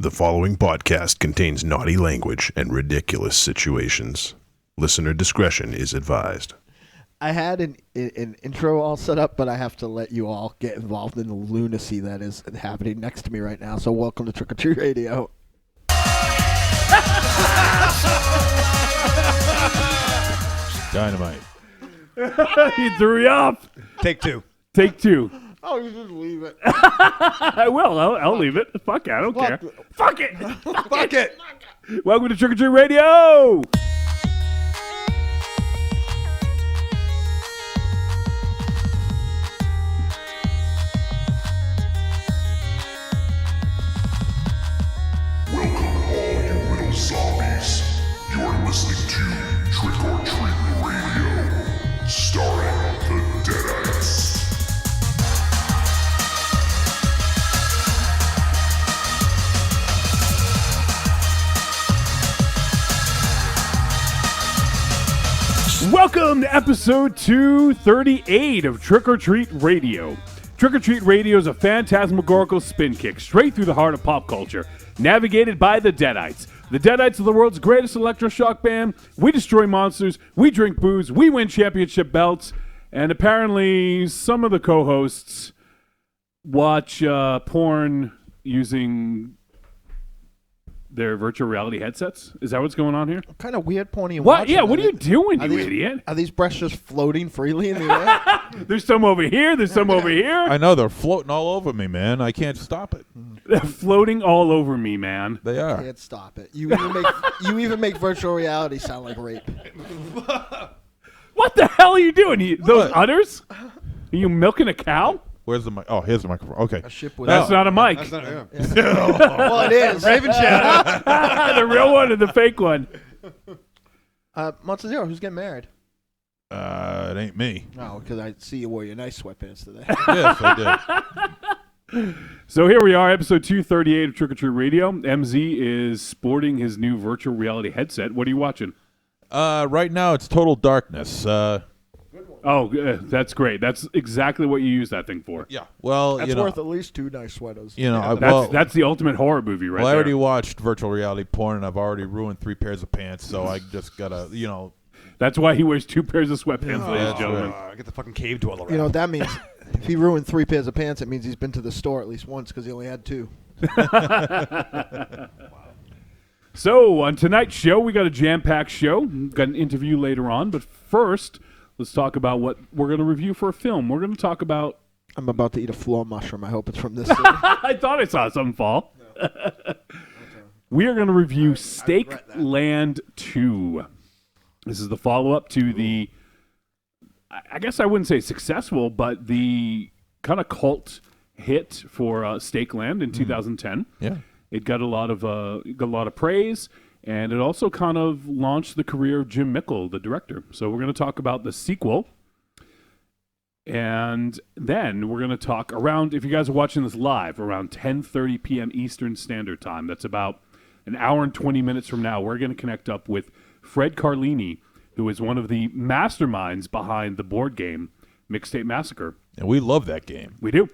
The following podcast contains naughty language and ridiculous situations. Listener discretion is advised. I had an intro all set up, but I have to let you all get involved in the lunacy that is happening next to me right now. So welcome to Trick or Treat Radio. Dynamite. You threw me off. Take two. Take two. Oh, you just leave it. I will. I'll leave it. Fuck it. I don't care. Fuck it. Fuck it. Welcome to Trick or Treat Radio. Welcome all you little zombies. You're listening to Trick or Treat Radio, starring the Deadites. Welcome to episode 238 of Trick or Treat Radio. Trick or Treat Radio is a phantasmagorical spin kick straight through the heart of pop culture, navigated by the Deadites. The Deadites are the world's greatest electroshock band. We destroy monsters, we drink booze, we win championship belts, and apparently some of the co-hosts watch porn using their virtual reality headsets. Is that what's going on here? What kind of weird porn are you What? watching? Yeah, what are you doing, you these, idiot? Are these breasts just floating freely in the air? There's some over here, there's some over here. I know, they're floating all over me, man. I can't stop it. They're floating all over me, man. They are. Can't stop it. You even make virtual reality sound like rape. What the hell are you doing? Those What? udders? Are you milking a cow? Where's the mic? Oh, here's the microphone. Okay. A ship with That's not a mic. That's not him. Well, it is. Raven Shadow. The real one and the fake one. Monster Zero, who's getting married? It ain't me. No, because I see you wore your nice sweatpants today. Yes, I did. So here we are, episode 238 of Trick or Treat Radio. MZ is sporting his new virtual reality headset. What are you watching? Right now, it's total darkness. That's great. That's exactly what you use that thing for. Yeah. Well, That's you know, worth at least two nice sweaters. That's the ultimate horror movie right I there. already watched virtual reality porn, and I've already ruined 3 pairs of pants, so I just gotta, That's why he wears 2 pairs of sweatpants, ladies and that's gentlemen. Get the fucking cave dweller out. You know what that means? If he ruined 3 pairs of pants, it means he's been to the store at least once because he only had 2. So, on tonight's show, we got a jam-packed show. We've got an interview later on, but first, let's talk about what we're going to review for a film. We're going to talk about... I'm about to eat a floor mushroom. I hope it's from this city. I thought I saw something fall. We are going to review Stakelander 2. This is the follow-up to the... I guess I wouldn't say successful, but the kind of cult hit for Stakelander in 2010. Yeah. It got a lot of praise, and it also kind of launched the career of Jim Mickle, the director. So we're going to talk about the sequel, and then we're going to talk around, if you guys are watching this live, around 10:30 p.m. Eastern Standard Time. That's about an hour and 20 minutes from now. We're going to connect up with Fred Carlini, who is one of the masterminds behind the board game Mixtape Massacre. And we love that game. We do.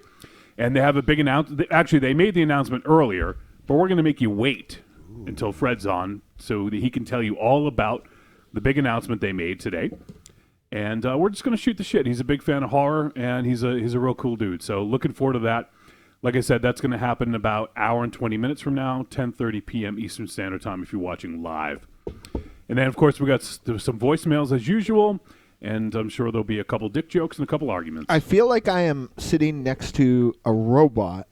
And they have a big announcement. Actually, they made the announcement earlier, but we're going to make you wait until Fred's on so that he can tell you all about the big announcement they made today. And we're just going to shoot the shit. He's a big fan of horror, and he's a real cool dude. So looking forward to that. Like I said, that's going to happen in about an hour and 20 minutes from now, 10:30 p.m. Eastern Standard Time if you're watching live. And then, of course, we got some voicemails as usual, and I'm sure there'll be a couple dick jokes and a couple arguments. I feel like I am sitting next to a robot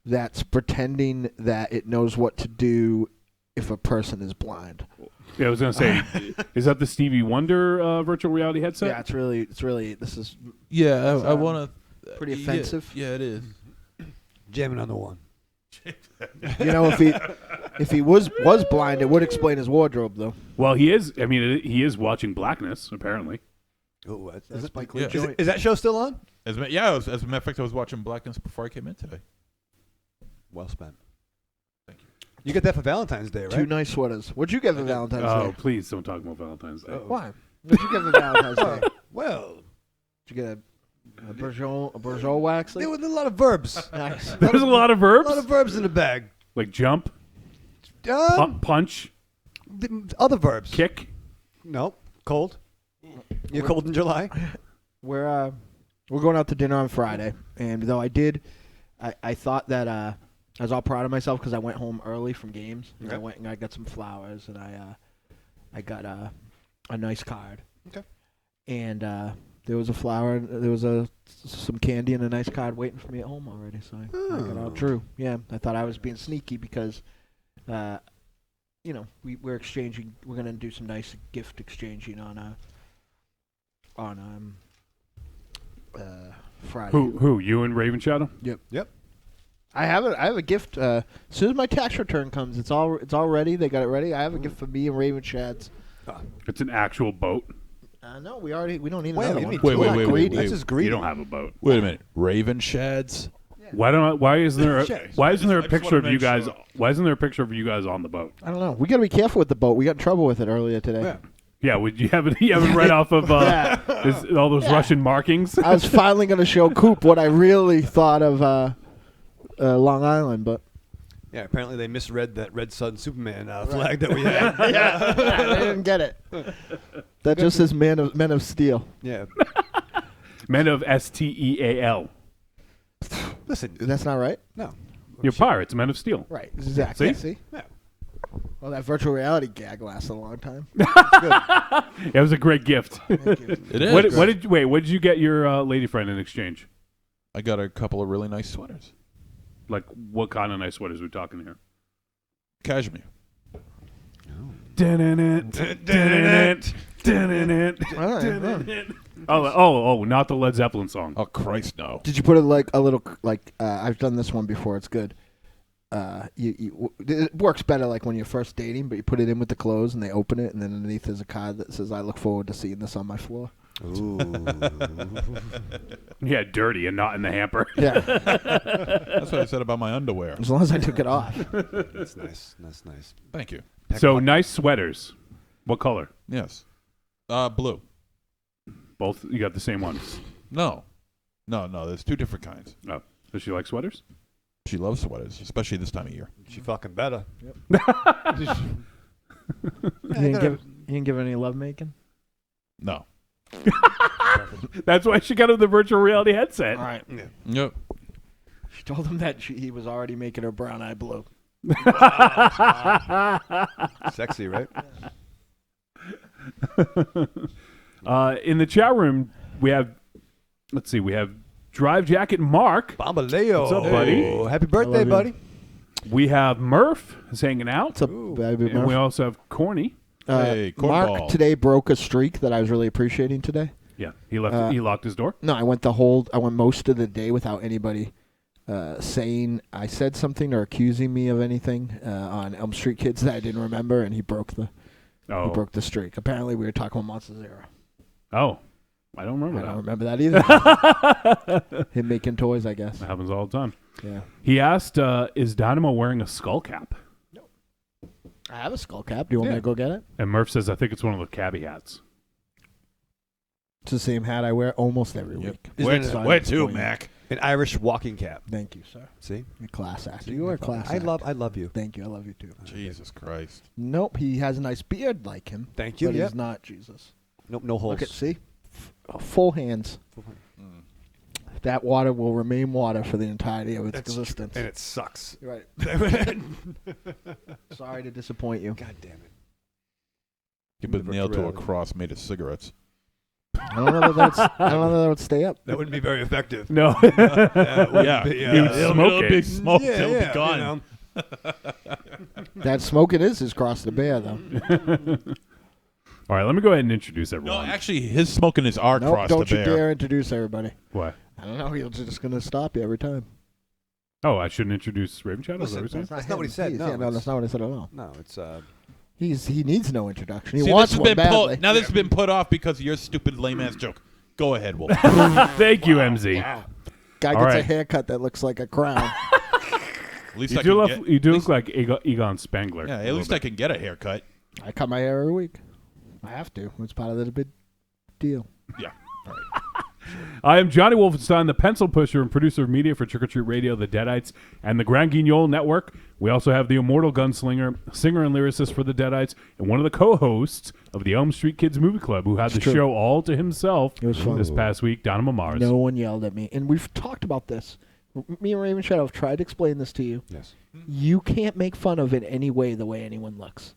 that's pretending that it knows what to do if a person is blind. Yeah, I was going to say, is that the Stevie Wonder virtual reality headset? Yeah, it's really, this is Yeah, I want to... pretty offensive. Yeah, it is. Jamming on the one. You know, if he was blind, it would explain his wardrobe, though. Well, he is. I mean, he is watching Blackness, apparently. Oh, That's Spike Lee Yeah. joint. Is that show still on? As a matter of fact, I was watching Blackness before I came in today. Well spent. Thank you. You get that for Valentine's Day, right? 2 nice sweaters. What'd you get for Valentine's Oh, Day? please don't talk about Valentine's Day. Why? What'd you get for Valentine's Day? Well, Did you get a Bourgeois wax? there were a lot of verbs. Nice. There's a lot of verbs. A lot of verbs in the bag. Like jump. Punch, Other verbs. kick. No. Cold. You're cold in July. We're going out to dinner on Friday, and though I thought that I was all proud of myself because I went home early from games. And Okay. I went and I got some flowers, and I got a nice card. Okay. And there was a flower, there was some candy and a nice card waiting for me at home already. So I got all true. Yeah, I thought I was being sneaky because, we're exchanging. We're gonna do some nice gift exchanging on Friday. Who? You and Raven Shadow? Yep. I have a gift. As soon as my tax return comes, it's all ready. They got it ready. I have a gift for me and Raven Shads. It's an actual boat. No, we don't need Wait, another you one. need Wait, two. wait, Not wait, greedy. wait, That's wait. just greedy. You don't have a boat. Wait a minute. Raven Shads? Why isn't there a I just picture wanna of you make guys? sure. Why isn't there a picture of you guys on the boat? I don't know. We got to be careful with the boat. We got in trouble with it earlier today. Yeah. Yeah, would you have it right off of all those Russian markings? I was finally going to show Coop what I really thought of Long Island, but Yeah, apparently they misread that Red Sun Superman flag that we had. I didn't get it. That just says Men of Steel. Yeah. Men of STEAL. Listen, That's not right. no. You're pirates, Men of Steel. Right. Exactly. See? Yeah. Well, that virtual reality gag lasted a long time. It was a great gift. Thank you. It is. What did you get your lady friend in exchange? I got a couple of really nice sweaters. Like, what kind of nice sweaters are we talking here? Cashmere. Oh, not the Led Zeppelin song. Oh, Christ, no. Did you put it like a little like I've done this one before. It's good. It works better like when you're first dating, but you put it in with the clothes and they open it, and then underneath there's a card that says, "I look forward to seeing this on my floor." Ooh. Yeah, dirty and not in the hamper. Yeah, That's what I said about my underwear. as long as I took it off. That's nice. That's nice. Thank you. So nice sweaters. What color? Yes. Blue. Both. You got the same ones. No. No, there's two different kinds. Oh, does she like sweaters? She loves sweaters, especially this time of year. She fucking better. You didn't give any love making. No. That's why she got him the virtual reality headset. All right. Yeah. Yep. She told him that he was already making her brown eye blue. Sexy, right? In the chat room, we have Drive Jacket Mark. Bambaleo. What's up, buddy? Oh, happy birthday, you. buddy. We have Murph is hanging out. What's up, baby? And we also have Corny. Hey, Mark cornball. today broke a streak that I was really appreciating today. Yeah, he left. He locked his door. No, I went most of the day without anybody saying I said something or accusing me of anything on Elm Street Kids that I didn't remember, and he broke the streak. Apparently, we were talking about Monster Zero. Oh, I don't remember I that. don't remember that either. Him making toys, I guess. That happens all the time. Yeah. He asked, "Is Dynamo wearing a skull cap?" I have a skull cap. Do you want me to go get it? And Murph says, "I think it's one of the cabbie hats." It's the same hat I wear almost every week. Where to, Mac? An Irish walking cap. Thank you, sir. See? You're a class act. You are a class act. I love you. Thank you. I love you too. Jesus Christ. Nope. He has a nice beard like him. Thank you. But Yep. he's not Jesus. Nope, no holes. Look at see, full hands. That water will remain water for the entirety of its existence. And it sucks. Right. Sorry to disappoint you. God damn it. You put nailed to a cross made of cigarettes. I don't know that that would stay up. That wouldn't be very effective. No. Yeah. He would smoke it. Big smoke. Yeah, It'll yeah, be gone. you know. That smoking is his cross to bear, though. All right, let me go ahead and introduce No, everyone. actually, his smoking is our Nope, cross don't to you bear. dare introduce everybody. What? I don't know. He's just going to stop you every time. Oh, I shouldn't introduce Raven Shadow? Is that what you're saying? That's not what he said. He's- No, yeah, no, it's- that's not what I said at all. No, it's He needs no introduction. He See, wants this has one been badly. now this has been put off because of your stupid lame ass joke. Go ahead, Wolf. Thank you, MZ. Guy All gets a right. haircut that looks like a crown. At least You I do can look, get. you do at look like Egon Spengler. Yeah, a at little least bit. I can get a haircut. I cut my hair every week. I have to. It's part of the big deal. Yeah. I am Johnny Wolfenstein, the pencil pusher and producer of media for Trick or Treat Radio, the Deadites, and the Grand Guignol Network. We also have the immortal gunslinger, singer and lyricist for the Deadites, and one of the co-hosts of the Elm Street Kids Movie Club, who had the show all to himself this past week, Donna Mars. No one yelled at me. And we've talked about this. Me and Raven Shadow have tried to explain this to you. Yes. You can't make fun of it any way the way anyone looks.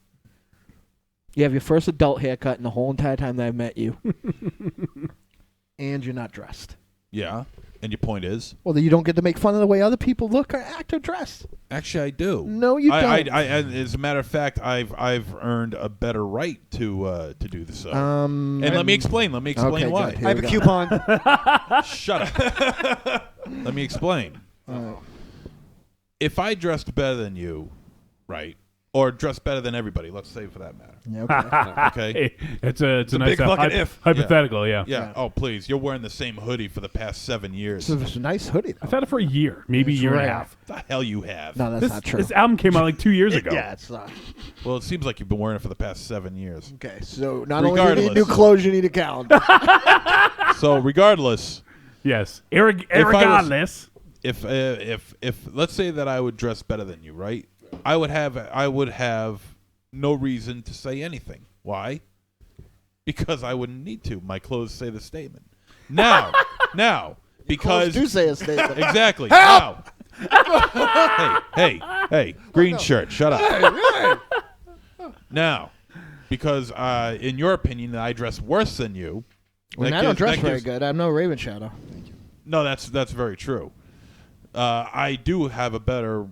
You have your first adult haircut in the whole entire time that I've met you. And you're not dressed. Yeah. And your point is? Well, you don't get to make fun of the way other people look or act or dress. Actually, I do. No, you don't. As a matter of fact, I've earned a better right to do this. And let me explain. Let me explain why. I have a coupon. Shut up. Let me explain. If I dressed better than you, right, or dressed better than everybody, let's say for that matter. Yeah, Okay. It's a nice big fucking if. hypothetical, yeah. Yeah. Oh, please. You're wearing the same hoodie for the past 7 years. It's a nice hoodie, though. I've had it for a year, maybe a year and a half. The hell you have. No, that's not true. This album came out like 2 years ago. Yeah, it's not. Well, it seems like you've been wearing it for the past 7 years. Okay, so not only do you need Regardless. new clothes, you need a calendar. So regardless, Yes. Irregardless. if let's say that I would dress better than you, right? I would have no reason to say anything. Why? Because I wouldn't need to. My clothes say the statement. Now, because Clothes do say a statement. exactly. Now. Hey, green shirt, shut up. Now, because in your opinion, I dress worse than you. I don't dress very good. I'm no Raven Shadow. No, that's very true. I do have a better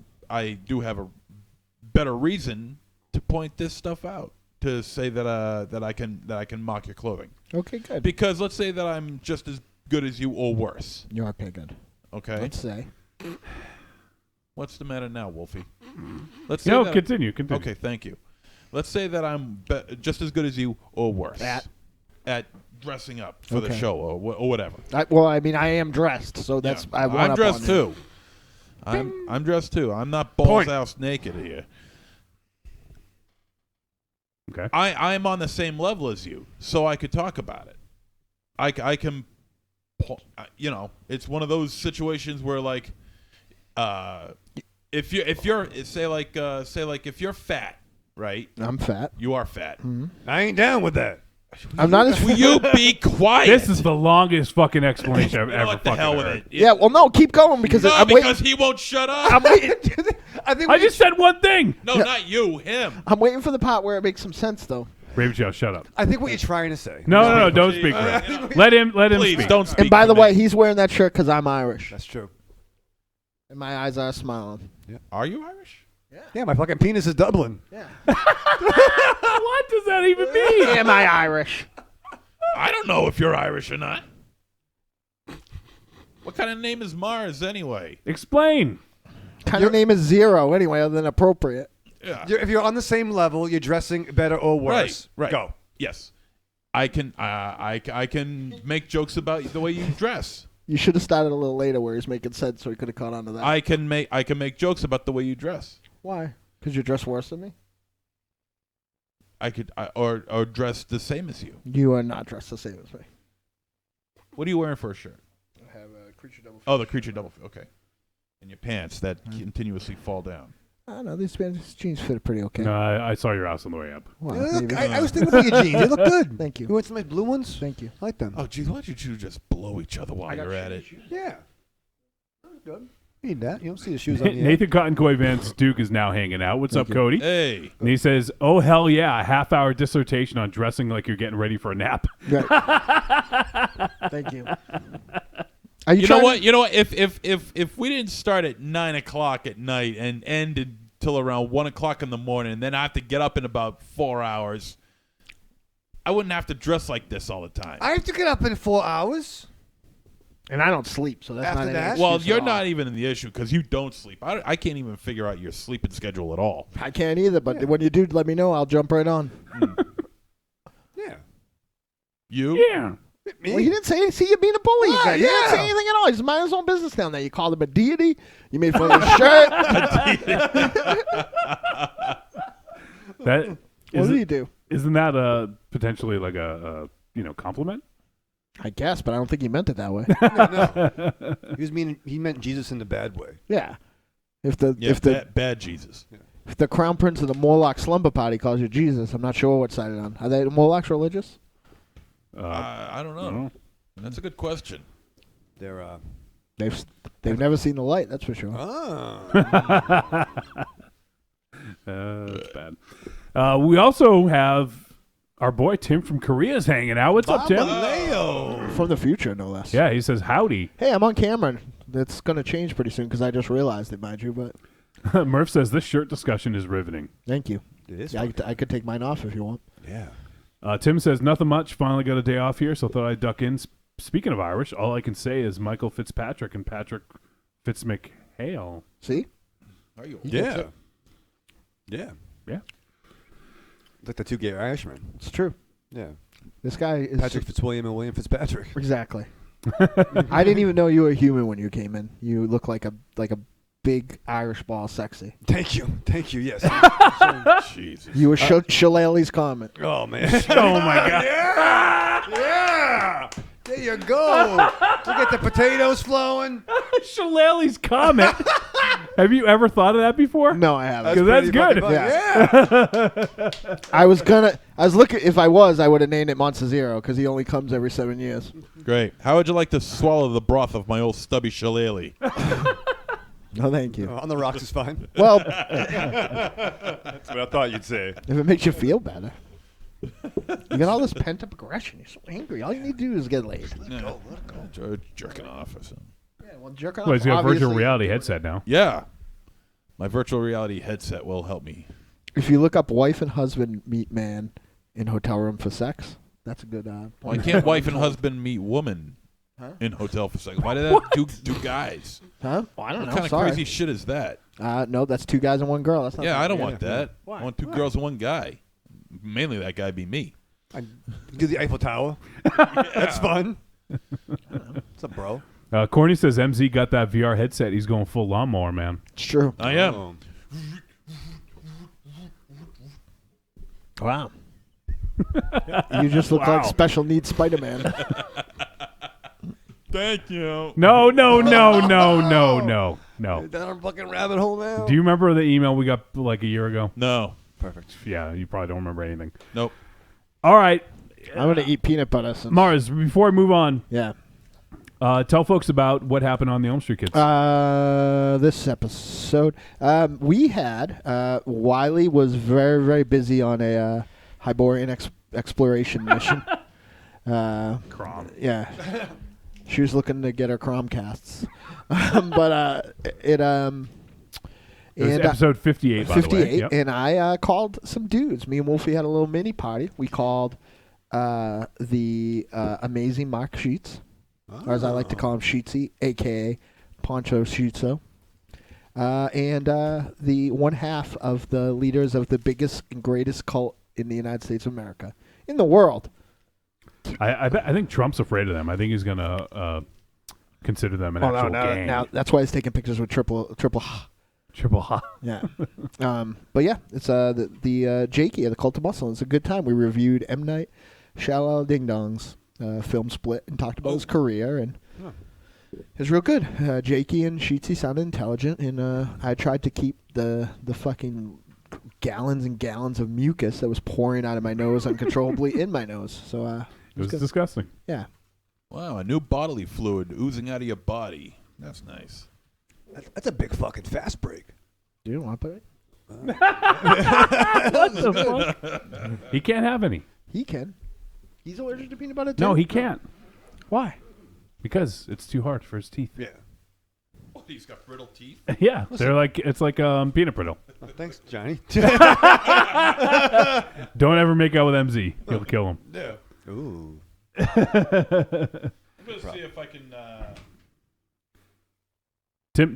reason to point this stuff out, to say that I can mock your clothing. Okay, good. Because let's say that I'm just as good as you or worse. You are pretty good. Okay. Let's say. What's the matter now, Wolfie? Let's say that Continue. Okay, thank you. Let's say that I'm just as good as you or worse at dressing up for the show or whatever. I am dressed, so that's I'm dressed too. I'm dressed too. I'm not balls ass naked here. Okay. I'm on the same level as you, so I could talk about it. I can, it's one of those situations where like, if you're fat, right? I'm fat. You are fat. Mm-hmm. I ain't down with that. I'm not as. Will you be quiet? This is the longest fucking explanation I've ever what the fucking hell heard. with it? Yeah, well, no, keep going because I'm because waiting. he won't shut up. I'm waiting. I just said one thing. No, not you, him. I'm waiting for the part where it makes some sense, though. Raven Shadow, shut up. I think what you're trying to say. No, don't speak for him. Let him Please speak. don't speak. And by for the me. way, he's wearing that shirt because I'm Irish, That's true. and my eyes are smiling. Are you Irish? Yeah, my fucking penis is Dublin. Yeah. What does that even mean? Am I Irish? I don't know if you're Irish or not. What kind of name is Mars anyway? Explain. Kind of name is zero anyway, other than appropriate. Yeah. If you're on the same level, you're dressing better or worse. Right. Go. Yes. I can make jokes about the way you dress. You should have started a little later where he's making sense, so he could have caught on to that. I can make jokes about the way you dress. Why? Because you dress worse than me? I could or dress the same as you. You are not dressed the same as me. What are you wearing for a shirt? I have a creature double. Oh, the creature double. Okay. And your pants that continuously fall down. I don't know. These jeans fit pretty okay. No, I saw your house on the way up. Well, maybe. I was thinking about your jeans. They look good. Thank you. You want some nice blue ones? Thank you. I like them. Oh, geez, why don't you two just blow each other while you're at it? Yeah. That's good. You need that. You don't see the shoes on the Nathan Cotton Coy Vance Duke is now hanging out. What's up, Cody? Hey. And he says, "Oh hell yeah, a half-hour dissertation on dressing like you're getting ready for a nap." Right. Thank you. Are You know what? If we didn't start at 9:00 at night and ended till around 1:00 in the morning, and then I have to get up in about 4 hours, I wouldn't have to dress like this all the time. I have to get up in 4 hours. And I don't sleep, so that's After not an that? excuse Well, at you're all. not even in the issue because you don't sleep. I can't even figure out your sleeping schedule at all. I can't either, but when you do, let me know. I'll jump right on. Yeah. You? Yeah. Me? Well, he didn't say. See, you're being a bully. Ah, He didn't say yeah. anything at all. He's minding his own business down there. You called him a deity. You made fun of his shirt. That What did he do? isn't that potentially like a compliment? I guess, but I don't think he meant it that way. No. He meant Jesus in the bad way. Yeah. If the bad Jesus. Yeah. if the Crown Prince of the Morlock Slumber Party calls you Jesus, I'm not sure what side it's on. Are the Morlocks religious? I don't know. That's a good question. They've never seen the light, that's for sure. That's bad. We also have our boy Tim from Korea's hanging out. What's up, Tim? From the future, no less. Yeah, he says howdy. Hey, I'm on camera. That's going to change pretty soon because I just realized it, mind you. But Murph says this shirt discussion is riveting. thank you. It is. Yeah, I could take mine off if you want. Yeah. Tim says nothing much. Finally got a day off here, so thought I'd duck in. Speaking of Irish, all I can say is Michael Fitzpatrick and Patrick Fitzmchale. See? Are you? Yeah. Yeah. Yeah. Like the two gay Irishmen. It's true. Yeah. This guy is Patrick Fitzwilliam and William Fitzpatrick. Exactly. I didn't even know you were human when you came in. You look like a big Irish ball sexy. Thank you. Yes. Jesus. You were Shillelagh's comment. Oh, man. Oh, my God. Yeah. There you go. Look at the potatoes flowing. Shillelagh's comment. Have you ever thought of that before? No, I haven't. Because that's good. Yeah. I was looking. If I would have named it Montsezero because he only comes every 7 years. Great. How would you like to swallow the broth of my old stubby shillelagh? No, thank you. On the rocks is fine. Well, That's what I thought you'd say. if it makes you feel better. You got all this pent up aggression. You're so angry. All you need to do is get laid. Let go. Jerking off or something. Yeah, well, jerk off. Well, he's got a virtual obviously. reality headset now. Yeah. My virtual reality headset will help me. If you look up wife and husband meet man in hotel room for sex, that's a good. Why can't wife and husband meet woman in hotel for sex? Why did that two guys? Huh? Well, I don't What know. kind of Sorry. crazy shit is that? No, that's 2 guys and 1 girl. That's not. Yeah, I don't want that. Why? I want 2 girls and 1 guy. Mainly that guy be me. I do the Eiffel Tower. That's fun. What's up, bro? Corny says MZ got that VR headset. He's going full lawnmower, man. It's true. I am. Wow. You just look like special needs Spider-Man. Thank you. No. Down our fucking rabbit hole now. Do you remember the email we got like a year ago? No. Perfect. Yeah, you probably don't remember anything. Nope. All right. I'm gonna eat peanut butter. Since Mars, before I move on, yeah. tell folks about what happened on the Elm Street Kids. This episode, we had Wiley was very, very busy on a Hyborian exploration mission. Crom. Yeah, she was looking to get her Chromcasts, but it was episode 58, by the way. 58, Yep. and I called some dudes. Me and Wolfie had a little mini party. We called the amazing Mark Sheets, or as I like to call him, Sheetsy, a.k.a. Poncho Sheetso, and the one half of the leaders of the biggest and greatest cult in the United States of America, in the world. I think Trump's afraid of them. I think he's going to consider them an actual gang. Now that's why he's taking pictures with triple. Triple Ha. Yeah. But yeah, it's the Jakey of the Cult of Muscle. It's a good time. We reviewed M. Night Shyamalan Ding Dong's film Split and talked about his career, and it was real good. Jakey and Sheetsy sounded intelligent, and I tried to keep the fucking gallons and gallons of mucus that was pouring out of my nose uncontrollably in my nose. So It was good. disgusting. Yeah. Wow, a new bodily fluid oozing out of your body. That's nice. That's a big fucking fast break. Do you want to put it? What the fuck? He can't have any. He can. He's allergic to peanut butter too? No, he can't. Why? Because it's too hard for his teeth. Yeah. Oh, he's got brittle teeth. Yeah, they're like it's like peanut brittle. Well, thanks, Johnny. Don't ever make out with MZ. He'll kill him. Yeah. Ooh. I'm gonna see if I can.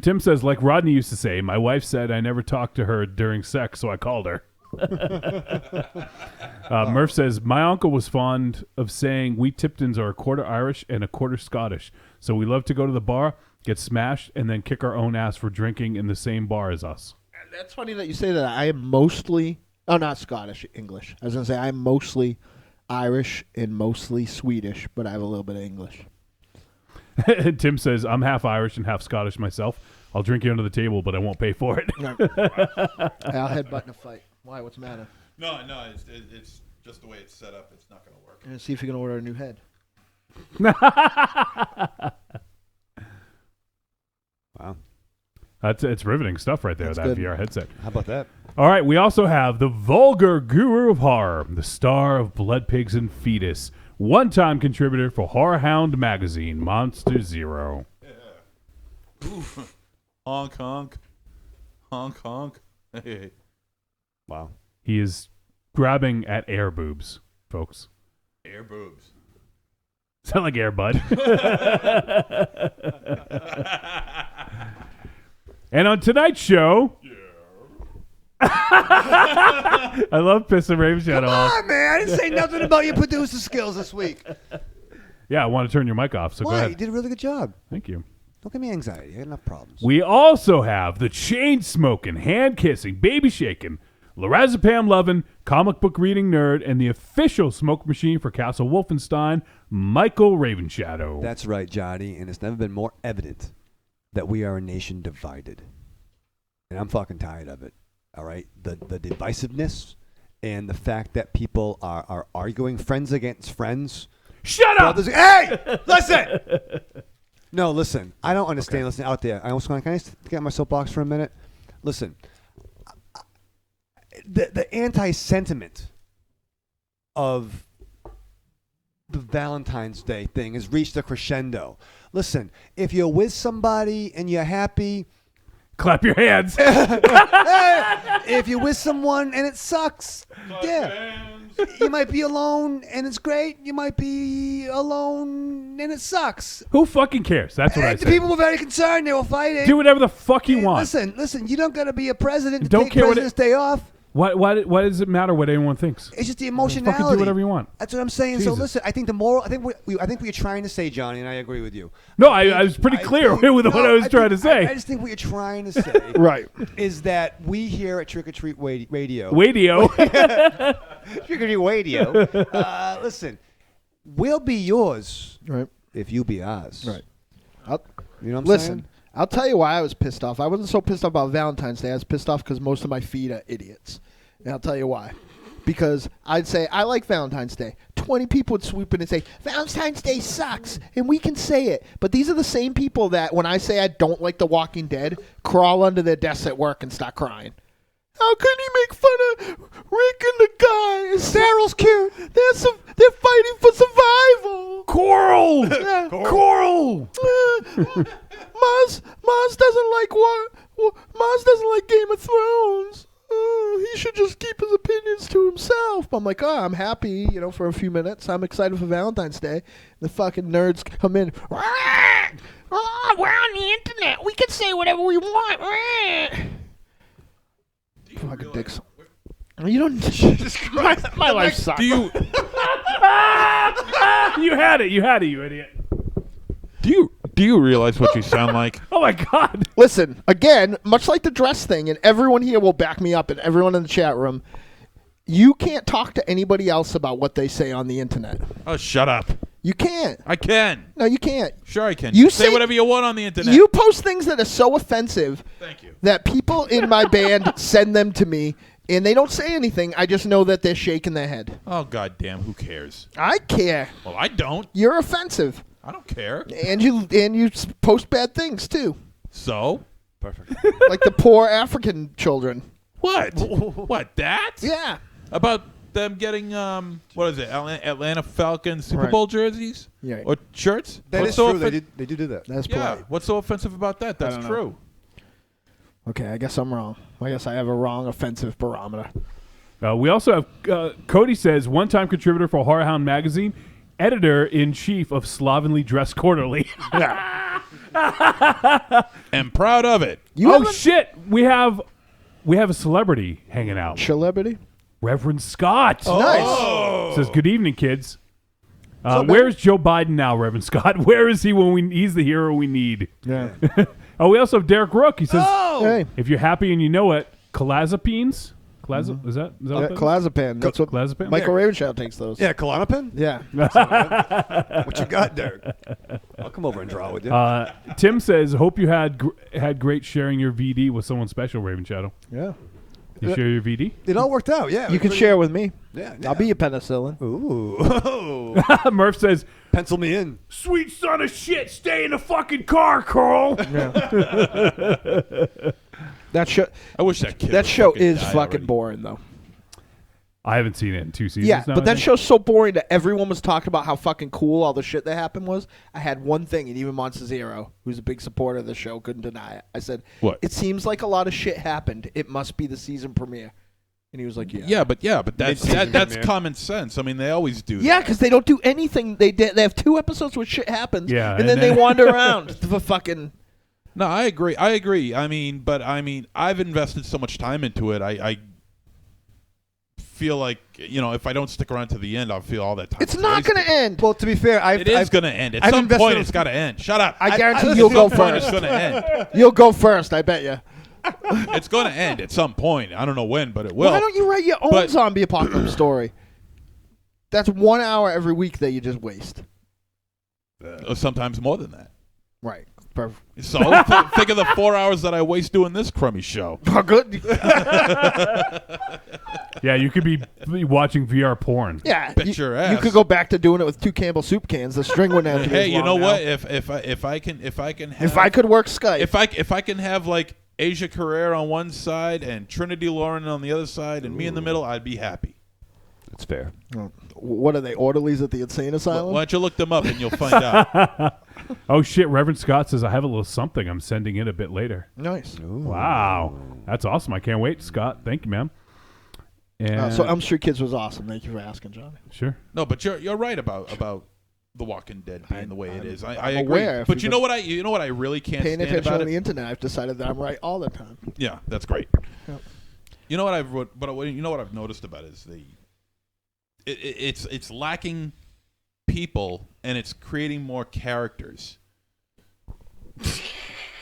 Tim says, like Rodney used to say, my wife said I never talked to her during sex, so I called her. Murph says, my uncle was fond of saying we Tiptons are a quarter Irish and a quarter Scottish, so we love to go to the bar, get smashed, and then kick our own ass for drinking in the same bar as us. That's funny that you say that. I am mostly, not Scottish, English. I was going to say I'm mostly Irish and mostly Swedish, but I have a little bit of English. Tim says, I'm half Irish and half Scottish myself. I'll drink you under the table, but I won't pay for it. I'll headbutt in a fight. Why? What's the matter? No, it's just the way it's set up. It's not going to work. See if you can order a new head. Wow. It's riveting stuff right there, That's that good. VR headset. How about that? All right, we also have the vulgar guru of horror, the star of Blood Pigs and Fetus, one-time contributor for Horror Hound magazine, Monster Zero. Yeah. Honk, honk. Honk, honk. Hey. Wow. He is grabbing at air boobs, folks. Air boobs. Sound like Air Bud. And on tonight's show, I love pissing Raven Shadow off. Come on, man. I didn't say nothing about your producer skills this week. Yeah, I want to turn your mic off, so Why? go You ahead. did a really good job. Thank you. Don't give me anxiety. I got enough problems. We also have the chain-smoking, hand-kissing, baby-shaking, lorazepam-loving, comic book reading nerd, and the official smoke machine for Castle Wolfenstein, Michael Ravenshadow. That's right, Johnny, and it's never been more evident that we are a nation divided. And I'm fucking tired of it, all right? The divisiveness and the fact that people are arguing friends against friends. Shut up! Brothers, hey! Listen! No, listen. I don't understand. Okay. Listen, out there. Can I just get on my soapbox for a minute? Listen. The anti-sentiment of the Valentine's Day thing has reached a crescendo. Listen, if you're with somebody and you're happy, clap your hands. If you're with someone and it sucks, you might be alone and it's great. You might be alone and it sucks. Who fucking cares? That's what I say. The people were very concerned. They were fighting. Do whatever the fuck you want. Listen. You don't got to be a president to don't take care President's Day off. Why does it matter what anyone thinks? It's just the emotionality. Fucking do whatever you want. That's what I'm saying. Jesus. So listen, I think what you're trying to say, Johnny, and I agree with you. No, I was pretty clear with what I was trying to say. I just think what you're trying to say right. is that we here at Trick or Treat Radio. Trick or Treat Radio. Listen, we'll be yours if you be ours. Right. You know what I'm saying? I'll tell you why I was pissed off. I wasn't so pissed off about Valentine's Day. I was pissed off because most of my feed are idiots. And I'll tell you why. Because I'd say, I like Valentine's Day. 20 people would swoop in and say, Valentine's Day sucks. And we can say it. But these are the same people that, when I say I don't like The Walking Dead, crawl under their desks at work and start crying. How can he make fun of Rick and the guys? Daryl's cute. They're fighting for survival. Coral! Yeah. Coral! Maz doesn't like Maz doesn't like Game of Thrones. He should just keep his opinions to himself. I'm like, I'm happy, for a few minutes. I'm excited for Valentine's Day. The fucking nerds come in. We're on the internet. We can say whatever we want. Fucking dicks. You don't. Jesus Christ. My life sucks. Do you? You had it, you idiot. Do you realize what you sound like? Oh my God. Listen, again, much like the dress thing, and everyone here will back me up, and everyone in the chat room, you can't talk to anybody else about what they say on the internet. Oh, shut up. You can't. I can. No, you can't. Sure I can. You say whatever you want on the internet. You post things that are so offensive. Thank you. That people in my band send them to me, and they don't say anything. I just know that they're shaking their head. Oh, goddamn, who cares? I care. Well, I don't. You're offensive. I don't care. And you post bad things, too. So? Perfect. Like the poor African children. What? What, that? Yeah. About them getting, what is it, Atlanta Falcons Super Bowl jerseys? Yeah. Or shirts? That is true. They do that. That's yeah. polite. What's so offensive about that? That's true. Okay, I guess I'm wrong. I guess I have a wrong offensive barometer. We also have, Cody says, one-time contributor for Horror Hound magazine, editor-in-chief of Slovenly Dress Quarterly. And proud of it. Shit! We have a celebrity hanging out. Celebrity? Reverend Scott. Nice. Says, good evening, kids. Where's Joe Biden now, Reverend Scott? Where is he when he's the hero we need? Yeah. We also have Derek Rook. He says, Hey. if you're happy and you know it, clozapines, Is that what that is? Clozapam. That's what Clozapam? Michael Ravenshaw takes those. Yeah, Klonopin? Yeah. What you got, Derek? I'll come over and draw with you. Tim says, hope you had great sharing your VD with someone special, Raven Shadow. Yeah. You share your VD? It all worked out, yeah. You can share with me. Yeah, I'll be your penicillin. Ooh. Murph says, Pencil me in. sweet son of shit, stay in the fucking car, Carl. That show. I wish that kid. That would show fucking is die fucking already. boring though. I haven't seen it in 2 seasons Yeah, now, but I that think. show's so boring that everyone was talking about how fucking cool all the shit that happened was. I had one thing, and even Monster Zero, who's a big supporter of the show, couldn't deny it. I said, What? It seems like a lot of shit happened. It must be the season premiere. And he was like, yeah. Yeah, but that's common sense. I mean, they always do. Yeah, that. because they don't do anything. They have 2 episodes where shit happens, Yeah, and then they wander around for fucking. No, I agree. I mean, I've invested so much time into it. I feel like, if I don't stick around to the end, I'll feel all that time. It's not going to end. Well, to be fair, It is going to end. At I've some invested point, a- it's got to end. Shut up. I guarantee I- you'll go At some point, first. it's going to end. You'll go first, I bet you. It's going to end at some point. I don't know when, but it will. Why don't you write your own but- zombie apocalypse story? That's 1 hour every week that you just waste. Sometimes more than that. Right. Perfect. So think of the 4 hours that I waste doing this crummy show. Good. Yeah, you could be watching VR porn. Yeah. Bet you, your ass. You could go back to doing it with 2 Campbell soup cans. The string wouldn't have to be Hey, as you long know now. what? If I can have, If I could work Skype. if I can have like Asia Carrere on one side and Trinity Lauren on the other side and me in the middle, I'd be happy. That's fair. What are they, orderlies at the insane asylum? Why don't you look them up and you'll find out. Oh, shit. Reverend Scott says, I have a little something I'm sending in a bit later. Nice. Wow. That's awesome. I can't wait, Scott. Thank you, ma'am. And So Elm Street Kids was awesome. Thank you for asking, Johnny. Sure. No, but you're right about The Walking Dead being the way it is. I I'm agree. aware if But we've you know what I really can't Paying stand attention about on the it. internet, I've decided that I'm right all the time. Yeah, that's great. Yep. You know what I've noticed about it is it's lacking people and it's creating more characters.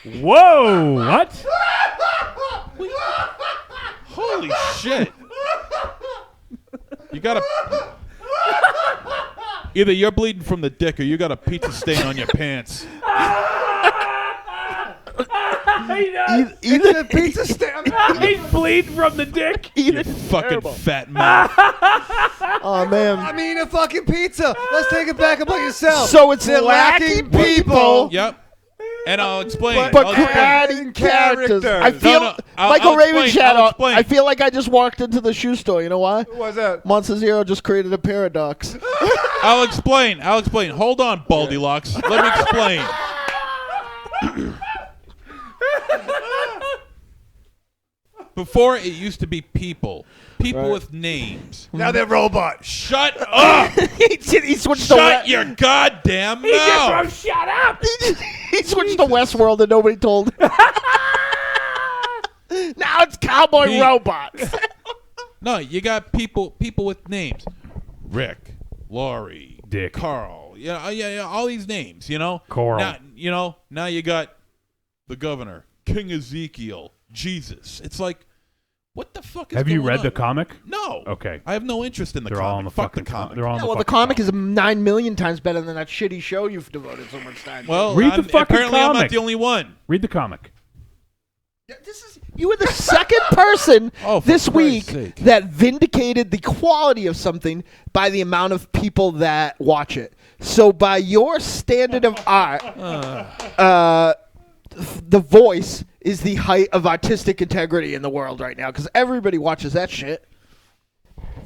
Whoa! What? Holy shit! You gotta either you're bleeding from the dick or you got a pizza stain on your pants. Either Pizza stand. He's bleeding from the dick. either Fucking fat man. Oh man. I mean, a fucking pizza. Let's take it back about yourself. So it's They're lacking people. Yep. And I'll explain. But I'll explain. adding characters. I No, feel I'll Michael explain, I'll Ravenshadow. explain. I feel like I just walked into the shoe store. You know why? What's that? Monster Zero just created a paradox. I'll explain. Hold on, Baldilocks. Let me explain. Before it used to be people Right. with names. Now they're robots. Shut up! he switched to Shut your goddamn mouth! Shut up! he switched to Westworld and nobody told. Now it's cowboy He- robots. No, you got people with names. Rick, Laurie, Dick. Carl. Yeah, all these names. Coral. Now you got the governor, King Ezekiel, Jesus. It's like, what the fuck is Have you going read on? the comic? No. Okay. I have no interest in the They're comic. all in the Fuck fucking the comic. They're all in Yeah, the well, the fucking comic is 9 million times better than that shitty show you've devoted so much time to. Well, Read the fucking apparently I'm not comic. the only one. Read the comic. You were the second person Oh, for this week Christ's sake. that vindicated the quality of something by the amount of people that watch it. So by your standard of art, The Voice is the height of artistic integrity in the world right now because everybody watches that shit.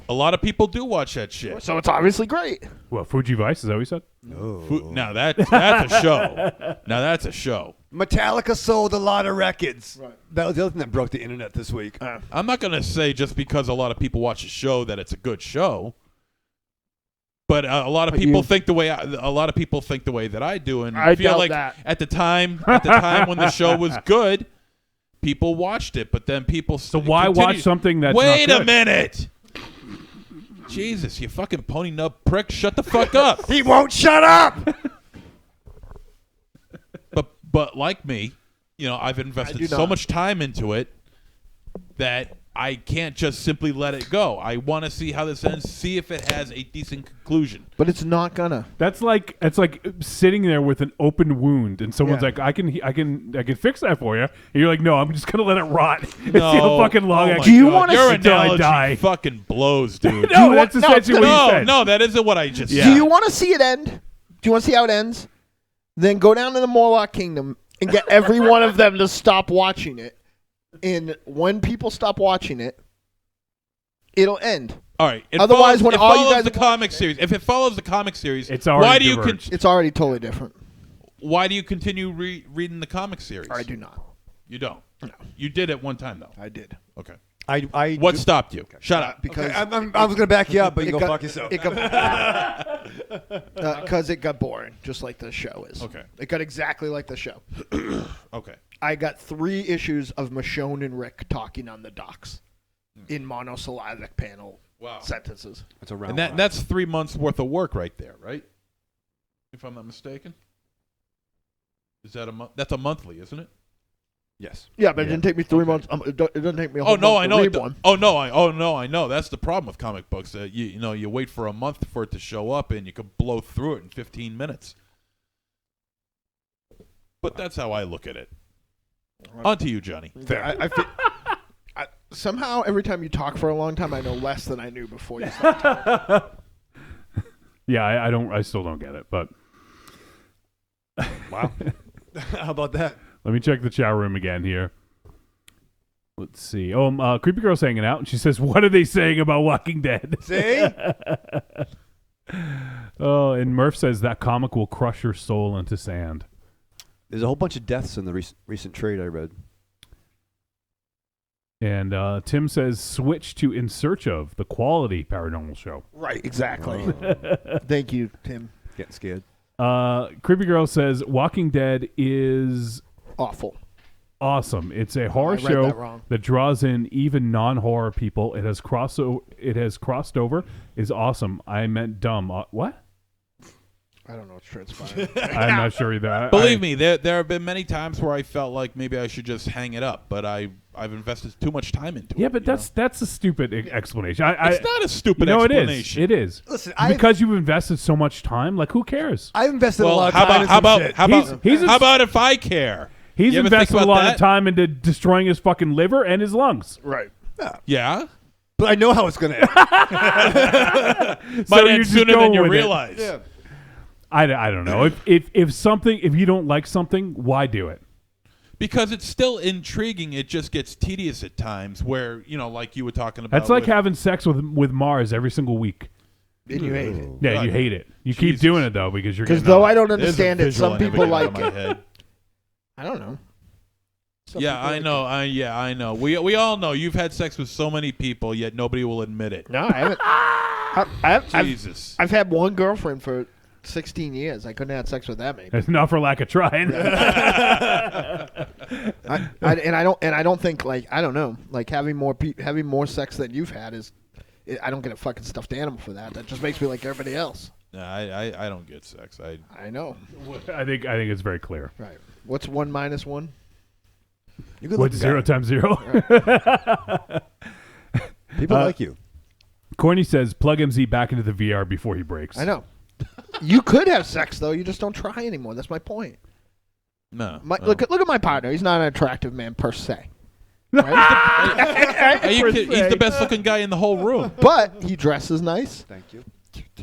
A lot of people do watch that shit. So it's obviously great. What, Fuji Vice? Is that what you said? Now that's a show. Now that's a show. Metallica sold a lot of records. Right. That was the other thing that broke the internet this week. I'm not gonna say just because a lot of people watch a show that it's a good show. But a lot of people think the way that I do, and I feel doubt like that. at the time when the show was good, people watched it. But then people So why watch something that's Wait not a good? minute, Jesus, you fucking pony nut prick! Shut the fuck up. He won't shut up. But like me, I've invested do so not. much time into it that I can't just simply let it go. I want to see how this ends, see if it has a decent conclusion. But it's not gonna. It's like sitting there with an open wound, and someone's Yeah. like, "I can fix that for you," and you're like, "No, I'm just gonna let it rot and No. see how fucking long I my can you God. wanna Your see- until I analogy die." fucking blows, dude. No, you that's want- no, essentially what you said. No, that isn't what I just Yeah. said. Do you want to see it end? Do you want to see how it ends? Then go down to the Morlock Kingdom and get every one of them to stop watching it. And when people stop watching it, it'll end. All right. Otherwise, when it all you follows guys the are watching comic it- series, if it follows the comic series, It's already why do you diverged. It's already totally different. why do you continue reading the comic series? I do not. You don't. No. You did at one time though. I did. Okay. I What stopped you? Shut up. Because I was gonna back you up, but you it go got- fuck yourself. It got because it got boring, just like the show is. Okay. It got exactly like the show. Okay. I got 3 issues of Michonne and Rick talking on the docks in monosyllabic panel Wow. sentences. It's a round. And that's 3 months worth of work right there, right? If I'm not mistaken. Is that a month? That's a monthly, isn't it? yes. Yeah, but it didn't take me 3 months. It doesn't take me a whole Oh no, month I to know. read one. I know. That's the problem with comic books. You wait for a month for it to show up, and you could blow through it in 15 minutes. But that's how I look at it. On to you, Johnny. I feel, somehow, every time you talk for a long time, I know less than I knew before you started talking. Yeah, I still don't get it, but Wow. How about that? let me check the chat room again here. Let's see. Oh, Creepy Girl's hanging out, and she says, "What are they saying about Walking Dead?" See? Oh, and Murph says that comic will crush your soul into sand. There's a whole bunch of deaths in the recent trade I read. And Tim says, "Switch to In Search of, the quality paranormal show." Right, exactly. Thank you, Tim. Getting scared. Creepy Girl says, "Walking Dead is Awful. awesome. It's a horror I read show that wrong. that draws in even non-horror people. It has crossed over. Is awesome. I meant dumb. What? I don't know what's transpiring. I'm not sure either. Believe me, there have been many times where I felt like maybe I should just hang it up, but I've invested too much time into it. Yeah, but that's a stupid explanation. It's not a stupid it explanation. is. It is. Listen, because you've invested so much time. Like, who cares? I've invested a Well, lot of how time about in how some about shit. how about if I care? He's You ever think invested a about lot that? of time into destroying his fucking liver and his lungs. Right. Yeah, But I know how it's going to end. might you end just sooner go than you with it. realize. Yeah. I don't know. If you don't like something, why do it? Because it's still intriguing. It just gets tedious at times where, like you were talking about. That's like with- having sex with Mars every single week. And you hate it. Yeah, God. you hate it. You keep Jesus. doing it though because you're Because getting though off. I don't There's a understand it, visual some and people everything like out of my head. I don't know. Some Yeah, people I like know. I know. We all know you've had sex with so many people, yet nobody will admit it. it. No, I haven't. Jesus. I've had one girlfriend for 16 years. I couldn't have sex with that many. It's not for lack of trying. I don't think like I don't know like having more sex than you've had is. I don't get a fucking stuffed animal for that. That just makes me like everybody else. No, I don't get sex. I know. I think it's very clear. Right. What's 1 minus 1? You could What's look at 0 times 0? that. People like you. Corny says, plug MZ back into the VR before he breaks. I know. You could have sex though. You just don't try anymore. That's my point. No. Look at my partner. He's not an attractive man per se. Are you kidding? He's the best looking guy in the whole room. But he dresses nice. Thank you.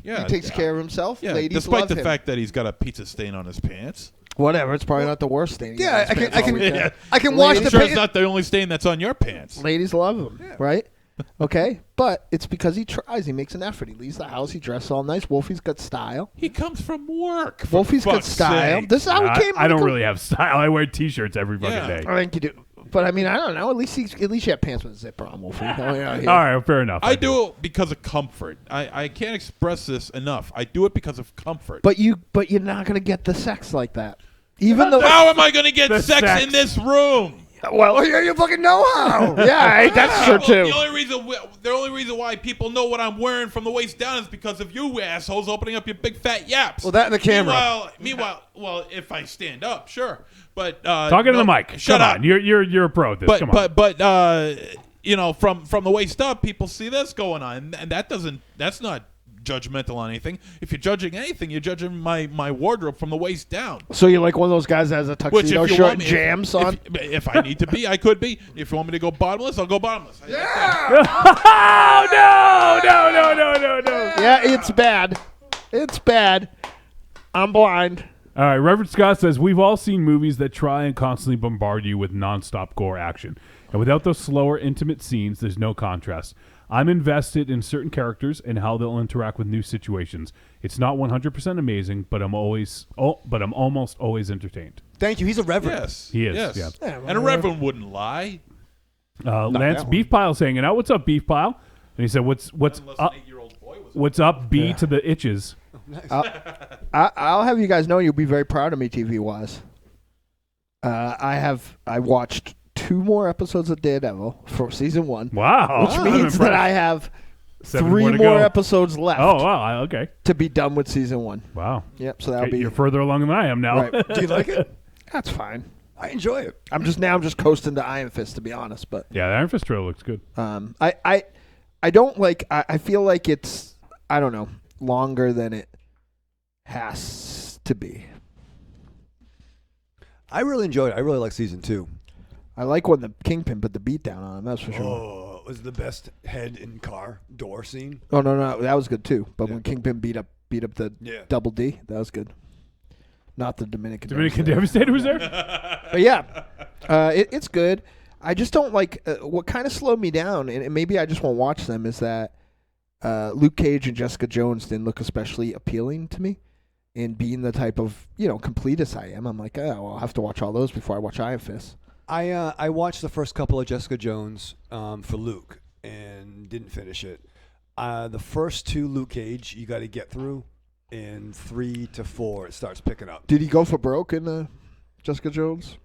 Yeah. He takes care of himself. Yeah. Ladies Despite love the him. fact that he's got a pizza stain on his pants. Whatever. It's probably not the worst thing. Yeah, I can Yeah. I can watch I'm the sure pa- it's not the only stain that's on your pants. Ladies love him, right? Okay, but it's because he tries. He makes an effort. He leaves the house. He dresses all nice. Wolfie's got style. He comes from work. for Wolfie's got fuck's style. sake. This is how he came. I don't really have style. I wear T-shirts every fucking Yeah. day. I think you do. But I mean, I don't know. At least you have pants with a zipper on, Wolfie. All right, fair enough. I do it because of comfort. I can't express this enough. I do it because of comfort. But you're not gonna get the sex like that. Even though. How am I going to get The sex sex. in this room? Well, yeah, you fucking know how. yeah, that's true Well, too. the only reason why people know what I'm wearing from the waist down is because of you assholes opening up your big fat yaps. Well, that and the camera. Meanwhile, well, if I stand up, sure, but Talking to the mic. Shut Come up. on. You're a pro at this. Come on. But from the waist up, people see this going on, and that's not judgmental on anything. If you're judging anything, you're judging my wardrobe from the waist down. So you're like one of those guys that has a tuxedo shirt and jams on? If I need to be, I could be. If you want me to go bottomless, I'll go bottomless. Oh, no. Yeah, it's bad. It's bad. I'm blind. All right, Reverend Scott says, we've all seen movies that try and constantly bombard you with nonstop gore action. And without those slower, intimate scenes, there's no contrast. I'm invested in certain characters and how they'll interact with new situations. It's not 100% amazing, but I'm almost always entertained. Thank you. He's a reverend. Yes. He is, Yes. yeah. And a reverend wouldn't lie. Lance Beef Pile's hanging out. What's up, Beef Pile? And he said, what's Unless up? an 8-year-old boy was What's up, B to the itches? I'll have you guys know you'll be very proud of me TV-wise. I watched 2 more episodes of Daredevil for season 1. Wow. Which means that I have 7 3 more to more go. episomes left Oh, wow. Okay. to be done with season 1. Wow. Yep, so that'll be... You're further along than I am now. Right. Do you like it? That's fine. I enjoy it. I'm just coasting to Iron Fist, to be honest. But Yeah, the Iron Fist trailer looks good. I don't like... I feel like it's, I don't know, longer than it has to be. I really enjoyed it. I really like season 2. I like when the Kingpin put the beat down on him, that's for sure. Oh, it was the best head in car door scene. Oh, no, that was good too. But when Kingpin beat up the Double D, that was good. Not the Dominican Devastator was there? But yeah, it's good. I just don't like, what kind of slowed me down, and maybe I just won't watch them, is that Luke Cage and Jessica Jones didn't look especially appealing to me. And being the type of, completist I am, I'm like, oh, well, I'll have to watch all those before I watch Iron Fist. I watched the first couple of Jessica Jones for Luke and didn't finish it. The first 2 Luke Cage you got to get through, and 3 to 4 it starts picking up. Did he go for broke in Jessica Jones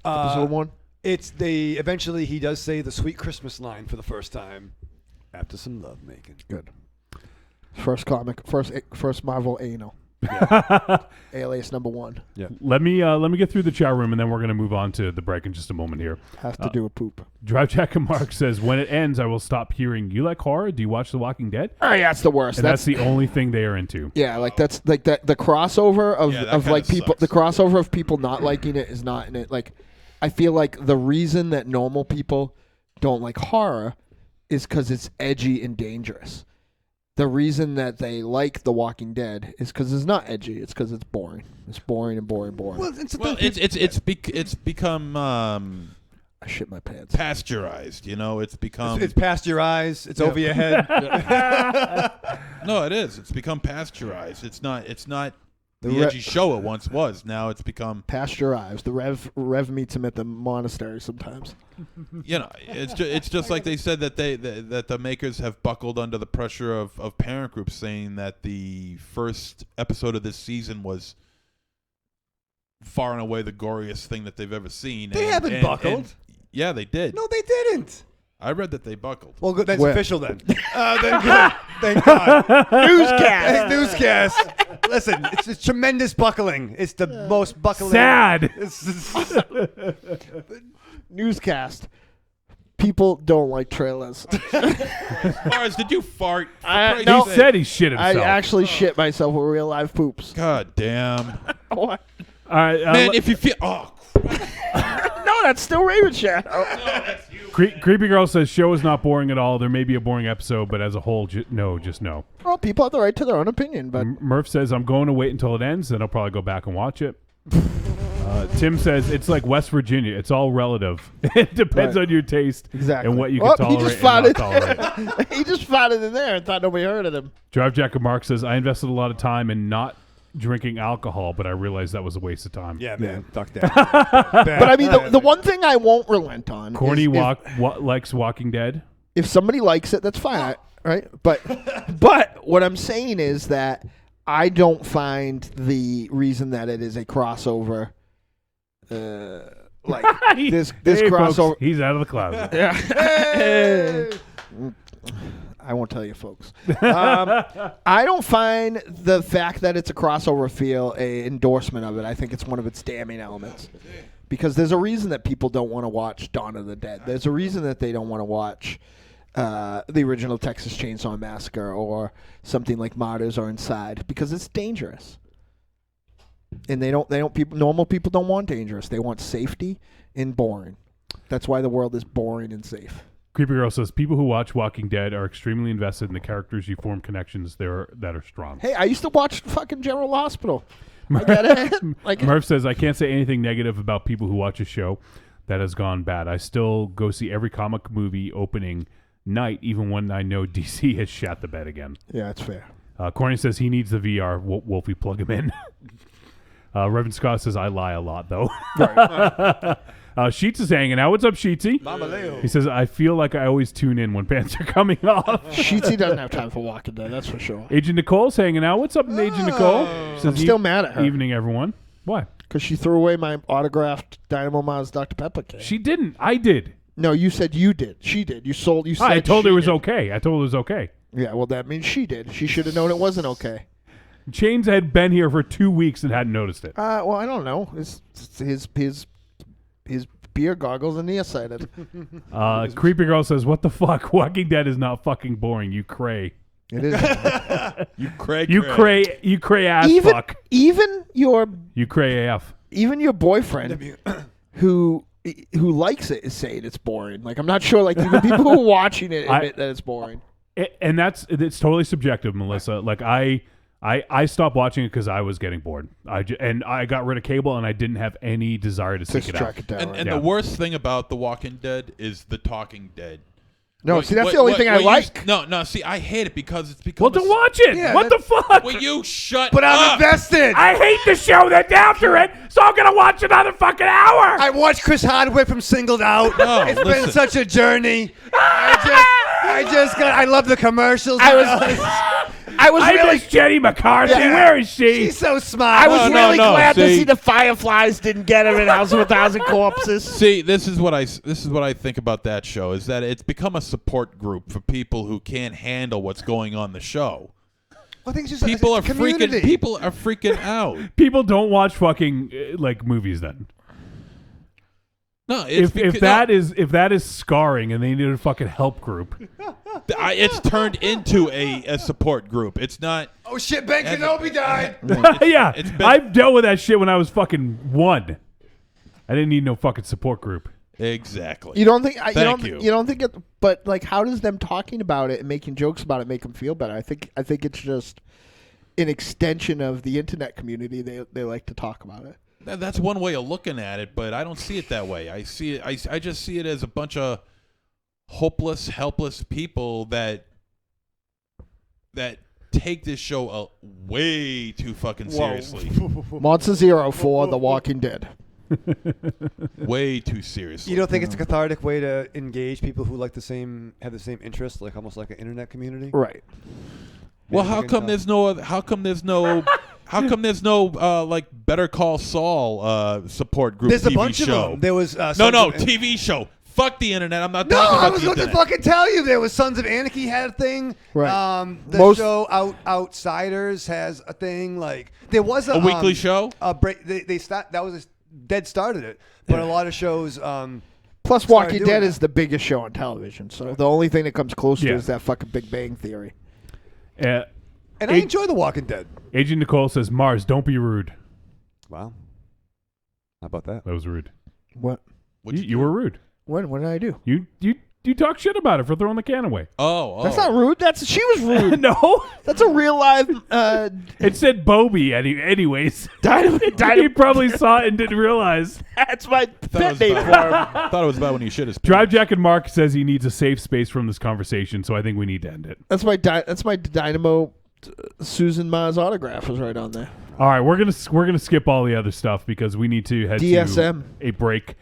episode 1? Eventually he does say the Sweet Christmas line for the first time after some love making. Good. First comic, first Marvel anal. Alias number 1. Yeah. Let me get through the chat room, and then we're going to move on to the break in just a moment here. Has to do with poop. Drive Jack and Mark says, when it ends, I will stop hearing, you like horror? Do you watch The Walking Dead? Oh, yeah, that's the worst. And that's the only thing they are into. Yeah, like that's like that. The crossover of like people, sucks. the crossover of people not liking it is not in it. Like, I feel like the reason that normal people don't like horror is because it's edgy and dangerous. The reason that they like The Walking Dead is because it's not edgy. It's because it's boring. It's boring and boring. Well, it's become I shit my pants. pasteurized. It's become it's past your eyes. It's over your head. no, it is. It's become pasteurized. It's not the The edgy show it once was. Now it's become Pasteurized. The Rev meets him at the monastery sometimes. it's just like they said that that the makers have buckled under the pressure of parent groups saying that the first episode of this season was far and away the goriest thing that they've ever seen. They haven't buckled. Yeah, they did. No, they didn't. I read that they buckled. Well, good. That's Where? official then. Then good. Thank God. Newscast. Newscast. Listen, it's tremendous buckling. It's the most buckling. Sad. Newscast. People don't like trailers. Mars, did you fart? For Christ's no. He sake. said he shit himself. I actually shit myself with real live poops. God damn. What? All right, Man, if you feel... Oh, No, that's still Raven Shadow. that's you. Creepy Girl says, show is not boring at all. There may be a boring episode, but as a whole, just no. Well, people have the right to their own opinion, but Murph says, I'm going to wait until it ends, then I'll probably go back and watch it. Tim says, it's like West Virginia. It's all relative. It depends Right. on your taste exactly. and what you can tolerate he just and found not it. tolerate. He just found it in there and thought nobody heard of him. Drive Jack and Mark says, I invested a lot of time in not drinking alcohol, but I realized that was a waste of time. Yeah, man. Fuck that. But I mean, the one thing I won't relent on Corny is likes Walking Dead. if somebody likes it, that's fine, right? But what I'm saying is that I don't find the reason that it is a crossover, like this Hey, crossover. folks, he's out of the closet. Yeah. I won't tell you, folks. I don't find the fact that it's a crossover feel a endorsement of it. I think it's one of its damning elements. Because there's a reason that people don't want to watch Dawn of the Dead. There's a reason that they don't want to watch the original Texas Chainsaw Massacre or something like Martyrs or Inside, because it's dangerous. And normal people don't want dangerous. They want safety and boring. That's why the world is boring and safe. Creepy Girl says, people who watch Walking Dead are extremely invested in the characters. You form connections there that are strong. Hey, I used to watch fucking General Hospital. I get it. Murph says, I can't say anything negative about people who watch a show that has gone bad. I still go see every comic movie opening night, even when I know DC has shat the bed again. Yeah, that's fair. Corny says he needs the VR. Wolfie, plug him in. Reverend Scott says, I lie a lot, though. Right. Sheets is hanging out. What's up, Sheetsy? Mama Leo. He says, I feel like I always tune in when pants are coming off. Sheetsy doesn't have time for Walking Dead, that's for sure. Agent Nicole's hanging out. What's up, Agent Nicole? She says, I'm still mad at her. Evening, everyone. Why? Because she threw away my autographed Dynamo Mars Dr. Pepper can. She didn't. I did. No, you said you did. She did. You said I told her it was did. okay. I told her it was okay. Yeah, well, that means she did. She should have known it wasn't okay. Chains had been here for 2 weeks and hadn't noticed it. Well, I don't know. His beer goggles are nearsighted. Creepy Girl says, what the fuck? Walking Dead is not fucking boring. You cray. It is. You cray. You cray ass even, fuck. Even your You cray AF. even your boyfriend who likes it is saying it's boring. Like, I'm not sure, like, even people who are watching it admit that it's boring. And it's totally subjective, Melissa. Like I stopped watching it because I was getting bored. I got rid of cable and I didn't have any desire to seek it out. Track it down. And the worst thing about The Walking Dead is the Talking Dead. No, see, that's the only thing I like. No, see, I hate it because it's because. Well, then watch it. Yeah, what the fuck? Will you shut But up? I'm invested. I hate the show that's after it, so I'm gonna watch another fucking hour. I watched Chris Hardwick from Singled Out. No, It's been listen. such a journey. I love the commercials. I was I really miss Jenny McCarthy. Yeah. Where is she? She's so smart. I was No, really no, glad to see. see the Fireflies didn't get him in House of a Thousand Corpses. See, this is what I think about that show, is that it's become a support group for people who can't handle what's going on the show. I think it's just People are it's a community. freaking out. People don't watch fucking like movies then. No, it's If that is scarring and they need a fucking help group. it's turned into a support group. It's not. Oh shit, Ben Kenobi died. Yeah, it's been- I've dealt with that shit when I was fucking 1. I didn't need no fucking support group. Exactly. You don't think? Thank you. You don't think it? But like, how does them talking about it and making jokes about it make them feel better? I think it's just an extension of the internet community. They like to talk about it. That's one way of looking at it, but I don't see it that way. I see it. I just see it as a bunch of hopeless, helpless people that take this show way too fucking seriously. Monster Zero for The Walking Dead. Way too seriously. You don't think it's a cathartic way to engage people who have the same interests, like almost like an internet community? Right. Well, how come there's no like Better Call Saul support group There's TV a bunch show? of them. There was TV show. Fuck the internet. I'm not No, talking I about was the going to internet. fucking tell you. There was Sons of Anarchy had a thing. Right. The show Outsiders has a thing. Like there was a weekly show. A break. That was Dead started it, but a lot of shows. Plus, started Walking doing Dead that. is the biggest show on television, so the only thing that comes close to Yeah. it is that fucking Big Bang Theory. And I enjoy The Walking Dead. Agent Nicole says, Mars, don't be rude. Wow. How about that? That was rude. What? You were rude. What did I do? You talk shit about her for throwing the can away. Oh, That's not rude. She was rude. No. That's a real live. It said Bobby anyways. Dynamite. He probably saw it and didn't realize. That's my pet name for him. thought it was about when he shit his pants. Drive Jack and Mark says he needs a safe space from this conversation, so I think we need to end it. That's my Dynamo. Susan Ma's autograph is right on there. All right, we're gonna skip all the other stuff because we need to head DSM. to a break.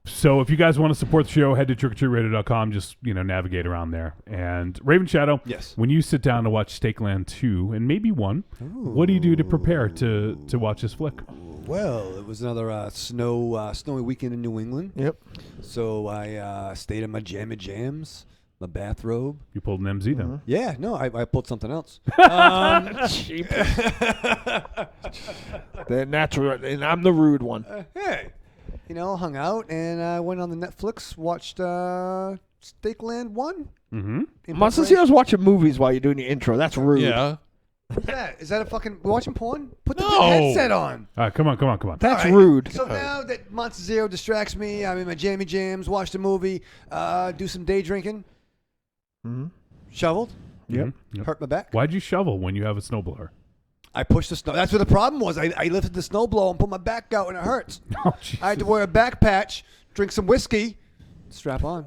So if you guys want to support the show, head to trickortreatradio.com. Just navigate around there. And Raven Shadow, Yes. when you sit down to watch Stakelander 2 and maybe 1, what do you do to prepare to watch this flick? Well, it was another snowy weekend in New England. Yep. So I stayed in my jams, my bathrobe. You pulled an MZ then. Yeah, no, I pulled something else. They're natural, and I'm the rude one. Hey, hung out, and I went on the Netflix, watched Stakelander 1. Mm-hmm. Monsignor watching movies while you're doing your intro. That's rude. Yeah. What's that? Is that a fucking watching porn? Put the No. headset on. All right, come on. That's All right. rude. So now that Monsignor distracts me, I'm in my jammy jams, watch the movie, do some day drinking. Mm-hmm. Shoveled. Yep. Yep. Hurt my back. Why'd you shovel when you have a snowblower? I pushed the snow. That's what the problem was. I lifted the snowblower and put my back out, and it hurts. Oh, Jesus. I had to wear a back patch, drink some whiskey, strap on.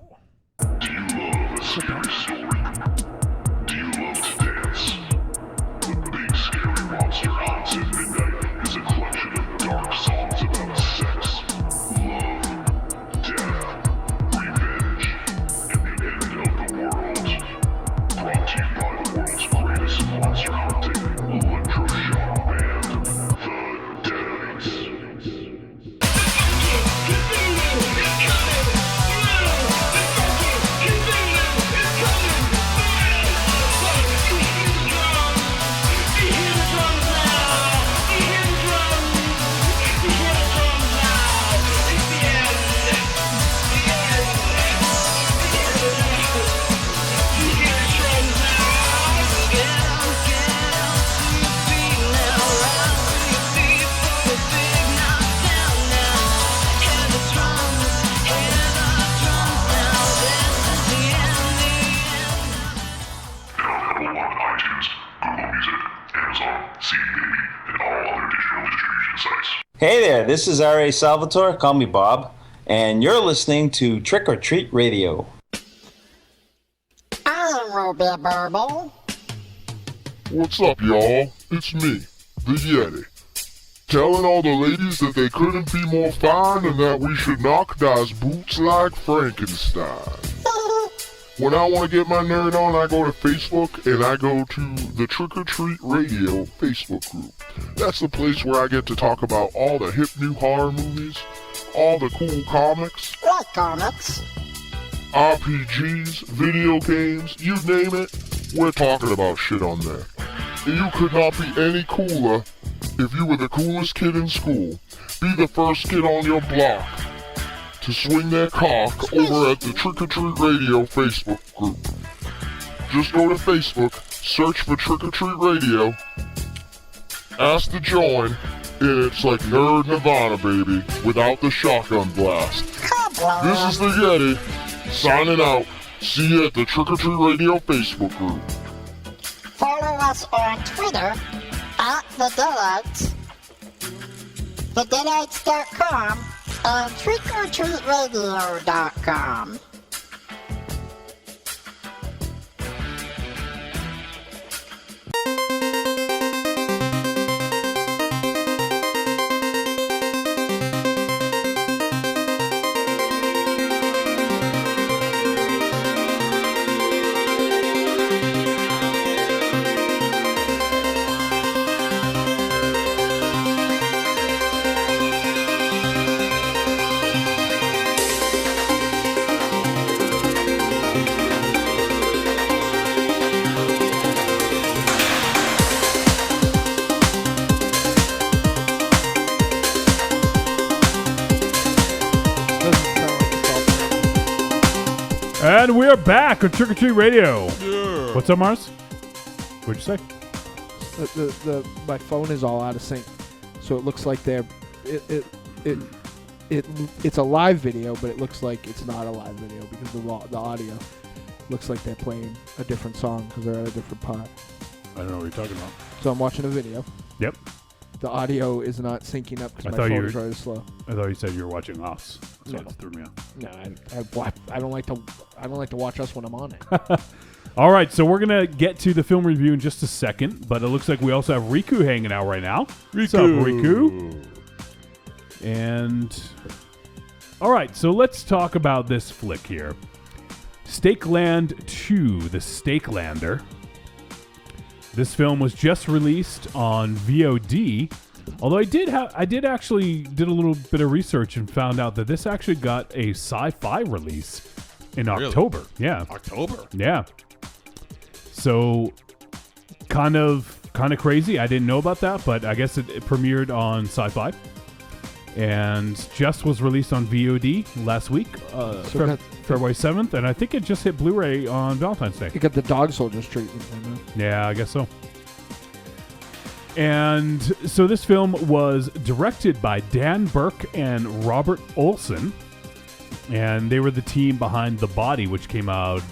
Do you love a scary story? Do you love to dance? The Big Scary Monster Haunts at Midnight is a collection of dark songs about sex, love, death, revenge, and the end of the world. Brought to you by the world's greatest monster hunting electroshock band, the Deadites. Available on iTunes, Google Music, Amazon, CD Baby, and all other digital distribution sites. Hey there, this is R.A. Salvatore, call me Bob, and you're listening to Trick or Treat Radio. I'm Ruby Burble. What's up, y'all? It's me, the Yeti. Telling all the ladies that they couldn't be more fine and that we should knock those boots like Frankenstein. When I want to get my nerd on, I go to Facebook and I go to the Trick or Treat Radio Facebook group. That's the place where I get to talk about all the hip new horror movies, all the cool comics, Like comics. RPGs, video games, you name it, we're talking about shit on there. And you could not be any cooler if you were the coolest kid in school. Be the first kid on your block to swing their cock over at the Trick or Treat Radio Facebook group. Just go to Facebook, search for Trick or Treat Radio, ask to join, and it's like Nerd Nirvana, baby, without the shotgun blast. This is the Yeti, signing out. See you at the Trick or Treat Radio Facebook group. Follow us on Twitter at the Deadites, thedeadites.com, and trickortreatradio.com. And we're back on Trick or Treat Radio. Yeah. What's up, Mars? What'd you say? My phone is all out of sync, so it looks like it's a live video, but it looks like it's not a live video because the audio looks like they're playing a different song because they're at a different part. I don't know what you're talking about. So I'm watching a video. Yep. The audio is not syncing up because I my thought phone you were- is really slow. I thought you said you were watching us. So No. it threw me off. No, I don't like to watch us when I'm on it. All right, so we're gonna get to the film review in just a second, but it looks like we also have Riku hanging out right now. What's up, Riku? And all right, so let's talk about this flick here, Stakelander 2, the Stakelander. This film was just released on VOD. Although I did actually did a little bit of research and found out that this actually got a sci-fi release in Really? October. Yeah. October. Yeah. So kind of crazy. I didn't know about that, but I guess it premiered on Sci-Fi. and just was released on VOD last week, February 7th, and I think it just hit Blu-ray on Valentine's Day. You got the Dog Soldiers treatment. Yeah, I guess so. And so this film was directed by Dan Burke and Robert Olson, and they were the team behind The Body, which came out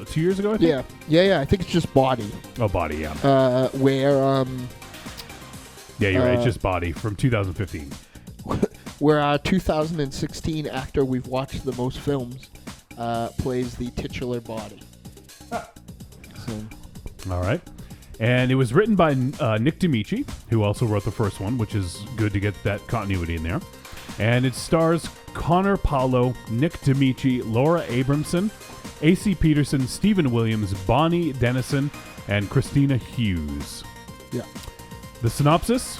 2 years ago, I think? Yeah. I think it's just Body. Oh, Body, yeah. Where Yeah, you're right. It's just Body from 2015. where our 2016 actor we've watched the most films plays the titular Body. So. All right. And it was written by Nick D'Amici, who also wrote the first one, which is good to get that continuity in there. And it stars Connor Paolo, Nick D'Amici, Laura Abramson, A.C. Peterson, Stephen Williams, Bonnie Dennison, and Christina Hughes. Yeah. The synopsis: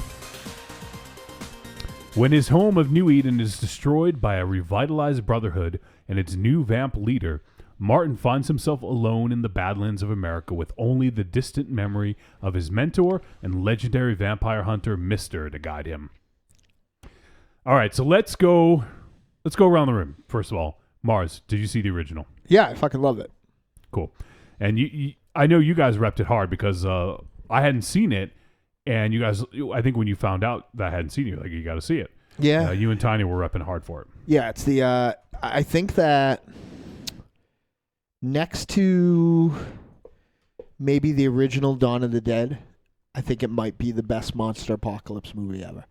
when his home of New Eden is destroyed by a revitalized brotherhood and its new vamp leader, Martin finds himself alone in the Badlands of America with only the distant memory of his mentor and legendary vampire hunter Mister to guide him. All right, so let's go around the room. First of all, Mars, did you see the original? Yeah, I fucking love it. Cool. And you I know you guys repped it hard because I hadn't seen it, and you guys, I think when you found out that I hadn't seen it, you're like, you got to see it. Yeah. You and Tiny were repping hard for it. Yeah, it's the I think that next to maybe the original Dawn of the Dead, I think it might be the best monster apocalypse movie ever.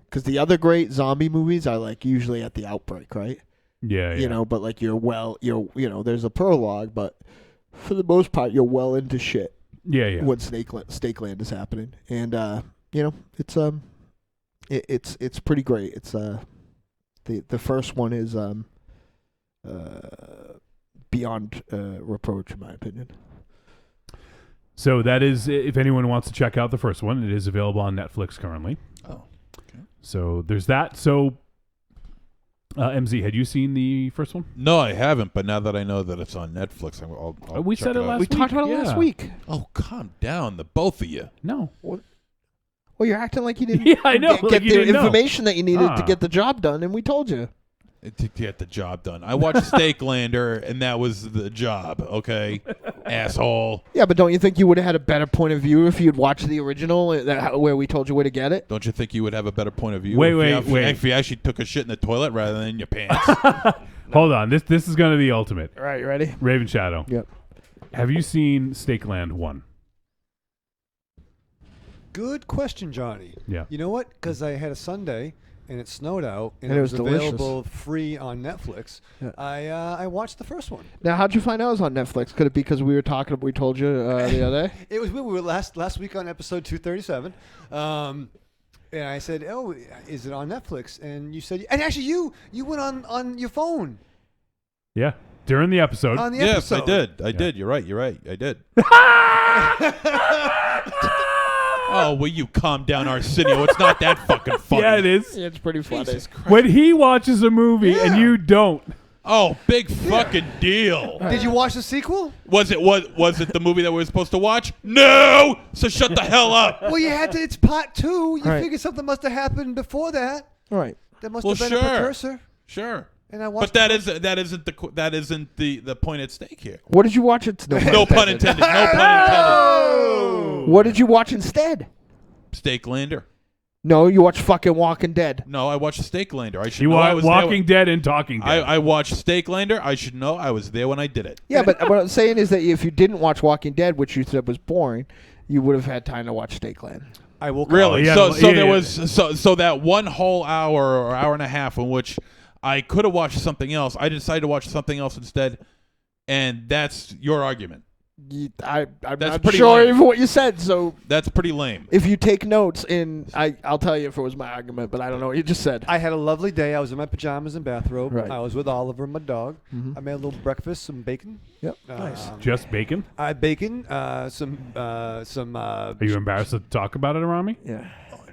Because the other great zombie movies are like usually at the outbreak, right? Yeah. You know, but like there's a prologue, but for the most part, you're well into shit. Yeah. When Stakelander is happening, and it's pretty great. It's the first one is beyond reproach, in my opinion. So that is, if anyone wants to check out the first one, it is available on Netflix currently. Oh, okay. So there's that. So, MZ, had you seen the first one? No, I haven't. But now that I know that it's on Netflix, I'll we check said it out. last We week. talked about it last week. Oh, calm down, the both of you. No. Well, you're acting like you didn't Yeah, I know, get like you the didn't know. information that you needed to get the job done, and we told you. To get the job done. I watched Stakelander, and that was the job, okay? Asshole. Yeah, but don't you think you would have had a better point of view if you'd watched the original where we told you where to get it? Don't you think you would have a better point of view Wait. if you actually took a shit in the toilet rather than in your pants? Hold on. This is going to be the ultimate. All right, you ready? Raven Shadow. Yep. Have you seen Stakeland 1? Good question, Johnny. Yeah. You know what? Because I had a Sunday and it snowed out and And it it was was delicious. available free on Netflix. Yeah. I watched the first one. Now, how'd you find out it was on Netflix? Could it be because we told you the other day? It was we were last week on episode 237. And I said, "Oh, is it on Netflix?" And you said, and actually you went on your phone Yeah. During the episode. on the Yes, episode. I did. I did. You're right. I did. Oh, will you calm down, Arsenio? It's not that fucking funny. Yeah, it is. Yeah, it's pretty funny. Jesus Christ. When he watches a movie and you don't. Oh, big fucking deal. Did you watch the sequel? Was it the movie that we were supposed to watch? No! So shut the hell up. Well, you had to. It's part 2. You Right. figured something must have happened before that. All right. That must Well, have been sure. a precursor. Sure. And I watched. But that isn't the point at stake here. What did you watch? No pun intended. No pun intended. What did you watch instead? Stakelander. No, you watched fucking Walking Dead. No, I watched Stakelander. I should You know I are was Walking Dead and Talking Dead. I watched Stakelander. I should know I was there when I did it. Yeah, but what I'm saying is that if you didn't watch Walking Dead, which you said was boring, you would have had time to watch Stakeland. I will. Really? yeah, so well, so yeah, there yeah. was so that one whole hour or hour and a half in which I could have watched something else. I decided to watch something else instead, and that's your argument. I'm That's not pretty sure lame. even what you said, so That's pretty lame. if you take notes, I'll tell you if it was my argument, but I don't know what you just said. I had a lovely day. I was in my pajamas and bathrobe. Right. I was with Oliver, my dog. Mhm. I made a little breakfast, some bacon. Yep. Nice. Just bacon? I had bacon, some. Are you embarrassed to talk about it around me? Yeah.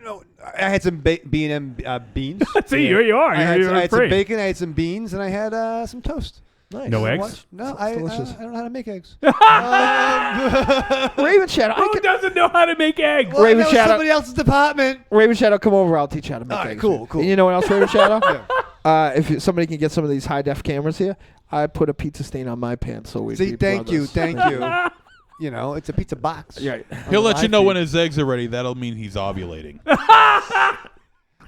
No, I had some B&M beans. See, here you are. I had You're some free. bacon. I had some beans, and I had some toast. Nice. No eggs? Watch? No, It's I delicious. don't know how to make eggs. Raven Shadow. Who doesn't know how to make eggs? Well, Raven that was Shadow. somebody else's department. Raven Shadow, come over. I'll teach you how to make All right, eggs. cool, cool. And you know what else, Raven Shadow? If somebody can get some of these high def cameras here, I put a pizza stain on my pants so we. See, thank you. You know, it's a pizza box. Right. He'll let you know when his eggs are ready. That'll mean he's ovulating.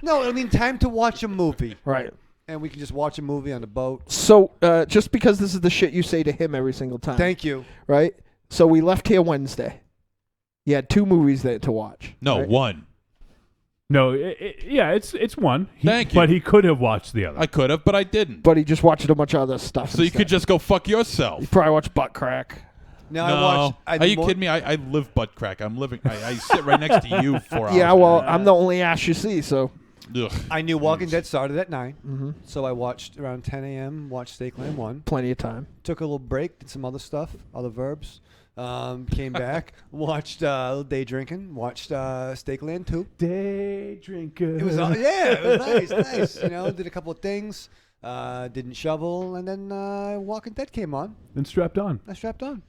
No, I mean time to watch a movie. Right. And we can just watch a movie on the boat. So, just because this is the shit you say to him every single time. Thank you. Right? So we left here Wednesday. You had 2 movies there to watch. No, right? one. No, it's one. Thank you. But he could have watched the other. I could have, but I didn't. But he just watched a bunch of other stuff. So you instead. could just go fuck yourself. You probably watched Butt Crack. No, No. I watched. Are you kidding me? I live butt crack. I'm living. I sit right next to you 4 hours. Yeah, well, I'm the only ass you see, so. Ugh. I knew Walking Dead started at 9, Mm-hmm. so I watched around 10 a.m. Watched Stakelander 1. Plenty of time. Took a little break, did some other stuff, other verbs. Came back, watched a little day drinking, watched Stakelander 2. Day drinker. It was it was nice. You know, did a couple of things, didn't shovel, and then Walking Dead came on. Then strapped on. I strapped on.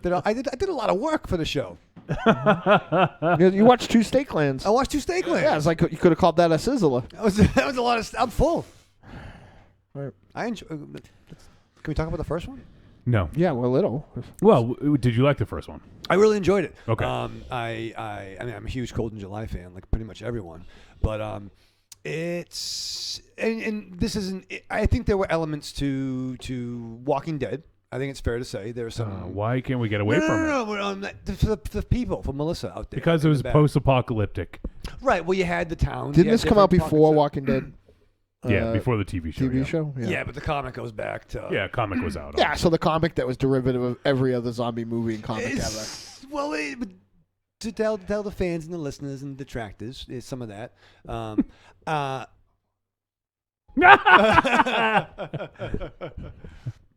I did a lot of work for the show. You watched 2 Stakelands. I watched 2 Stakelander. Yeah, it's like you could have called that a sizzler. That was a lot of. I'm full. Right. I enjoy. Can we talk about the first one? No. Yeah, we're little. Well, did you like the first one? I really enjoyed it. Okay. I mean, I'm a huge Cold in July fan, like pretty much everyone. But it's and this isn't. I think there were elements to Walking Dead. I think it's fair to say there's some. Why can't we get away from it? No. For the people, for Melissa out there. Because it was post-apocalyptic. Right. Well, you had the town. Didn't you had this come out different before pockets Walking Dead? Yeah, before the TV show. TV yeah. show? Yeah, but the comic goes back to. Yeah, comic was out. Yeah, so the comic that was derivative of every other zombie movie and comic ever. Well, to tell the fans and the listeners and detractors is some of that.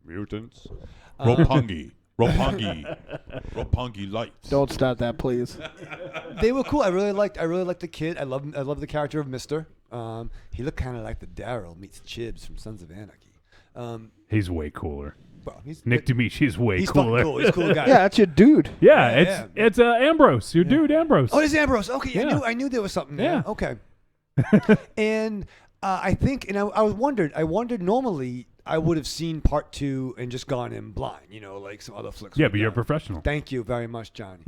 Mutants. Roppongi lights. Don't start that, please. They were cool. I really liked the kid. I love the character of Mister. He looked kind of like the Daryl meets Chibs from Sons of Anarchy. He's way cooler. Well, he's Nick Dimici's way he's cooler. fucking cool. He's a cool guy. Yeah, that's your dude. Yeah, it's Ambrose, your dude Ambrose. Oh, it's Ambrose. Okay, Yeah. I knew there was something there. Yeah. Okay. And I think, and I wondered. Normally, I would have seen part 2 and just gone in blind. You know, like some other flicks. Yeah, we've but you're a done. professional. Thank you very much, Johnny.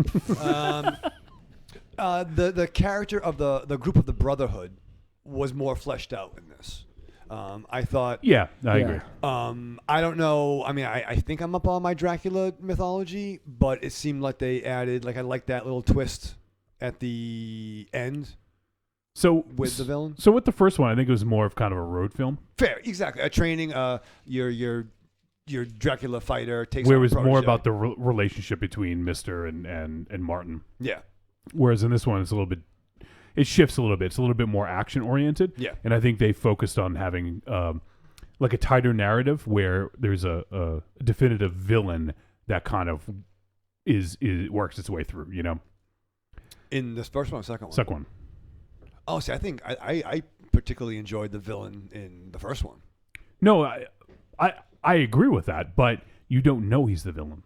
The character of the group of the Brotherhood was more fleshed out in this. I thought. Yeah, I agree. I don't know. I mean, I think I'm up on my Dracula mythology, but it seemed like they added, like I like that little twist at the end. So with the villain. So with the first one, I think it was more of kind of a road film. Fair, exactly. A training, your Dracula fighter takes. Where on it was a more protege. about the relationship between Mister and Martin. Yeah. Whereas in this one, it's a little bit. It shifts a little bit. It's a little bit more action oriented. Yeah. And I think they focused on having like a tighter narrative where there's a definitive villain that kind of is works its way through. You know. In this first one, or second one. Second one. Oh, see, I think I particularly enjoyed the villain in the first one. No, I agree with that, but you don't know he's the villain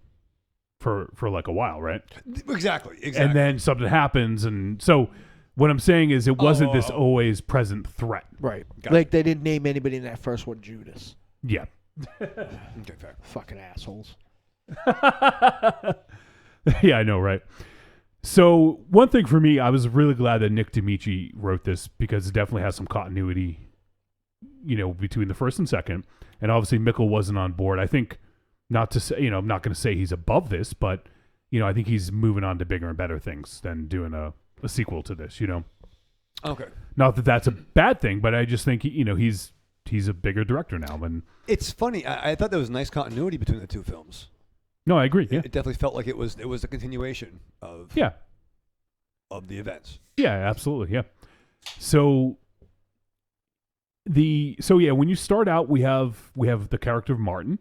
for like a while, right? Exactly. And then something happens, and so what I'm saying is it wasn't this always present threat. Right. Like they didn't name anybody in that first one Judas. Yeah. Okay, fair. Fucking assholes. Yeah, I know, right? So one thing for me, I was really glad that Nick Dimici wrote this because it definitely has some continuity, you know, between the first and second. And obviously Mikkel wasn't on board. I think, not to say, you know, I'm not going to say he's above this, but, you know, I think he's moving on to bigger and better things than doing a sequel to this, you know? Okay. Not that that's a bad thing, but I just think, you know, he's a bigger director now. And it's funny. I thought there was nice continuity between the two films. no, I agree. Yeah. It definitely felt like it was a continuation of the events. Yeah, absolutely. Yeah. So when you start out, we have the character of Martin,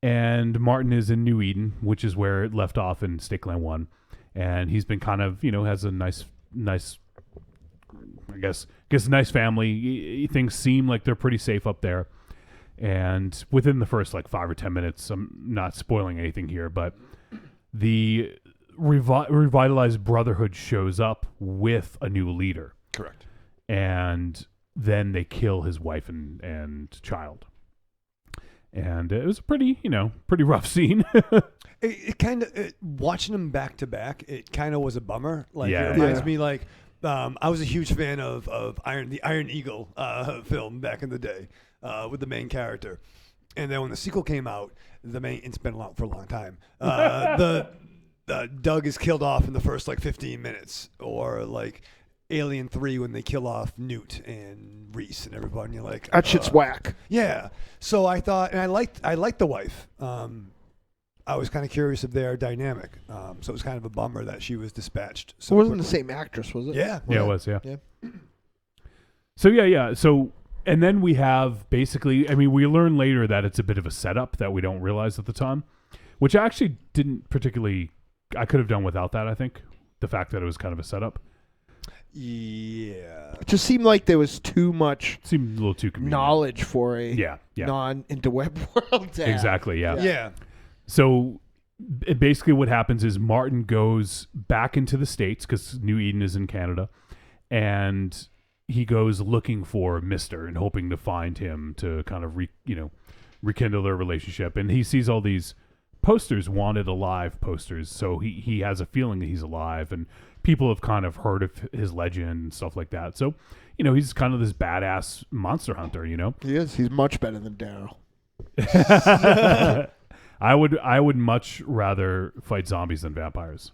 and Martin is in New Eden, which is where it left off in Stakelander 1, and he's been kind of, you know, has a nice I guess nice family. Things seem like they're pretty safe up there. And within the first like 5 or 10 minutes, I'm not spoiling anything here, but the revitalized Brotherhood shows up with a new leader. Correct. And then they kill his wife and child. And it was a pretty rough scene. It kind of, watching them back to back, it kind of was a bummer. Like, Yeah. it reminds me, like, I was a huge fan of the Iron Eagle film back in the day with the main character. And then when the sequel came out, it's been out for a long time. Doug is killed off in the first, like, 15 minutes. Or, like, Alien 3 when they kill off Newt and Reese and everybody. And you're like... That shit's whack. Yeah. So I thought... And I liked the wife. I was kind of curious of their dynamic. So it was kind of a bummer that she was dispatched. So it wasn't the same actress, was it? Yeah. Yeah, it was, yeah. Yeah. So, yeah. So, and then we have basically... I mean, we learn later that it's a bit of a setup that we don't realize at the time, which I actually didn't particularly... I could have done without that, I think. The fact that it was kind of a setup. Yeah. It just seemed like there was too much Seemed a little too convenient. knowledge for a Yeah. non-interweb world to have. Exactly, yeah. Yeah. So basically what happens is Martin goes back into the States because New Eden is in Canada, and he goes looking for Mister and hoping to find him to kind of rekindle their relationship. And he sees all these posters, wanted alive posters, so he has a feeling that he's alive, and people have kind of heard of his legend and stuff like that. So, he's kind of this badass monster hunter, He is. He's much better than Daryl. I would much rather fight zombies than vampires.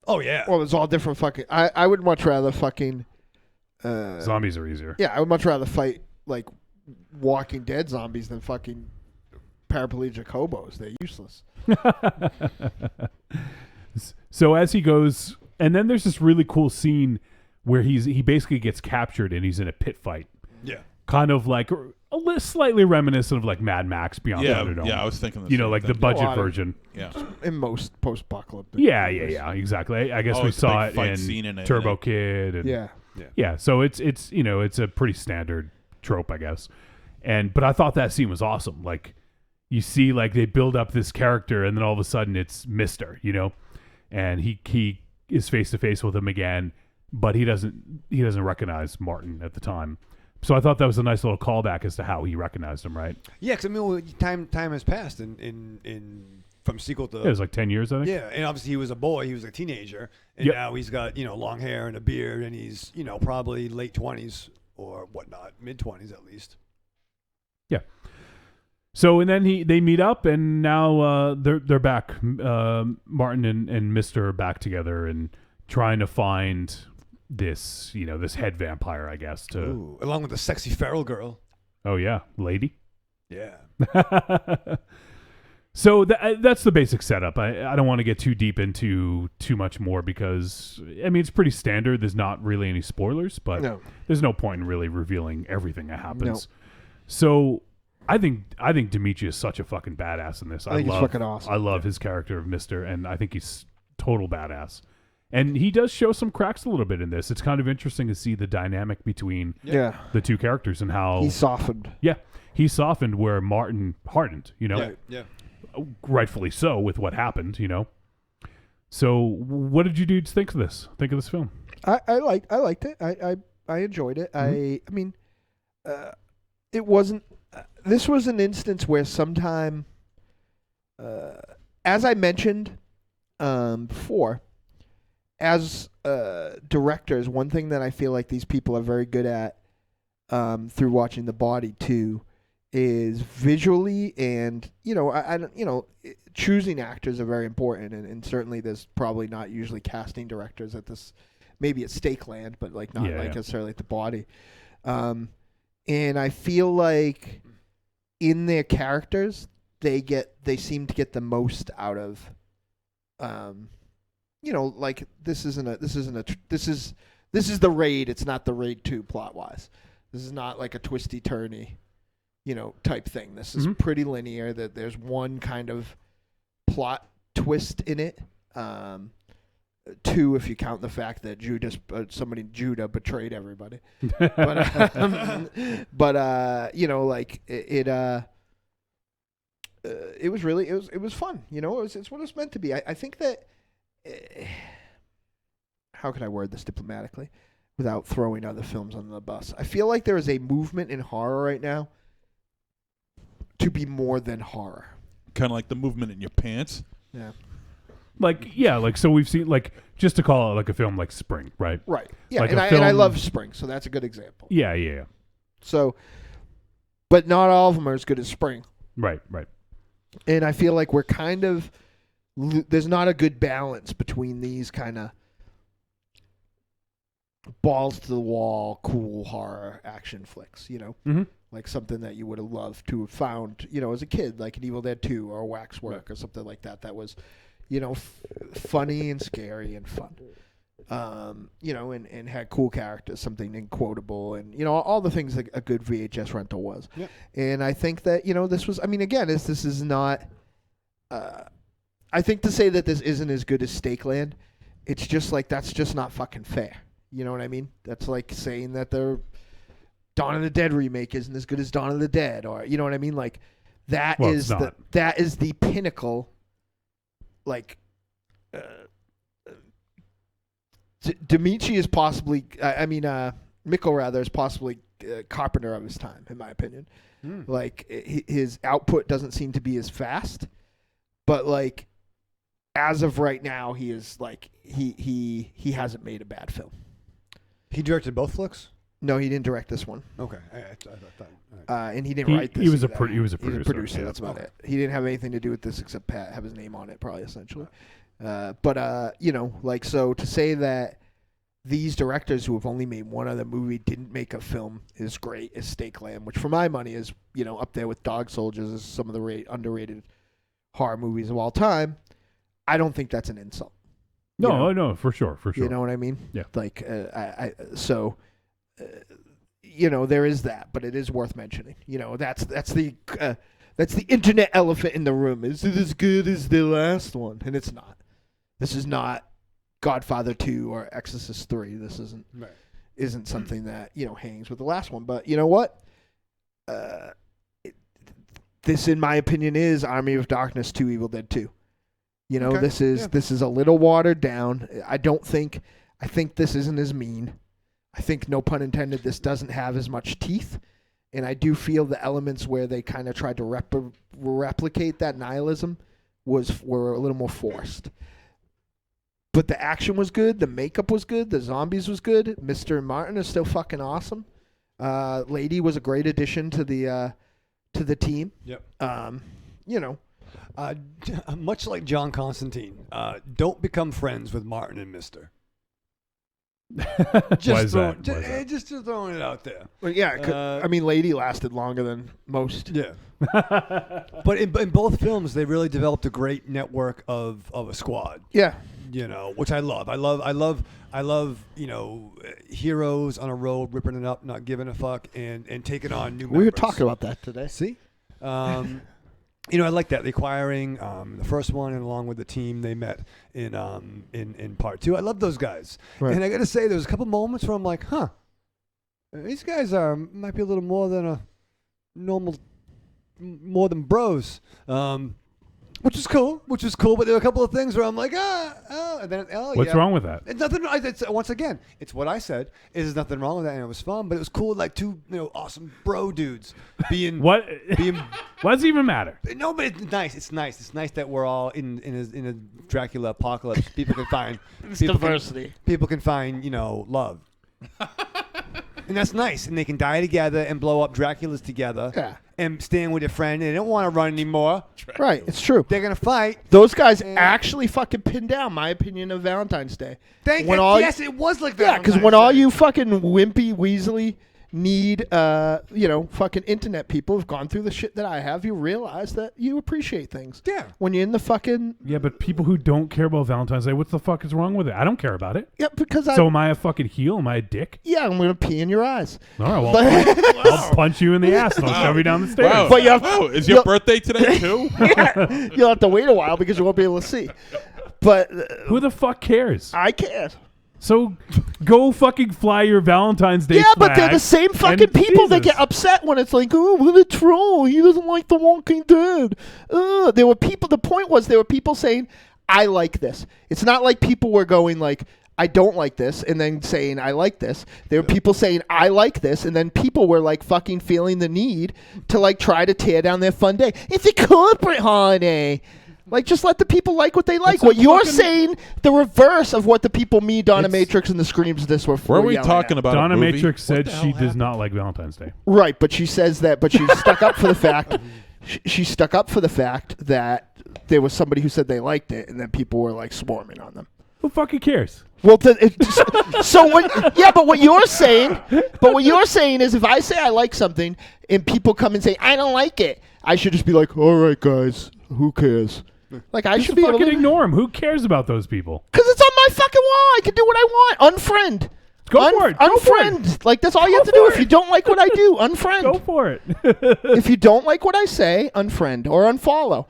Oh, yeah. Well, it's all different fucking... I would much rather fucking... Zombies are easier. Yeah, I would much rather fight, like, Walking Dead zombies than fucking paraplegic hobos. They're useless. So as he goes... And then there's this really cool scene where he basically gets captured and he's in a pit fight. Yeah. Kind of like slightly reminiscent of like Mad Max Beyond the Thunderdome. Yeah, I was thinking the same like the thing. budget version. Yeah. In most post-apocalyptic. Yeah, exactly. I guess we it's a saw big it fight scene in in it, Turbo and Kid. And, Yeah. So it's it's a pretty standard trope, I guess. But I thought that scene was awesome. Like, you see, like, they build up this character, and then all of a sudden it's Mister, and he is face to face with him again, but he doesn't recognize Martin at the time. So I thought that was a nice little callback as to how he recognized him, right? Yeah, because time has passed in from sequel to... It was like 10 years, I think. Yeah, and obviously he was a boy, he was a teenager, and now he's got, long hair and a beard, and he's, probably late 20s or whatnot, mid-20s at least. Yeah. So, and then they meet up, and now they're back. Martin and Mister are back together and trying to find this, this head vampire, I guess. Ooh, along with the sexy feral girl. Oh, yeah. Lady? Yeah. So that's the basic setup. I don't want to get too deep into too much more because, it's pretty standard. There's not really any spoilers, but there's no point in really revealing everything that happens. No. So I think Dimitri is such a fucking badass in this. I think he's fucking awesome. I love his character of Mister, and I think he's total badass. And he does show some cracks a little bit in this. It's kind of interesting to see the dynamic between the two characters and how... He softened. Yeah. He softened where Martin hardened, Yeah. Rightfully so with what happened, So what did you dudes think of this film? I liked it. I enjoyed it. Mm-hmm. It wasn't... this was an instance where sometime... as I mentioned before... As directors, one thing that I feel like these people are very good at through watching The Body too is visually and choosing actors are very important and certainly there's probably not usually casting directors at this, maybe at Stakelander, but like not necessarily at The Body, and I feel like in their characters they seem to get the most out of. Like this is the Raid. It's not the Raid 2 plot wise. This is not like a twisty turny, type thing. This is pretty linear. That there's one kind of plot twist in it. 2 if you count the fact that Judah betrayed everybody. But it was really it was fun. You know, it's what it's meant to be. I think that how can I word this diplomatically without throwing other films under the bus? I feel like there is a movement in horror right now to be more than horror. Kind of like the movement in your pants. Yeah. So we've seen, just to call it like a film like Spring, right? Right. Yeah, Like and a I film- love Spring, so that's a good example. Yeah. So, but not all of them are as good as Spring. Right. And I feel like we're kind of there's not a good balance between these kind of balls to the wall, cool horror action flicks, you know? Mm-hmm. Like something that you would have loved to have found, you know, as a kid, like an Evil Dead 2 or Waxwork or something like that. That was, you know, funny and scary and fun. You know, and had cool characters, something inquotable, and, you know, all the things that a good VHS rental was. Yep. And I think that, you know, this was, I mean, again, this is not, I think to say that this isn't as good as Stakelander, it's just like, that's just not fucking fair. You know what I mean? That's like saying that the Dawn of the Dead remake isn't as good as Dawn of the Dead, or, you know what I mean? Like, that is the pinnacle, like, Demichi is possibly, Mikkel rather is possibly Carpenter of his time, in my opinion. Like, his output doesn't seem to be as fast, but like, as of right now, he is like, he hasn't made a bad film. He directed both flicks? No, he didn't direct this one. Okay. I thought. And he didn't write this. He was a either. he was a He was producer. a producer. Yeah. That's about it. He didn't have anything to do with this except have his name on it, probably, essentially. But you know, like, so to say that these directors who have only made one other movie didn't make a film is great. Is Stakelander, which for my money is, you know, up there with Dog Soldiers as some of the underrated horror movies of all time. I don't think that's an insult. No, for sure. You know what I mean? Yeah. Like, you know, there is that, but it is worth mentioning. You know, that's the internet elephant in the room. Is it as good as the last one? And it's not. This is not Godfather 2 or Exorcist 3. This isn't something that, you know, hangs with the last one. But you know what? This, in my opinion, is Army of Darkness 2, Evil Dead 2. You know, this is a little watered down. I think this isn't as mean. I think, no pun intended, this doesn't have as much teeth. And I do feel the elements where they kind of tried to replicate that nihilism were a little more forced. But the action was good. The makeup was good. The zombies was good. Mr. and Martin is still fucking awesome. Lady was a great addition to the team. Yep. You know. Much like John Constantine, don't become friends with Martin and Mr. Why is that? Just throwing it out there. Well, yeah, I mean, Lady lasted longer than most. Yeah. But in both films, they really developed a great network of a squad. Yeah. You know, which I love. I love, you know, heroes on a road, ripping it up, not giving a fuck, and taking on new members. We were talking about that today. See? You know, I like that. The acquiring, the first one, and along with the team they met in part 2. I love those guys. Right. And I got to say, there was a couple moments where I'm like, huh, these guys might be a little more than a normal, more than bros. Which is cool. But there were a couple of things where I'm like, and then, What's wrong with that? It's nothing. Once again, it's what I said. There's nothing wrong with that, and it was fun. But it was cool, like two, you know, awesome bro dudes being What does it even matter? No, but it's nice. It's nice that we're all in a Dracula apocalypse. People can find diversity. People can find, you know, love. And that's nice. And they can die together and blow up Draculas together. Yeah. And stand with a friend. And they don't want to run anymore. Right, it's true. They're going to fight. Those guys actually fucking pinned down my opinion of Valentine's Day. Yes, it was like Valentine's because when all you fucking wimpy, weaselly, need, you know, fucking internet people have gone through the shit that I have, you realize that you appreciate things. Yeah. When you're in the fucking... Yeah, but people who don't care about Valentine's Day, what the fuck is wrong with it? I don't care about it. Yeah, because So am I a fucking heel? Am I a dick? Yeah, I'm going to pee in your eyes. All right, well, I'll punch you in the ass and I'll shove you down the stairs. Wow. But you have, Is your birthday today, too? Yeah, you'll have to wait a while because you won't be able to see. But... Who the fuck cares? I can't. So go fucking fly your Valentine's Day Yeah, but they're flag the same and fucking people that Jesus. get upset when it's like, oh, what a troll. He doesn't like The Walking Dead. There were people, the point was there were people saying, I like this. It's not like people were going like, I don't like this, and then saying, I like this. There were people saying, I like this, and then people were like fucking feeling the need to like try to tear down their fun day. It's a corporate holiday. Like, just let the people like what they like. What you're saying, the reverse of what the people, me, Donna Matrix, and the Screams this were Were we yelling talking at. about Donna a movie? Matrix said What the she hell does not like Valentine's Day. Right, but she says that, but she stuck up for the fact, she stuck up for the fact that there was somebody who said they liked it, and then people were like swarming on them. Who fucking cares? Well, so what? Yeah, but what you're saying is, if I say I like something and people come and say I don't like it, I should just be like, all right, guys, who cares? Like I Just should be able fucking to, ignore them. Who cares about those people? because it's on my fucking wall. I can do what I want. Unfriend. Go for it. Go for it. Unfriend. Like that's all you Go have to do. for If it. you don't like what I do, unfriend. Go for it. If you don't like what I say, unfriend or unfollow.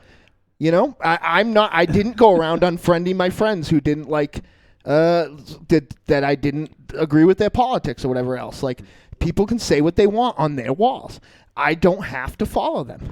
You know, I didn't go around unfriending my friends who didn't like that I didn't agree with their politics or whatever else. Like people can say what they want on their walls. I don't have to follow them.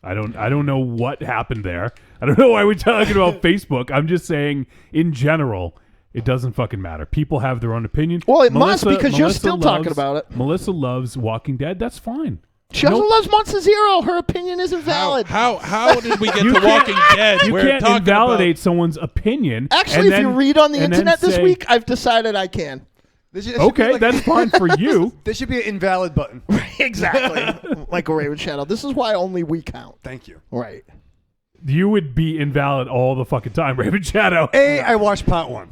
I don't know what happened there. I don't know why we're talking about Facebook. I'm just saying, in general, it doesn't fucking matter. People have their own opinion. Well, it must, because you're still talking about it. Melissa loves Walking Dead. That's fine. She also loves Monster Zero. Her opinion isn't valid. How did we get You to can't- Walking Dead? You We're can't talking invalidate someone's opinion. Actually, if you read on the and then internet this say- week, I've decided I can. Okay, that's fine for you. There should be an invalid button. Exactly. Like a Raven Shadow. This is why only we count. Thank you. Right. You would be invalid all the fucking time, Raven Shadow. A, I watched part 1.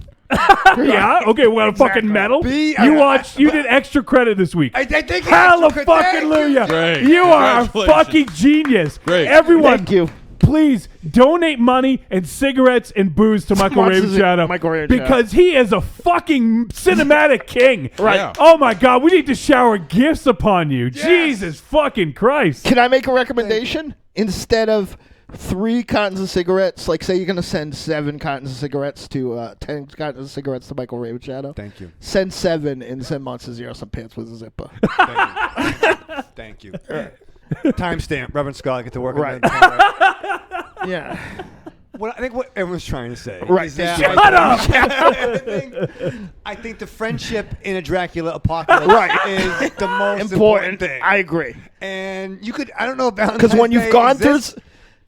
Yeah. Okay. We got a fucking medal. B, You did extra credit this week. I think Hallelujah! Great. You are a Congratulations. fucking genius. Great. Everyone, Thank you. please donate money and cigarettes and booze to Michael Monsters Raven Shadow Michael Raven Shadow. because he is a fucking cinematic king. Right. Yeah. Oh my God, we need to shower gifts upon you. Jesus fucking Christ. Can I make a recommendation? Instead of 3 cartons of cigarettes, like say you're going to send 7 cartons of cigarettes to 10 cartons of cigarettes to Michael Raven Shadow. Thank you. Send 7 and send Monster Zero some pants with a zipper. Thank you. Timestamp. Reverend Scott, get to work Right. on that. Yeah. I think what everyone's trying to say Right. is that Shut up. I think the friendship in a Dracula apocalypse is the most important thing. I agree. And you could, I don't know about Because when you've gone through,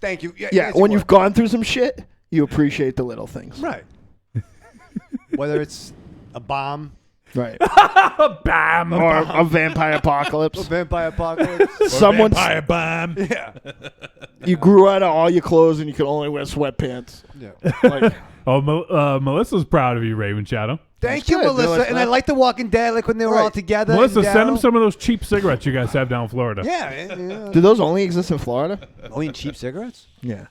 thank you. yeah, when you've gone through some shit, you appreciate the little things. right, whether it's a bomb, Right. Bam. Or a vampire apocalypse. vampire apocalypse, Someone's Vampire bomb. yeah, you grew out of all your clothes and you could only wear sweatpants. yeah. Like, Oh, Melissa's proud of you, Raven Shadow. Thank That's you, good. Melissa. Melissa. And I like The Walking Dead, like when they were all together. Melissa, and send him down. some of those cheap cigarettes you guys have down in Florida. Yeah. do those only exist in Florida? Only cheap cigarettes? Yeah.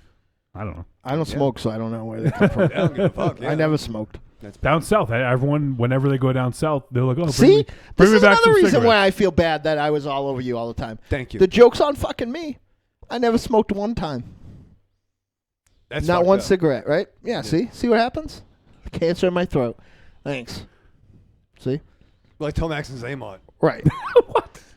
I don't know. I don't smoke, so I don't know where they come from. I don't give a fuck. I never smoked. Down south, everyone, whenever they go down south, they're like, "Oh, See, bring this me is back another some reason cigarettes." why I feel bad that I was all over you all the time. Thank you. The joke's on fucking me. I never smoked one time. That's Not fucked one up. cigarette, right? Yeah, see what happens? Cancer in my throat. Thanks. See? Like Tomax and Zaymont. Right.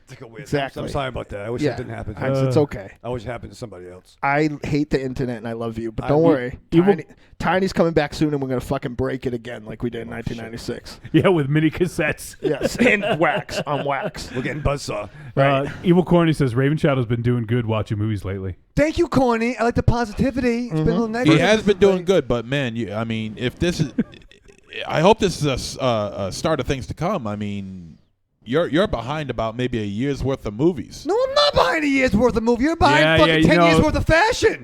It's like a weird Exactly. I'm sorry about that. I wish Yeah. that didn't happen to me. It's okay. I wish it happened to somebody else. I hate the internet and I love you, but I- don't worry. Evil- Tiny's coming back soon and we're going to fucking break it again like we did in 1996. Yeah, with mini cassettes. Yes, and wax on wax. We're getting buzzsaw. Evil Corny says Raven Shadow's been doing good watching movies lately. Thank you, Corny. I like the positivity. It's been a little negative. He has been doing good, but man, I mean, if this is, I hope this is a start of things to come. I mean, you're behind about maybe a year's worth of movies. No, I'm not behind a year's worth of movie. You're behind Yeah, fucking you 10 years know- worth of fashion.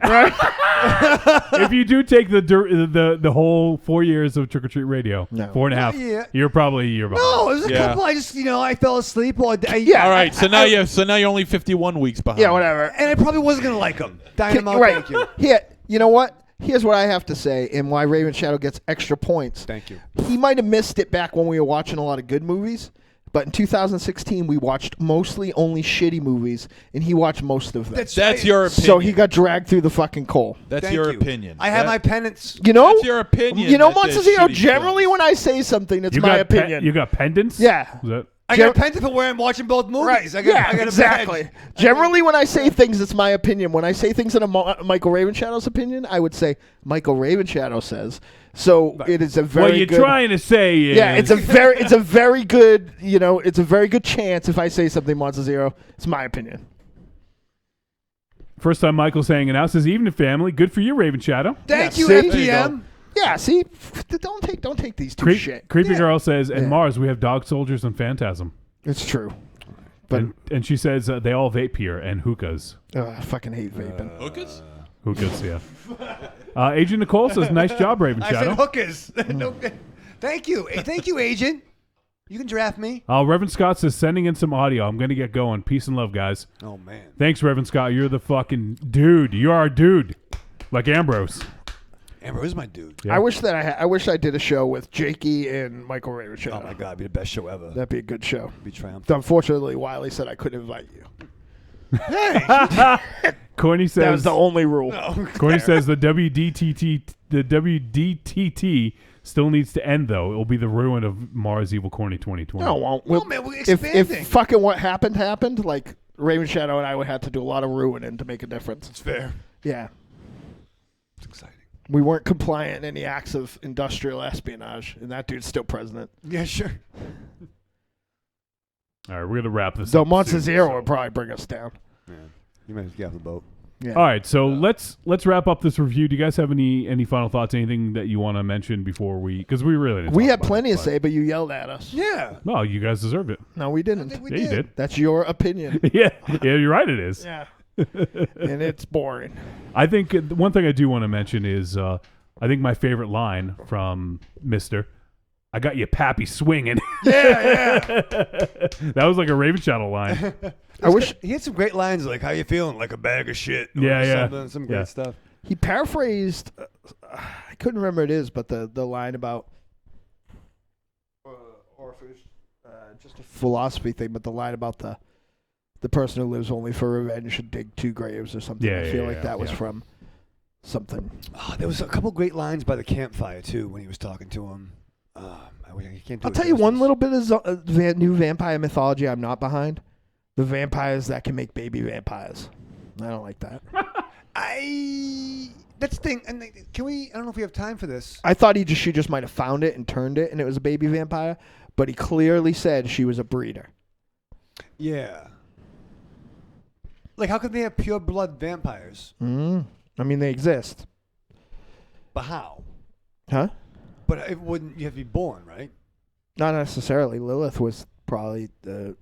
If you do take the whole 4 years of Trick or Treat Radio, No. 4.5, Yeah. you're probably a year behind. No, it was a Yeah. couple. I just, I fell asleep. Or Yeah. All right, so now you're only 51 weeks behind. Yeah, whatever. And I probably wasn't going to like them. Dynamite, Right. thank you. Here, you know what? Here's what I have to say and why Raven Shadow gets extra points. Thank you. He might have missed it back when we were watching a lot of good movies, But in 2016, we watched mostly only shitty movies, and he watched most of them. That's your opinion. So he got dragged through the fucking coal. That's Thank your you. opinion. I have my penance. You know, That's your opinion. You know, that they're Montezero, shitty generally films. when I say something, it's You my got opinion. you got pendants? Yeah. Is that- I got a penance for where I'm watching both movies. I got a exactly. badge. Generally, when I say things, it's my opinion. When I say things in a Michael Ravenshadow's opinion, I would say Michael Ravenshadow says. So it is a very what you're good. trying to say is... Yeah, it's a very good. You know, it's a very good chance if I say something, Montezero. It's my opinion. First time Michael's hanging out. Says, evening, family. Good for you, Raven Shadow. Thank Yeah, you, see? FTM. Yeah, see, don't take these two shit. Creepy Yeah. Girl says, and Yeah. Mars, we have dog soldiers and Phantasm. It's true, but And she says they all vape here and hookahs. I fucking hate vaping. Hookahs? Hookahs, yeah. Agent Nicole says, nice job, Raven I said Shadow. hookers. No, thank you. Hey, thank you, Agent. You can draft me. Reverend Scott says, sending in some audio. I'm going to get going. Peace and love, guys. Oh, man. Thanks, Reverend Scott. You're the fucking dude. You're our dude. Like Ambrose. Amber is my dude. Yeah. I wish I did a show with Jakey and Michael Ravenshire. Oh, my God. It'd be the best show ever. That'd be a good show. Be triumphant. Unfortunately, Wiley said I couldn't invite you. Corny says, That was the only rule. Corny says the WDTT still needs to end, though. It will be the ruin of Mars Evil Corny 2020. No, it won't. No, man, we're if expanding. fucking what happened, like Raven Shadow and I would have to do a lot of ruining to make a difference. It's fair. Yeah. It's exciting. We weren't compliant in any acts of industrial espionage, and that dude's still president. Yeah, sure. All right, we're going to wrap this Though up. Montezero would probably bring us down. Yeah. You might have to get off the boat. Yeah. All right, so let's wrap up this review. Do you guys have any final thoughts? Anything that you want to mention before we? Because we really didn't We talk had about plenty it, to say, but you yelled at us. Yeah. Well, you guys deserved it. No, we didn't. think we Yeah, you did. That's your opinion. yeah, you're right. It is. Yeah. And it's boring. I think one thing I do want to mention is I think my favorite line from Mister, I got you pappy swinging. Yeah. That was like a Raven Shadow line. I wish He had some great lines like, how you feeling? Like a bag of shit. Or Yeah. something, some great Yeah. stuff. he paraphrased. I couldn't remember what it is, but the line about just a philosophy thing, but the line about the person who lives only for revenge should dig two graves or something. Yeah, I feel yeah, like yeah, that was yeah. from something. Oh, there was a couple great lines by the campfire, too, when he was talking to him. I can't do I'll it tell you one justice. little bit of new vampire mythology I'm not behind. The vampires that can make baby vampires. I don't like that. That's the thing. And can we? I don't know if we have time for this. I thought she just might have found it and turned it, and it was a baby vampire. But he clearly said she was a breeder. Yeah. Like, how could they have pure blood vampires? I mean, they exist. But how? Huh? But it wouldn't. You have to be born, right? Not necessarily. Lilith was probably to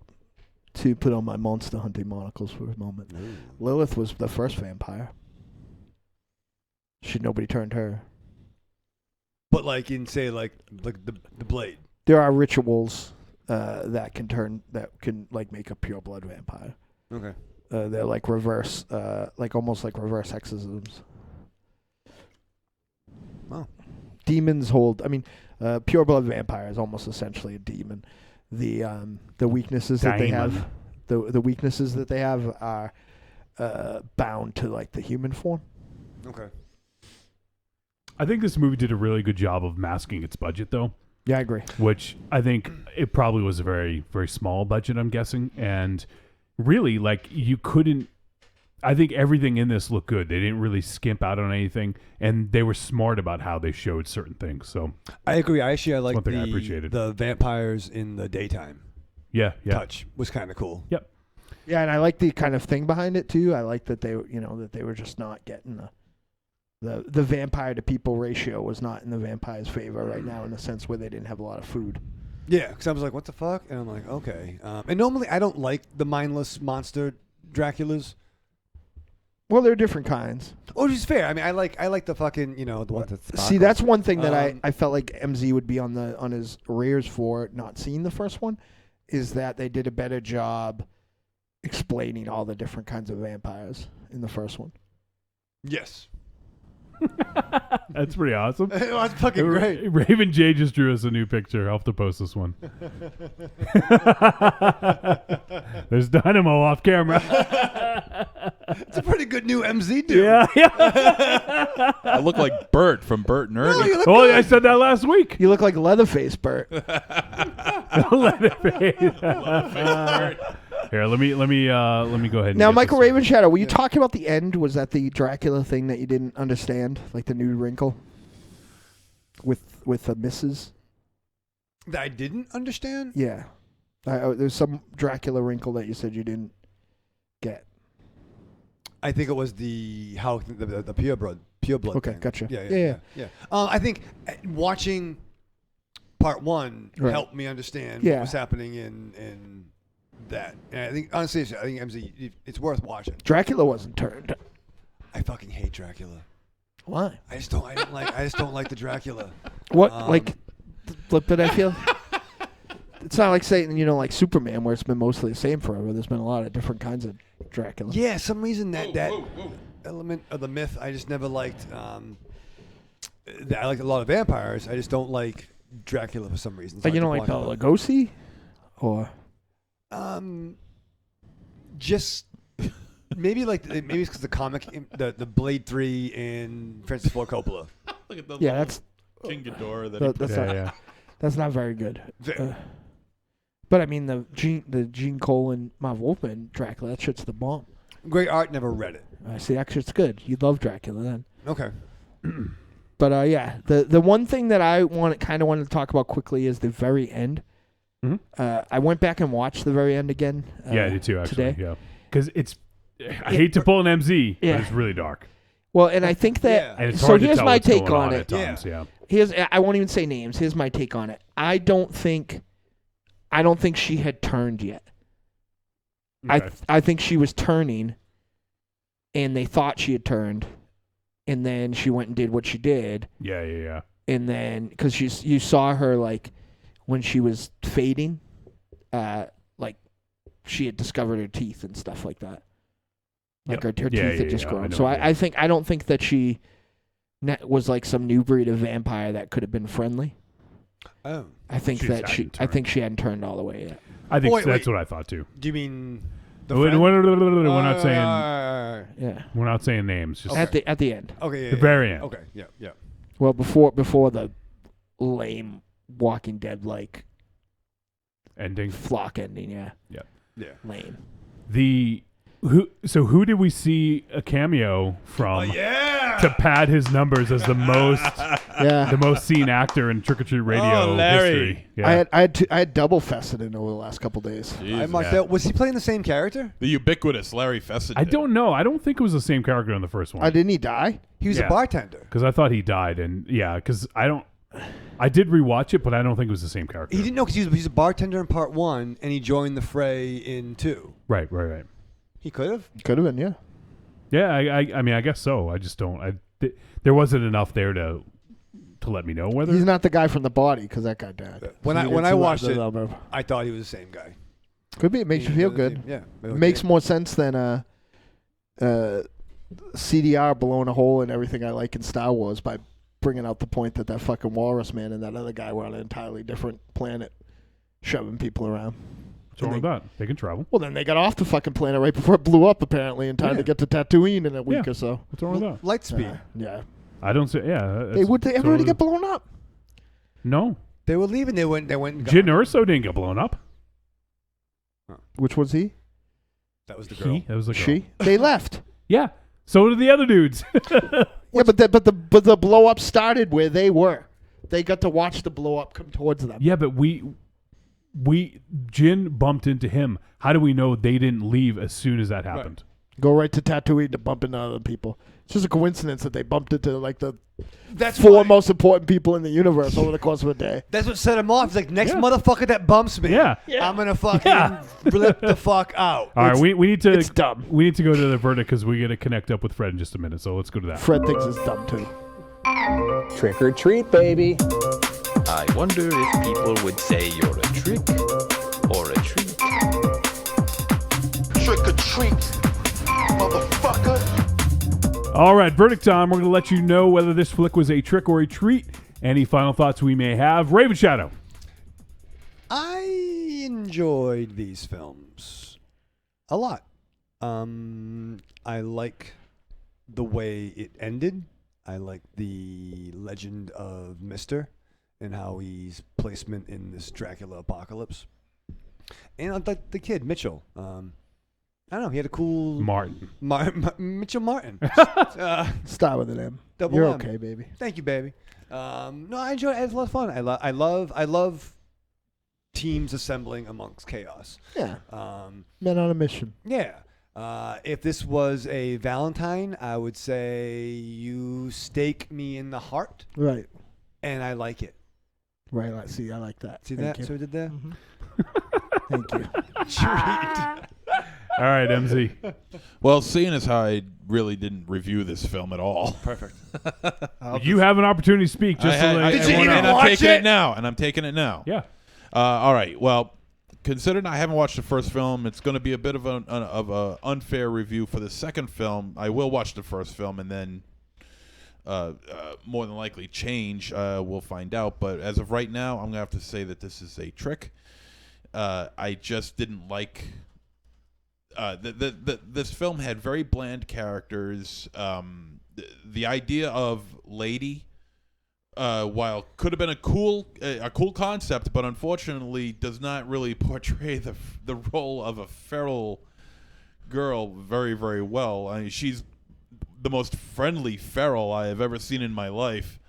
put on my monster hunting monocles for a moment. Lilith was the first vampire. Nobody turned her. But like in say like the blade. There are rituals that can like make a pure blood vampire. Okay. They're like reverse, like almost like reverse exorcisms. Wow. Demons hold. I mean, pure blood vampire is almost essentially a demon. The weaknesses that they have, the weaknesses that they have are bound to like the human form. Okay. I think this movie did a really good job of masking its budget, though. Yeah, I agree. Which I think it probably was a very, very small budget, I'm guessing. And really, like, you couldn't... I think everything in this looked good. They didn't really skimp out on anything, and they were smart about how they showed certain things. So I agree. I like one thing I appreciated. the vampires in the daytime yeah. touch was kind of cool. Yep. Yeah, and I like the kind of thing behind it too. I like that they were just not getting the vampire to people ratio was not in the vampire's favor right now, in the sense where they didn't have a lot of food. Yeah, because I was like, what the fuck? And I'm like, okay. And normally I don't like the mindless monster Draculas. Well, they're different kinds. Which is fair. I mean, I like the fucking, the one that's See, that's one thing that I felt like MZ would be on his rears for not seeing the first one, is that they did a better job explaining all the different kinds of vampires in the first one. Yes. That's pretty awesome. That's fucking great. Raven J just drew us a new picture. I'll have to post this one. There's Dynamo off camera. It's a pretty good new MZ dude. Yeah. I look like Bert from Bert and Ernie. Oh, I said that last week. You look like Leatherface, Bert. Here, let me go ahead. And Now, get Michael this. Ravenshadow, were you talking about the end? Was that the Dracula thing that you didn't understand, like the new wrinkle with the misses? That I didn't understand? Yeah, there's some Dracula wrinkle that you said you didn't get. I think it was the pure blood. Okay, thing. gotcha. Yeah. I think watching part one helped me understand what was happening in that. And I think honestly, MZ, it's worth watching. Dracula wasn't turned. I fucking hate Dracula. Why? I just don't like the Dracula. What what did I feel? It's not like saying like Superman, where it's been mostly the same forever. There's been a lot of different kinds of Dracula. Yeah, some reason that element of the myth I just never liked. I like a lot of vampires. I just don't like Dracula for some reason. Like you don't like Bela Lugosi, or just maybe it's because the comic, the Blade 3 and Francis Ford Coppola. Look at those. Yeah, that's King Ghidorah. That's not very good. But I mean the Gene Colan, Marv Wolfman Dracula, that shit's the bomb. Great art, never read it. I see, that shit's good. You love Dracula then. Okay. But yeah, the one thing that I wanted to talk about quickly is the very end. Mm-hmm. I went back and watched the very end again. Yeah, I did too, actually. Today. Yeah, because I hate to pull an MZ, but it's really dark. Well, and I think that and it's hard to here's tell my what's take going on it. At times, yeah. I won't even say names. Here's my take on it. I don't think she had turned yet. Okay. I think she was turning, and they thought she had turned, and then she went and did what she did. Yeah. And then because you saw her like when she was fading, like she had discovered her teeth and stuff like that. Like her teeth had just grown. So I don't think that she was like some new breed of vampire that could have been friendly. Oh, I think she hadn't turned all the way yet. I think that's what I thought too. Do you mean we're not saying yeah. We're not saying names. Just at the end. Okay. The very end. Okay. Yeah. Well, before the lame Walking Dead like ending, flock ending. Yeah. Lame. Who did we see a cameo from to pad his numbers as the most seen actor in Trick or Treat Radio history? Yeah. I had double Fessenden over the last couple days. Jeez, I marked out. Was he playing the same character? The ubiquitous Larry Fessenden. I don't know. I don't think it was the same character in the first one. Didn't he die? He was a bartender. Because I thought he died, and because I did rewatch it, but I don't think it was the same character. He didn't know because he was a bartender in part 1, and he joined the fray in 2. Right. He could have. Could have been, yeah. Yeah, I mean, I guess so. I just don't. There wasn't enough there to let me know whether he's not the guy from The Body because that guy died. When I watched it, I thought he was the same guy. Could be. It makes you feel good. Yeah, it makes more sense than CDR blowing a hole in everything I like in Star Wars by bringing out the point that fucking Walrus Man and that other guy were on an entirely different planet, shoving people around. What's wrong with that? They can travel. Well, then they got off the fucking planet right before it blew up, apparently, in time to get to Tatooine in a week or so. What's wrong with that? Light speed. Yeah. I don't say. Yeah. Everybody get blown up. No. They were leaving. They went. Jyn Erso didn't get blown up. Which was he? That was the girl. That was the girl. She. They left. Yeah. So did the other dudes. Yeah, but the blow up started where they were. They got to watch the blow up come towards them. Yeah, but Jyn bumped into him. How do we know they didn't leave as soon as that happened? Right. Go right to Tatooine to bump into other people. It's just a coincidence that they bumped into like the most important people in the universe over the course of a day. That's what set him off. He's like, next motherfucker that bumps me, I'm gonna fucking flip the fuck out. All right, we need to. It's dumb. We need to go to the verdict because we got to connect up with Fred in just a minute. So let's go to that. Fred thinks it's dumb too. Trick or treat, baby. I wonder if people would say you're a trick or a treat. Trick or treat, motherfucker. All right, verdict time. We're going to let you know whether this flick was a trick or a treat. Any final thoughts we may have? Raven Shadow. I enjoyed these films a lot. I like the way it ended. I like the legend of Mister and how he's placement in this Dracula apocalypse. And I like the kid, Mitchell. I don't know. He had a cool... Martin. Mitchell Martin. Start with an M. Double You're M. okay, baby. Thank you, baby. No, I enjoyed it. It was a lot of fun. I love teams assembling amongst chaos. Yeah. Men on a mission. Yeah. If this was a Valentine, I would say you stake me in the heart. Right. And I like it. Right. See, I like that. See Thank that? you. So we did that? Mm-hmm. Thank you. All right, MZ. Well, seeing as how I really didn't review this film at all. Perfect. You have an opportunity to speak. Just to let Did you everyone even know. I'm watch taking it? it now, and I'm taking it now. Yeah. All right. Well, considering I haven't watched the first film, it's going to be a bit of an unfair review for the second film. I will watch the first film and then more than likely change. We'll find out. But as of right now, I'm going to have to say that this is a trick. I just didn't like... this film had very bland characters. The idea of Lady... while could have been a cool concept, but unfortunately does not really portray the role of a feral girl very, very well. I mean, she's the most friendly feral I have ever seen in my life.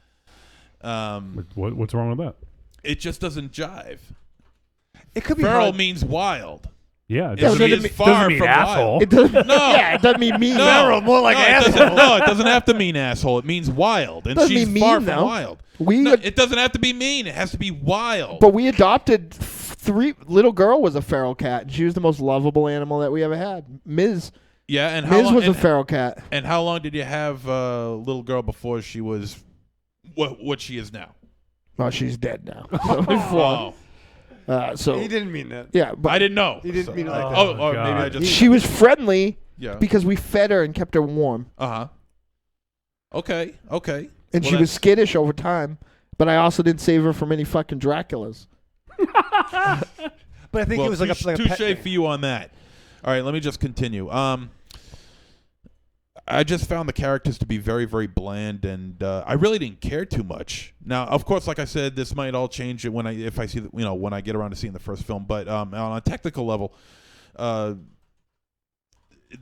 What's wrong with that? It just doesn't jive. It could be Feral hard. means wild. Yeah. It is far mean from asshole. wild. It doesn't. No. Yeah, it doesn't mean mean. No, Feral, more like asshole. it doesn't have to mean asshole. It means wild, and Doesn't she's mean far mean, from though. wild. We It doesn't have to be mean. It has to be wild. But we adopted three. Little girl was a feral cat. And she was the most lovable animal that we ever had. Ms. Yeah, and how Ms. long, was and, a feral cat. and how long did you have little girl before she was what she is now? Well, she's dead now. Oh, So He didn't mean that. yeah, but I didn't know. He didn't mean it like that. Oh, or God. maybe I just she was friendly yeah. because we fed her and kept her warm, Okay. and Well, she was that's- skittish over time. But I also didn't save her from any fucking Draculas. But I think it was like a pet touche thing. for you on that. All right, let me just continue. I just found the characters to be very, very bland, and I really didn't care too much. Now, of course, like I said, this might all change when I get around to seeing the first film. But on a technical level, the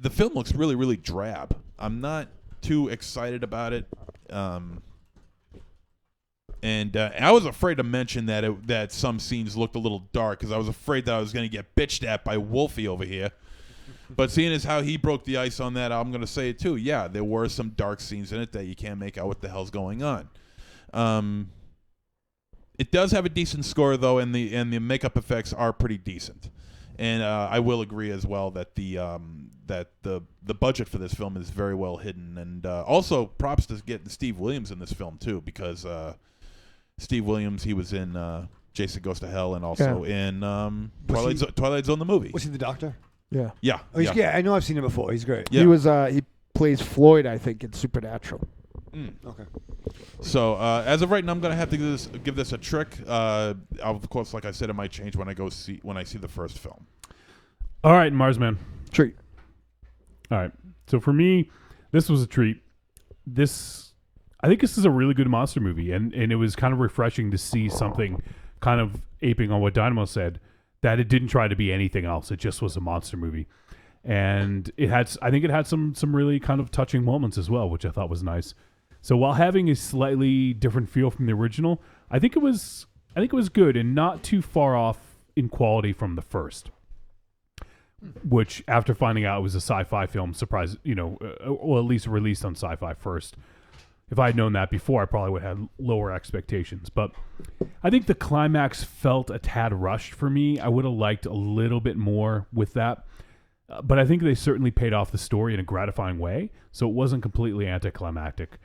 film looks really, really drab. I'm not too excited about it. And I was afraid to mention that some scenes looked a little dark because I was afraid that I was going to get bitched at by Wolfie over here. But seeing as how he broke the ice on that, I'm going to say it too. Yeah, there were some dark scenes in it that you can't make out what the hell's going on. It does have a decent score though, and the makeup effects are pretty decent. And I will agree as well that the budget for this film is very well hidden. And also props to getting Steve Williams in this film too, because Steve Williams, he was in Jason Goes to Hell and also in Twilight Zone the movie. Was he the doctor? Yeah. Yeah. Oh, yeah. I know I've seen him before. He's great. Yeah. He was. He plays Floyd, I think, in Supernatural. Okay. So as of right now, I'm gonna have to give this a trick. Of course, like I said, it might change when I see the first film. All right, Marsman. Treat. All right. So for me, this was a treat. I think this is a really good monster movie, and it was kind of refreshing to see something kind of aping on what Dynamo said, that it didn't try to be anything else. It just was a monster movie. And I think it had some really kind of touching moments as well, which I thought was nice. So while having a slightly different feel from the original, I think it was good and not too far off in quality from the first. Which, after finding out it was a sci-fi film, surprised, or at least released on Sci-Fi first. If I had known that before, I probably would have had lower expectations. But I think the climax felt a tad rushed for me. I would have liked a little bit more with that. But I think they certainly paid off the story in a gratifying way. So it wasn't completely anticlimactic.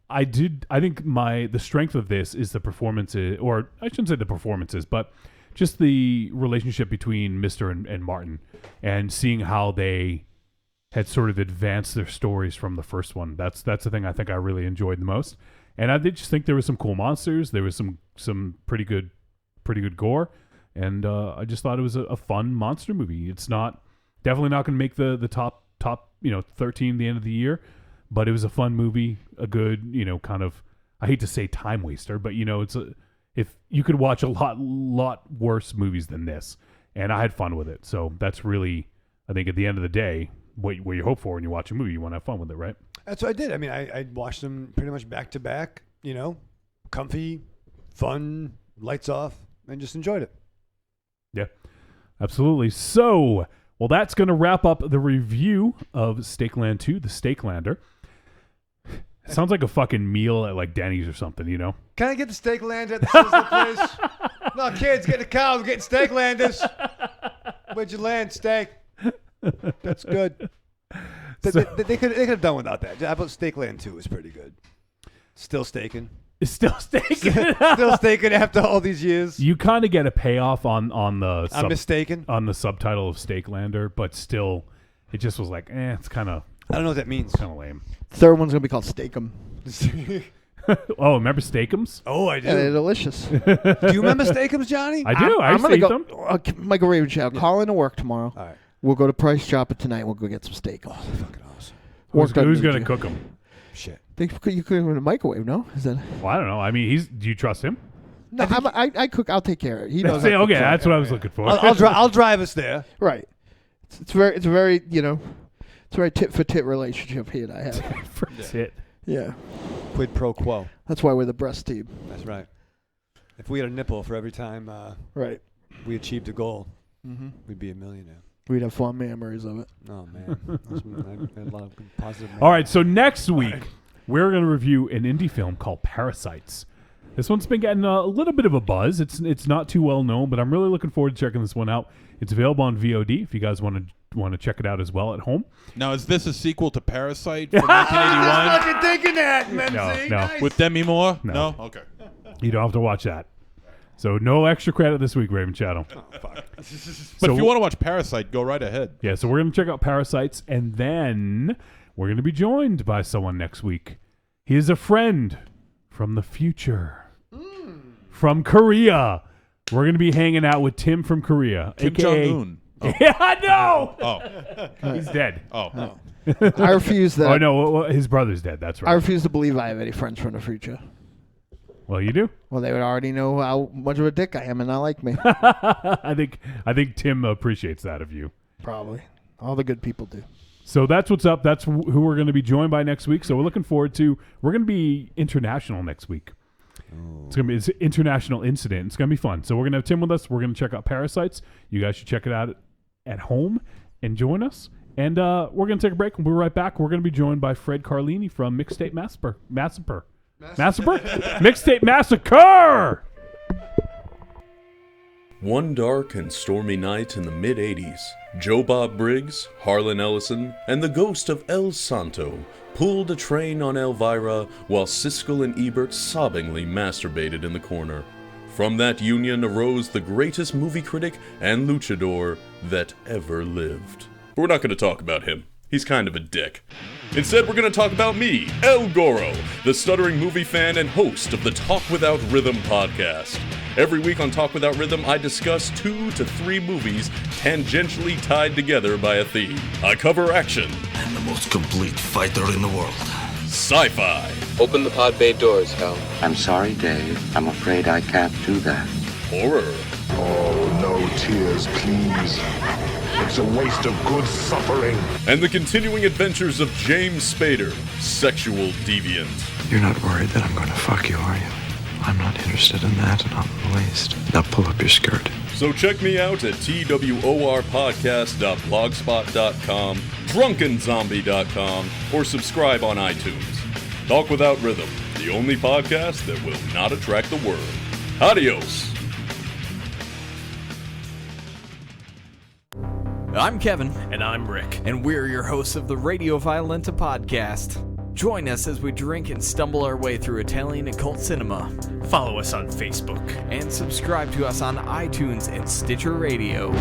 I think the strength of this is the performances, or I shouldn't say the performances, but just the relationship between Mr. and Martin, and seeing how they had sort of advanced their stories from the first one. That's the thing I think I really enjoyed the most. And I did just think there was some cool monsters. There was some pretty good gore, and I just thought it was a fun monster movie. It's definitely not going to make the top 13 at the end of the year, but it was a fun movie, a good kind of, I hate to say time waster, but if you could watch a lot worse movies than this, and I had fun with it. So that's really, I think at the end of the day, what you hope for when you watch a movie, you want to have fun with it, right? That's what I did. I mean, I watched them pretty much back to back, comfy, fun, lights off, and just enjoyed it. Yeah, absolutely. So, well, that's going to wrap up the review of Stakeland 2, the Stakelander. Sounds like a fucking meal at like Denny's or something, Can I get the Stakelander at the Sizzler place? No, kids, get the cow. We're getting Stakelanders. Where'd you land, steak? That's good. They could have done without that. How about Stakeland 2 was pretty good. Still staking. It's still staking. Still staking after all these years. You kind of get a payoff on the I'm mistaken on the subtitle of Stakelander, but still, it just was like, it's kind of. I don't know what that means. Kind of lame. Third one's gonna be called Steakum. Oh, remember Steakums? Oh, I do. Yeah, they're delicious. Do you remember Steakums, Johnny? I do. I'm gonna go. them. Michael Raven Show. Call into work tomorrow. All right. We'll go to Price Chopper tonight. We'll go get some steak. Oh, fucking awesome. Who's going to cook them? Shit. You cook them in a microwave, no? Is that? Well, I don't know. I mean, do you trust him? No, I cook. I'll take care of it. He knows. Okay, that's what I was looking for. I'll drive us there. Right. It's very it's a very tit for tit relationship he and I have. For tit. Yeah. Quid pro quo. That's why we're the breast team. That's right. If we had a nipple for every time right. we achieved a goal, we'd be a millionaire. We'd have fond memories of it. Oh, man. I had a lot of positive memories. All right, so next week, we're going to review an indie film called Parasites. This one's been getting a little bit of a buzz. It's not too well known, but I'm really looking forward to checking this one out. It's available on VOD if you guys want to check it out as well at home. Now, is this a sequel to Parasite from 1981? I was fucking thinking that, Memsy. No. Nice. With Demi Moore? No. Okay. You don't have to watch that. So no extra credit this week, Raven Shadow. Oh, fuck. But if you want to watch Parasite, go right ahead. Yeah, so we're going to check out Parasites, and then we're going to be joined by someone next week. He is a friend from the future. From Korea. We're going to be hanging out with Tim from Korea. Kim AKA Jong-un. Oh. Yeah, I know. Oh. He's dead. Oh. I refuse that. Oh, no, his brother's dead. That's right. I refuse to believe I have any friends from the future. Well, you do. Well, they would already know how much of a dick I am and not like me. I think Tim appreciates that of you. Probably. All the good people do. So that's what's up. That's who we're going to be joined by next week. So we're looking forward to. We're going to be international next week. It's going to be an international incident. It's going to be fun. So we're going to have Tim with us. We're going to check out Parasites. You guys should check it out at home and join us. And we're going to take a break. And we'll be right back. We're going to be joined by Fred Carlini from Mixtape Massacre. Mixtape Massacre! One dark and stormy night in the mid-'80s, Joe Bob Briggs, Harlan Ellison, and the ghost of El Santo pulled a train on Elvira while Siskel and Ebert sobbingly masturbated in the corner. From that union arose the greatest movie critic and luchador that ever lived. But we're not going to talk about him. He's kind of a dick. Instead, we're going to talk about me, El Goro, the stuttering movie fan and host of the Talk Without Rhythm podcast. Every week on Talk Without Rhythm, I discuss 2 to 3 movies tangentially tied together by a theme. I cover action. I'm the most complete fighter in the world. Sci-fi. Open the pod bay doors, Hal. I'm sorry, Dave. I'm afraid I can't do that. Horror. Oh, no tears, please. It's a waste of good suffering. And the continuing adventures of James Spader, sexual deviant. You're not worried that I'm going to fuck you, are you? I'm not interested in that, not in the least. Now pull up your skirt. So check me out at tworpodcast.blogspot.com, drunkenzombie.com, or subscribe on iTunes. Talk Without Rhythm, the only podcast that will not attract the worm. Adios! I'm Kevin. And I'm Rick. And we're your hosts of the Radio Violenta podcast. Join us as we drink and stumble our way through Italian occult cinema. Follow us on Facebook. And subscribe to us on iTunes and Stitcher Radio.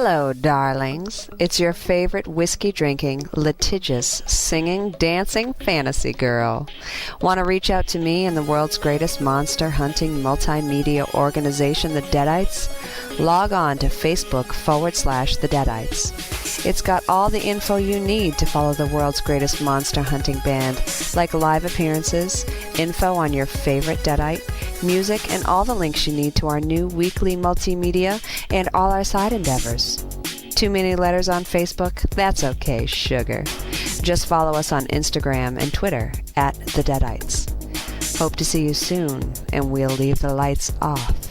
Hello, darlings. It's your favorite whiskey-drinking, litigious, singing, dancing fantasy girl. Want to reach out to me and the world's greatest monster-hunting multimedia organization, the Deadites? Log on to Facebook.com/The Deadites. It's got all the info you need to follow the world's greatest monster hunting band, like live appearances, info on your favorite Deadite, music, and all the links you need to our new weekly multimedia and all our side endeavors. Too many letters on Facebook? That's okay, sugar. Just follow us on Instagram and Twitter @The Deadites. Hope to see you soon, and we'll leave the lights off.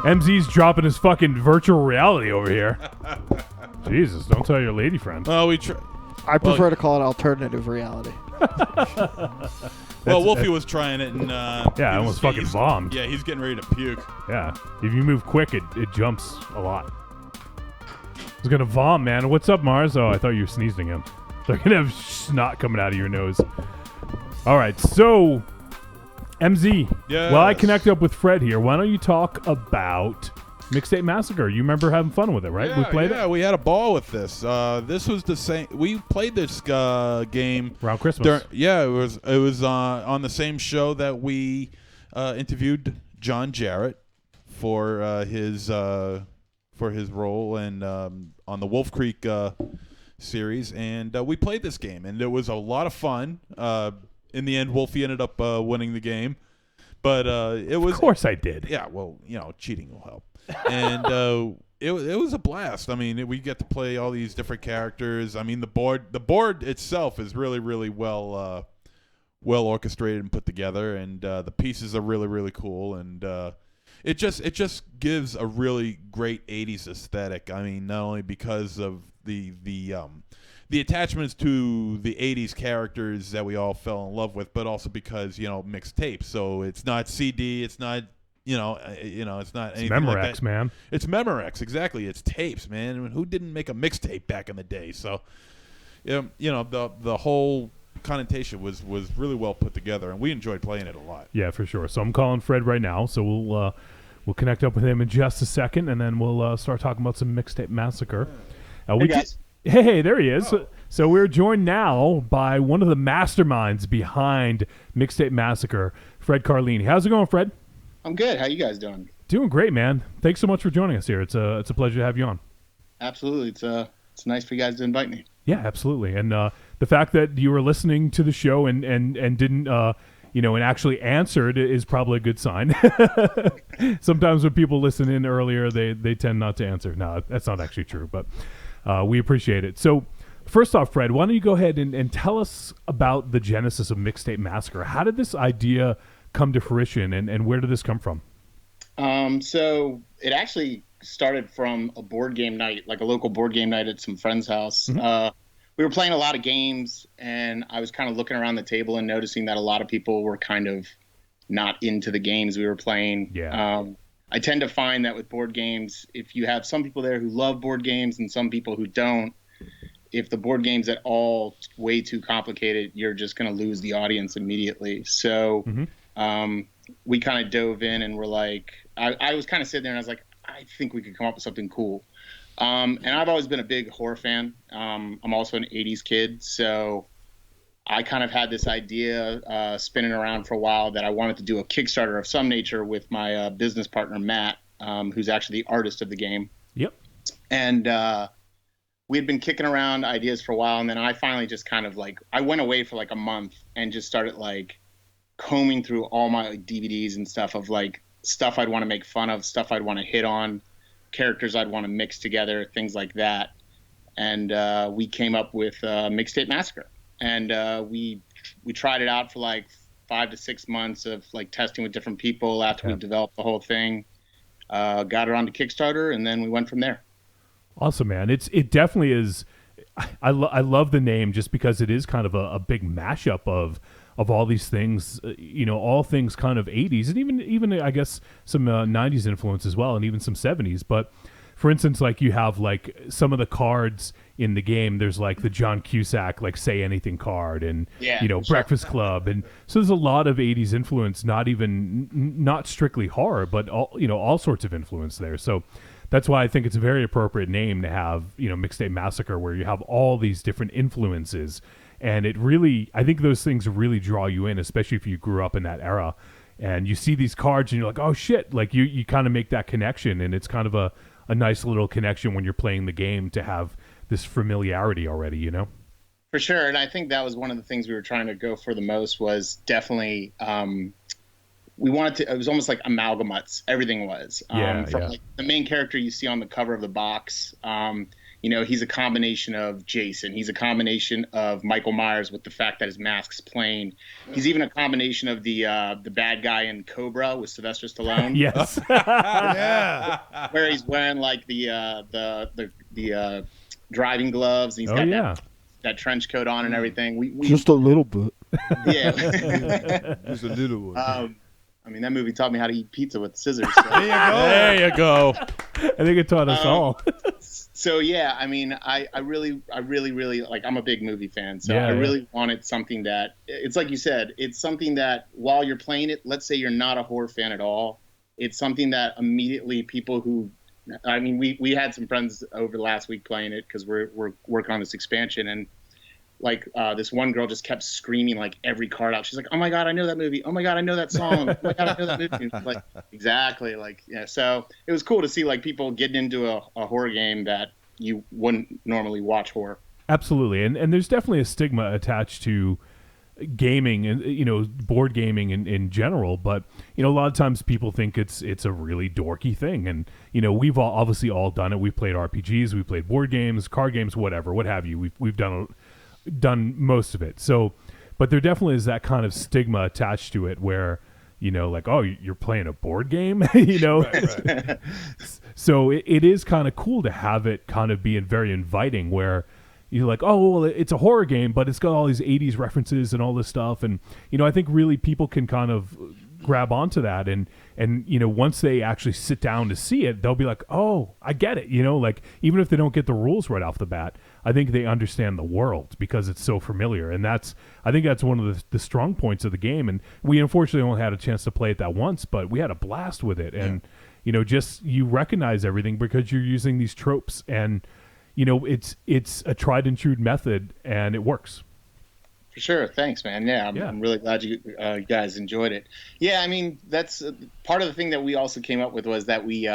MZ's dropping his fucking virtual reality over here. Jesus, don't tell your lady friend. Well, I prefer to call it alternative reality. Well, Wolfie was trying it, and yeah, I almost fucking bombed. Yeah, he's getting ready to puke. Yeah, if you move quick, it jumps a lot. I was gonna vom, man. What's up, Mars? Oh, I thought you were sneezing him. They're gonna have snot coming out of your nose. All right, so MZ. Yes. Well, I connected up with Fred here. Why don't you talk about Mixtape Massacre? You remember having fun with it, right? We played it. Yeah, we had a ball with this. This was the same. We played this game around Christmas. It was on the same show that we interviewed John Jarrett for his role and on the Wolf Creek series, and we played this game, and it was a lot of fun. In the end, Wolfie ended up winning the game, but it was. Of course, I did. Yeah, well, cheating will help, and it was a blast. I mean, we get to play all these different characters. I mean, the board itself is really, really well orchestrated and put together, and the pieces are really, really cool, and it just gives a really great 80s aesthetic. I mean, not only because of the attachments to the 80s characters that we all fell in love with, but also because, mixed tapes. So it's not CD, it's not, it's not anything Memorex, like that. Man. It's Memorex, exactly. It's tapes, man. I mean, who didn't make a mixtape back in the day? So, the whole connotation was really well put together, and we enjoyed playing it a lot. Yeah, for sure. So I'm calling Fred right now, so we'll connect up with him in just a second, and then we'll start talking about some Mixtape Massacre. Hey, guys. Hey, there he is. Oh. So we're joined now by one of the masterminds behind Mixtape Massacre, Fred Carlini. How's it going, Fred? I'm good. How you guys doing? Doing great, man. Thanks so much for joining us here. It's a pleasure to have you on. Absolutely. It's nice for you guys to invite me. Yeah, absolutely. And the fact that you were listening to the show and didn't and actually answered is probably a good sign. Sometimes when people listen in earlier, they tend not to answer. No, that's not actually true, but we appreciate it. So first off, Fred, why don't you go ahead and tell us about the genesis of Mixtape Massacre? How did this idea come to fruition, and where did this come from? So it actually started from a board game night, like a local board game night at some friend's house. Mm-hmm. We were playing a lot of games, and I was kind of looking around the table and noticing that a lot of people were kind of not into the games we were playing. Yeah. I tend to find that with board games, if you have some people there who love board games and some people who don't, if the board game's at all way too complicated, you're just going to lose the audience immediately. So we kind of dove in and were like, I was kind of sitting there and I was like, I think we could come up with something cool. And I've always been a big horror fan. I'm also an 80s kid, so I kind of had this idea spinning around for a while that I wanted to do a Kickstarter of some nature with my business partner, Matt, who's actually the artist of the game. Yep. And we had been kicking around ideas for a while, and then I finally just kind of I went away for a month and just started combing through all my DVDs and stuff of stuff I'd want to make fun of, stuff I'd want to hit on, characters I'd want to mix together, things like that. And we came up with Mixtape Massacre. And we tried it out for 5 to 6 months of like testing with different people after we developed the whole thing. Got it onto Kickstarter, and then we went from there. Awesome, man. It definitely is. I love the name just because it is kind of a big mashup of all these things, all things kind of 80s and even I guess some 90s influence as well, and even some 70s. But for instance, like you have like some of the cards in the game, there's like the John Cusack like Say Anything card, and Breakfast Club, and so there's a lot of 80s influence, not strictly horror, but all sorts of influence there. So that's why I think it's a very appropriate name to have, Mixtape Massacre, where you have all these different influences. And it really, I think those things really draw you in, especially if you grew up in that era. And you see these cards and you're like, oh shit, like you kind of make that connection. And it's kind of a nice little connection when you're playing the game to have this familiarity already, For sure. And I think that was one of the things we were trying to go for the most, was definitely, we wanted to, it was almost like amalgamates. Everything was. Like the main character you see on the cover of the box, he's a combination of Jason. He's a combination of Michael Myers with the fact that his mask's plain. He's even a combination of the bad guy in Cobra with Sylvester Stallone. Yes. Where he's wearing like the driving gloves, and he's got that trench coat on and everything. We just a little bit. Yeah. Just a little one. I mean, that movie taught me how to eat pizza with scissors. So. There you go. I think it taught us all. So yeah, I mean, I really like, I'm a big movie fan, so I really wanted something that, it's like you said, it's something that while you're playing it, let's say you're not a horror fan at all, it's something that immediately people who, I mean, we had some friends over the last week playing it because we're working on this expansion, and like this one girl just kept screaming like every card out. She's like, "Oh my god, I know that movie! Oh my god, I know that song! Oh my god, I know that movie!" Like exactly, like yeah. So it was cool to see like people getting into a horror game that you wouldn't normally watch horror. Absolutely, and there's definitely a stigma attached to gaming and board gaming in general, but a lot of times people think it's a really dorky thing, and we've obviously all done it. We've played RPGs, we've played board games, card games, whatever, what have you. We've done most of it. So, but there definitely is that kind of stigma attached to it where, like, oh, you're playing a board game, Right. So it is kind of cool to have it kind of being very inviting where you're like, oh, well, it's a horror game, but it's got all these 80s references and all this stuff. And, I think really people can kind of grab onto that. And once they actually sit down to see it, they'll be like, oh, I get it. Like even if they don't get the rules right off the bat, I think they understand the world because it's so familiar. And I think that's one of the strong points of the game. And we unfortunately only had a chance to play it that once, but we had a blast with it. And, just you recognize everything because you're using these tropes, and, it's a tried and true method, and it works. For sure. Thanks, man. Yeah, I'm really glad you guys enjoyed it. Yeah, I mean, that's part of the thing that we also came up with was that we,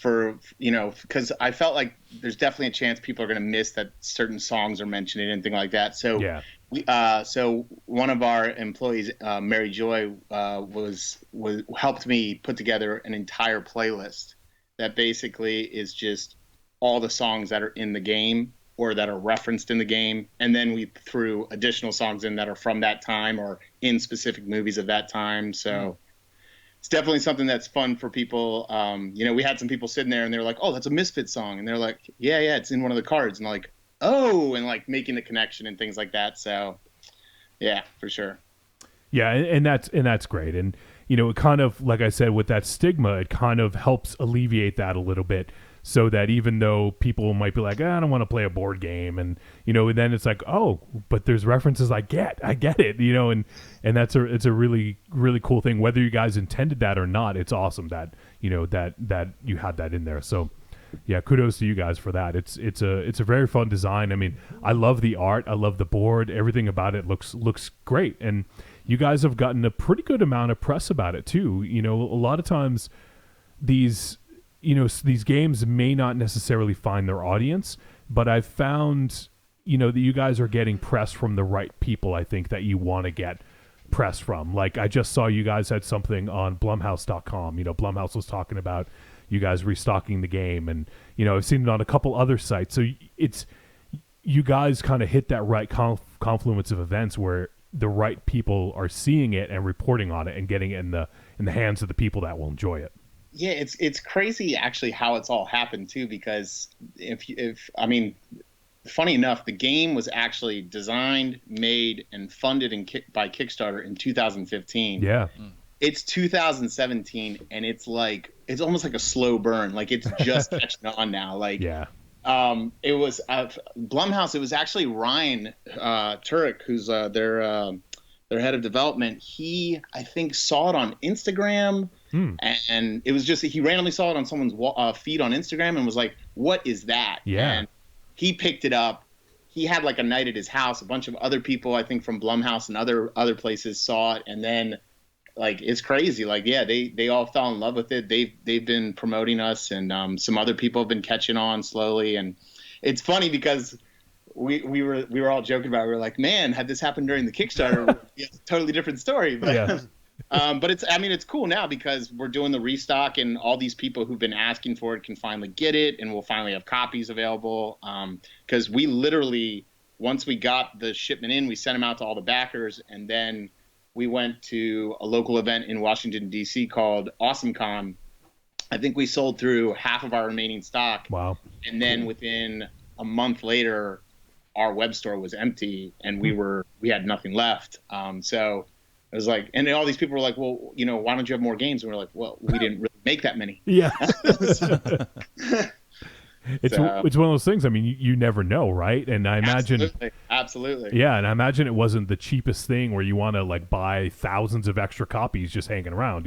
because I felt like there's definitely a chance people are going to miss that certain songs are mentioned and anything like that. So so one of our employees, Mary Joy, helped me put together an entire playlist that basically is just all the songs that are in the game or that are referenced in the game, and then we threw additional songs in that are from that time or in specific movies of that time. So it's definitely something that's fun for people. We had some people sitting there and they're like, "Oh, that's a Misfits song," and they're like, "Yeah, it's in one of the cards," and they're like, "Oh," and like making the connection and things like that. So yeah, for sure. Yeah, and that's great. And it kind of, like I said, with that stigma, it kind of helps alleviate that a little bit. So that even though people might be like, I don't want to play a board game, and then it's like, oh, but there's references I get it, and it's a really, really cool thing. Whether you guys intended that or not, it's awesome that that you had that in there. So yeah, kudos to you guys for that. It's a very fun design. I mean, I love the art, I love the board, everything about it looks great, and you guys have gotten a pretty good amount of press about it too. A lot of times these games may not necessarily find their audience, but I've found, that you guys are getting press from the right people, I think, that you want to get press from. Like, I just saw you guys had something on Blumhouse.com. Blumhouse was talking about you guys restocking the game, and, I've seen it on a couple other sites. So you guys kind of hit that right confluence of events where the right people are seeing it and reporting on it and getting it in the hands of the people that will enjoy it. Yeah, it's crazy actually how it's all happened too, because funny enough, the game was actually designed, made, and funded by Kickstarter in 2015. Yeah. It's 2017, and it's almost like a slow burn. Like, it's just catching on now. Like, yeah. It was Blumhouse. It was actually Ryan Turek, who's their head of development. He, I think, saw it on Instagram, and it was just he randomly saw it on someone's feed on Instagram and was like, "What is that?" Yeah. And he picked it up. He had like a night at his house. A bunch of other people, I think, from Blumhouse and other places saw it, and then. Like, it's crazy. Like, yeah, they all fell in love with it. They've been promoting us, and some other people have been catching on slowly. And it's funny because we were all joking about it. We were like, man, had this happened during the Kickstarter, it's a totally different story. But Yeah. but it's cool now because we're doing the restock, and all these people who've been asking for it can finally get it, and we'll finally have copies available. Because we literally, once we got the shipment in, we sent them out to all the backers, and then we went to a local event in Washington, D.C. called AwesomeCon. I think we sold through half of our remaining stock. Wow. And then within a month later, our web store was empty, and we had nothing left. So it was like, and then all these people were like, well, why don't you have more games? And we're like, well, we didn't really make that many. Yeah. It's one of those things. I mean, you never know, right? And I imagine, absolutely, yeah. And I imagine it wasn't the cheapest thing where you want to like buy thousands of extra copies just hanging around,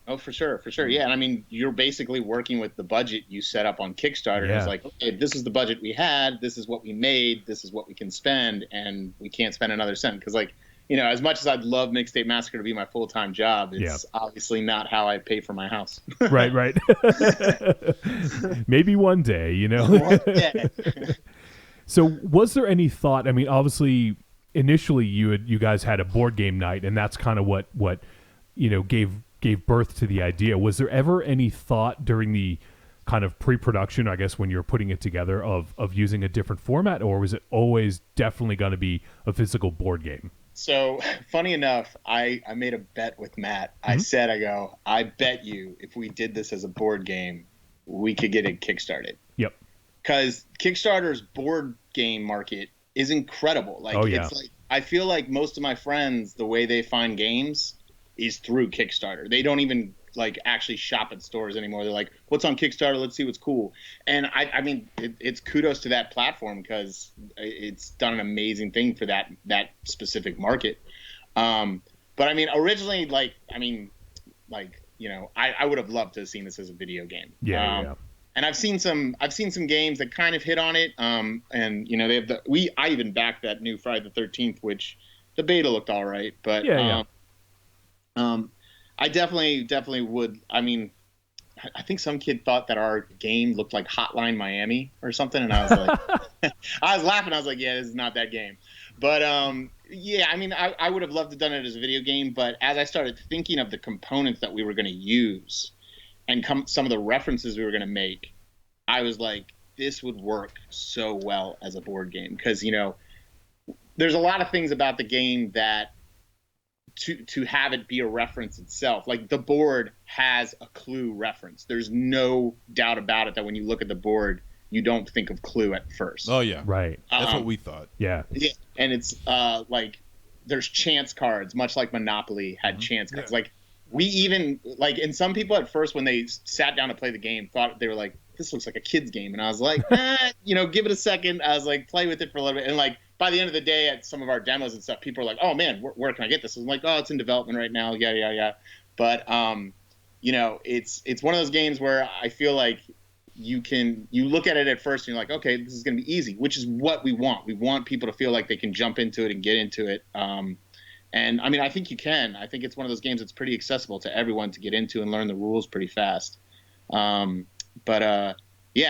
Oh, for sure. Yeah, and I mean, you're basically working with the budget you set up on Kickstarter. Yeah. It's like, okay, this is the budget we had. This is what we made. This is what we can spend, and we can't spend another cent because, like, as much as I'd love Mixtape Massacre to be my full-time job, it's obviously not how I pay for my house. Right. Maybe one day, One day. So was there any thought, I mean, obviously, initially you guys had a board game night, and that's kind of what gave birth to the idea. Was there ever any thought during the kind of pre-production, I guess, when you're putting it together of using a different format, or was it always definitely going to be a physical board game? So, funny enough, I made a bet with Matt. I said, I bet you if we did this as a board game, we could get it kickstarted. Yep. Because Kickstarter's board game market is incredible. Like, it's like, I feel like most of my friends, the way they find games is through Kickstarter. They don't even like actually shop at stores anymore. They're like, what's on Kickstarter? Let's see what's cool. And I mean, it's kudos to that platform because it's done an amazing thing for that specific market. But I mean, originally, I would have loved to have seen this as a video game. Yeah. And I've seen some games that kind of hit on it. And they have I even backed that new Friday the 13th, which the beta looked all right, but I definitely would. I mean, I think some kid thought that our game looked like Hotline Miami or something, and I was like, I was laughing. I was like, yeah, this is not that game. But yeah, I mean, I would have loved to have done it as a video game, but as I started thinking of the components that we were going to use and some of the references we were going to make, I was like, this would work so well as a board game because there's a lot of things about the game that to have it be a reference itself. Like, the board has a Clue reference. There's no doubt about it that when you look at the board, you don't think of Clue at first. Oh yeah, right. That's what we thought. Yeah, and it's like there's chance cards, much like Monopoly had chance cards. Yeah. Like, we even like, and some people at first when they sat down to play the game thought they were like, this looks like a kid's game, and I was like, give it a second. I was like, play with it for a little bit, and like, by the end of the day at some of our demos and stuff, people are like, oh man, where can I get this? I'm like, oh, it's in development right now. Yeah. But, it's one of those games where I feel like you look at it at first and you're like, okay, this is going to be easy, which is what we want. We want people to feel like they can jump into it and get into it. And I mean, I think you can. I think it's one of those games that's pretty accessible to everyone to get into and learn the rules pretty fast. Yeah,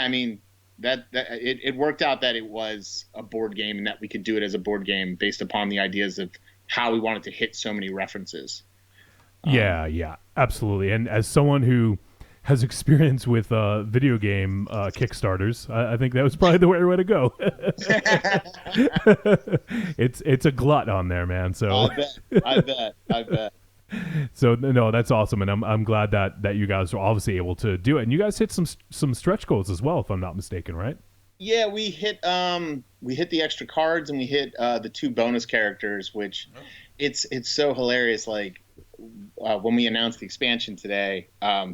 I mean, that it worked out that it was a board game and that we could do it as a board game based upon the ideas of how we wanted to hit so many references. Yeah, absolutely. And as someone who has experience with video game Kickstarters, I think that was probably the right way to go. It's a glut on there, man. So I bet. So no, that's awesome, and I'm glad that you guys are obviously able to do it. And you guys hit some stretch goals as well, if I'm not mistaken, right? Yeah, we hit the extra cards, and we hit the 2 bonus characters, which it's so hilarious. Like when we announced the expansion today,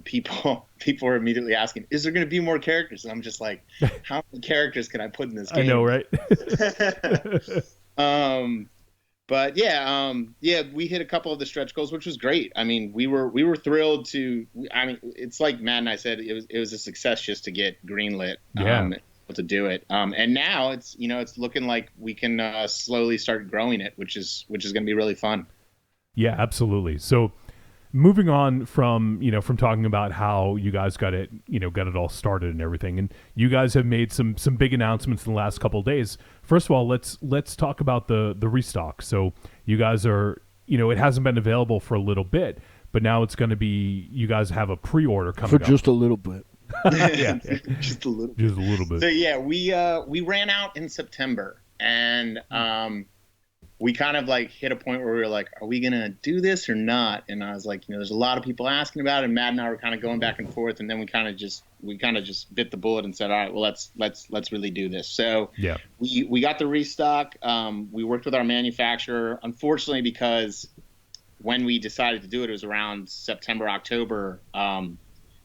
people were immediately asking, "Is there going to be more characters?" And I'm just like, "How many characters can I put in this game?" I know, right? But yeah, we hit a couple of the stretch goals, which was great. I mean, we were thrilled to. I mean, it's like Matt and I said, it was a success just to get greenlit. To do it, and now it's looking like we can slowly start growing it, which is going to be really fun. Yeah, absolutely. So, moving on from talking about how you guys got it all started and everything, and you guys have made some big announcements in the last couple of days. First of all, let's talk about the restock. So you guys are, it hasn't been available for a little bit, but now it's going to be. You guys have a pre-order coming for just a little bit. Yeah, just a little bit. So yeah, we ran out in September, and we kind of like hit a point where we were like, are we gonna do this or not? And I was like, there's a lot of people asking about it, and Matt and I were kind of going back and forth, and then we kind of just bit the bullet and said, all right, well let's really do this. So yeah, we got the restock. We worked with our manufacturer, unfortunately, because when we decided to do it was around September, October.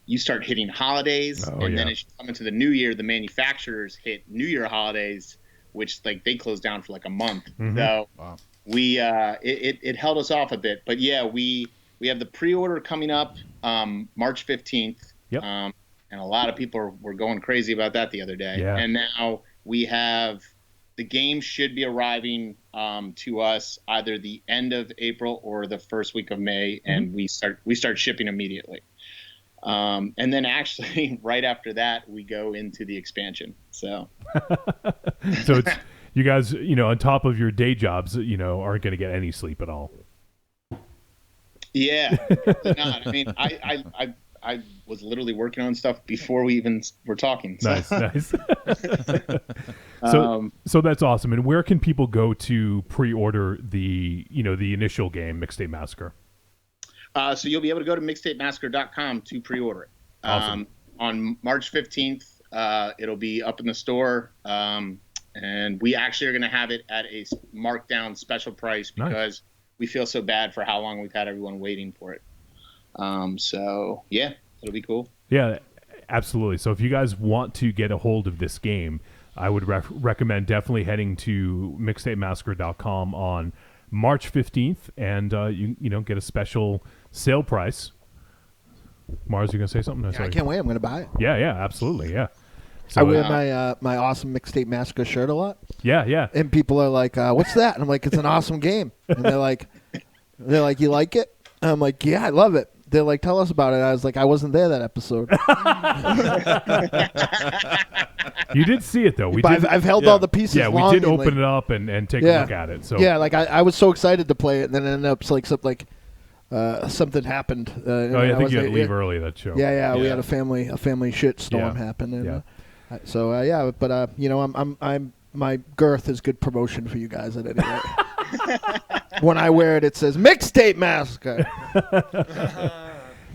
You start hitting holidays, then as you come into the new year, the manufacturers hit New Year holidays, which like they closed down for like a month. Mm-hmm. So we it held us off a bit. But yeah, we have the pre-order coming up March 15th. Yep. And a lot of people were going crazy about that the other day. Yeah. And now we have the game should be arriving to us either the end of April or the first week of May, and we start shipping immediately. And then actually right after that, we go into the expansion. So it's, you guys, on top of your day jobs, aren't going to get any sleep at all. Yeah. Not. I mean, I was literally working on stuff before we even were talking. So. Nice. So that's awesome. And where can people go to pre-order the initial game, Mixtape Massacre? So you'll be able to go to mixtapemassacre.com to pre-order it. Awesome. On March 15th, it'll be up in the store. And we actually are going to have it at a marked down special price because we feel so bad for how long we've had everyone waiting for it. So yeah, it'll be cool. Yeah, absolutely. So if you guys want to get a hold of this game, I would recommend definitely heading to mixtapemassacre.com on March 15th, and you get a special sale price. Mars, you gonna say something? I can't wait. I'm gonna buy it. Yeah, absolutely, yeah. So, I wear my awesome Mixtape Massacre shirt a lot. Yeah. And people are like, "What's that?" And I'm like, "It's an awesome game." And they're like, "You like it?" And I'm like, "Yeah, I love it." They're like, "Tell us about it." I was like, "I wasn't there that episode." You did see it though. I've held all the pieces. Yeah, we did open it up and take a look at it. So yeah, like I was so excited to play it, and then it ended up something happened. I think you had to leave early that show. Yeah. We had a family shit storm happen. And, I'm my girth is good promotion for you guys at any rate. When I wear it, it says Mixtape Massacre.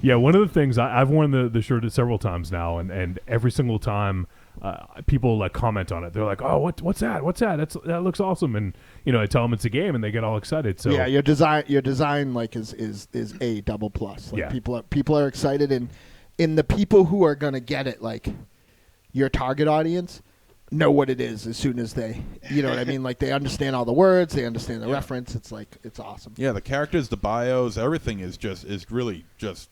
Yeah, one of the things I've worn the shirt several times now, and every single time people like comment on it. They're like, "Oh, what's that? What's that? That looks awesome!" And I tell them it's a game, and they get all excited. So yeah, your design like is a double plus. Like, people are excited, and in the people who are gonna get it, like your target audience, know what it is as soon as they, what I mean? Like they understand all the words, they understand the reference. It's like, it's awesome. Yeah, the characters, the bios, everything is really just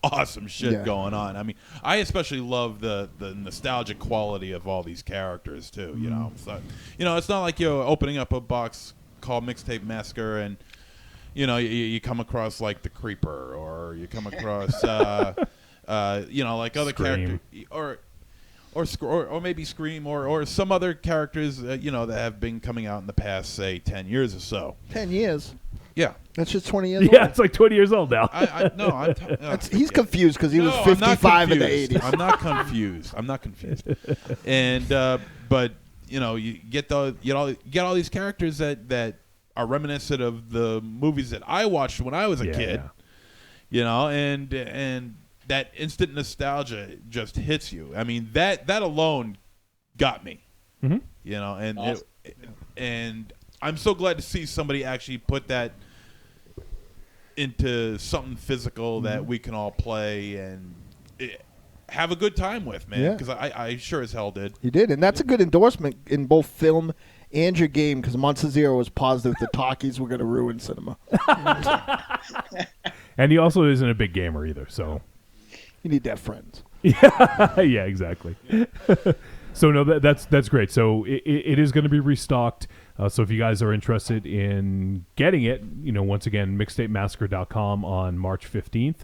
awesome shit going on. I mean, I especially love the nostalgic quality of all these characters too. So, it's not like you're opening up a box called Mixtape Massacre and you come across like the Creeper, or you come across like other characters, or maybe Scream, or some other characters that have been coming out in the past, say, 10 years or so. 10 years. Yeah. That's just 20 years old. Yeah, it's like 20 years old now. He's confused because he was 55 in the 80s. I'm not confused. I'm not confused. And but you get all these characters that are reminiscent of the movies that I watched when I was a kid. And that instant nostalgia just hits you. I mean, that alone got me. Mm-hmm. And awesome. and I'm so glad to see somebody actually put that into something physical that we can all play and have a good time with, man. Because I sure as hell did. You did, and that's a good endorsement in both film and your game, because Monster Zero was positive the talkies were going to ruin cinema. And he also isn't a big gamer either, so you need to have friends. Yeah, exactly. So no, that's great. So it is going to be restocked. So if you guys are interested in getting it, once again, mixtapemassacre.com on March 15th.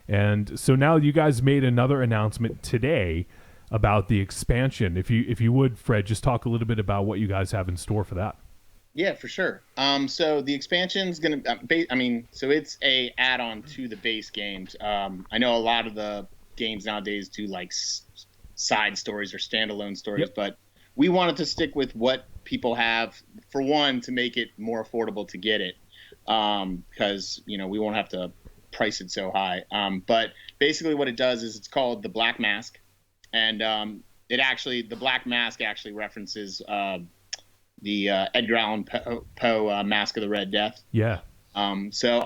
And so now you guys made another announcement today about the expansion. If you would, Fred, just talk a little bit about what you guys have in store for that. Yeah, for sure. So the expansion's going to so it's a add-on to the base games. I know a lot of the games nowadays do like side stories or standalone stories, but we wanted to stick with what people have, for one, to make it more affordable to get it, because we won't have to price it so high. But basically what it does is it's called the Black Mask, and the Black Mask actually references the Edgar Allan Poe Mask of the Red Death. Yeah. So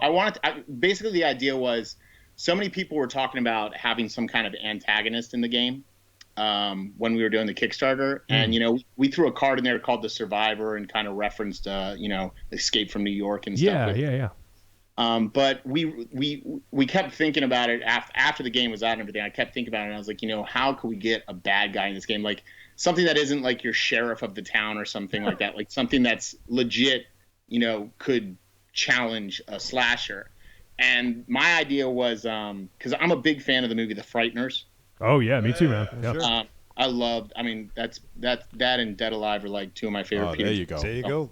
basically the idea was, so many people were talking about having some kind of antagonist in the game when we were doing the Kickstarter. And, we threw a card in there called the Survivor and kind of referenced, Escape from New York and stuff. Yeah. But we kept thinking about it after the game was out and everything. I kept thinking about it, and I was like, how can we get a bad guy in this game? Like something that isn't like your sheriff of the town or something like that. Like something that's legit, could challenge a slasher. And my idea was, because I'm a big fan of the movie The Frighteners. Oh yeah, me too, man. Yeah. Sure. I loved. That and Dead Alive are like two of my favorite. There you go. There you go.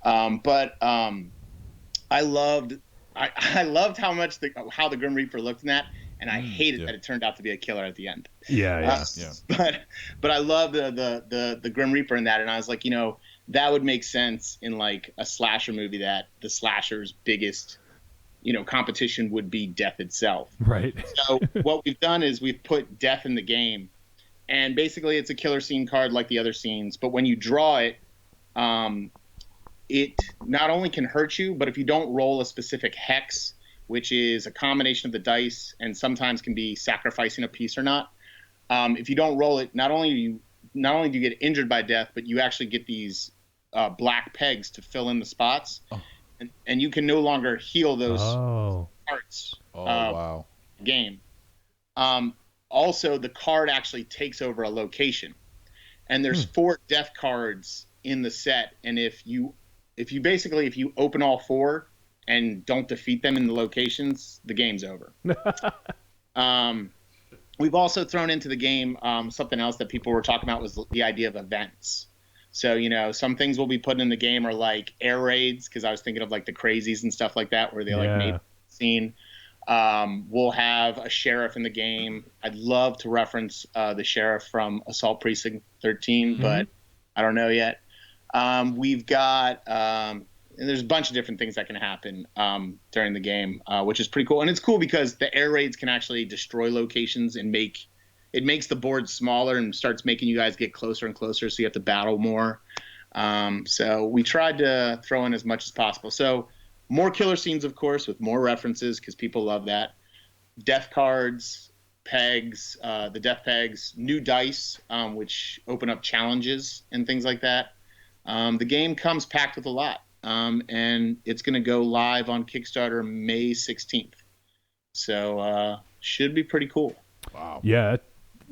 But I loved how much how the Grim Reaper looked in that, and I hated that it turned out to be a killer at the end. Yeah. But I love the Grim Reaper in that, and I was like, that would make sense in like a slasher movie, that the slasher's biggest competition would be death itself. Right. So what we've done is we've put death in the game, and basically it's a killer scene card like the other scenes, but when you draw it, it not only can hurt you, but if you don't roll a specific hex, which is a combination of the dice and sometimes can be sacrificing a piece or not, if you don't roll it, not only do you get injured by death, but you actually get these black pegs to fill in the spots. And you can no longer heal those parts wow. Game. Also, the card actually takes over a location, and there's 4 death cards in the set. And if you open all 4 and don't defeat them in the locations, the game's over. We've also thrown into the game something else that people were talking about, was the idea of events. So, some things we'll be putting in the game are like air raids, because I was thinking of like the Crazies and stuff like that, where they like made the scene. We'll have a sheriff in the game. I'd love to reference the sheriff from Assault Precinct 13, but I don't know yet. We've got there's a bunch of different things that can happen during the game, which is pretty cool. And it's cool because the air raids can actually destroy locations and it makes the board smaller and starts making you guys get closer and closer, so you have to battle more. So we tried to throw in as much as possible. So more killer scenes, of course, with more references, because people love that. Death cards, pegs, the death pegs, new dice, which open up challenges and things like that. The game comes packed with a lot, and it's going to go live on Kickstarter May 16th. So should be pretty cool. Wow. Yeah,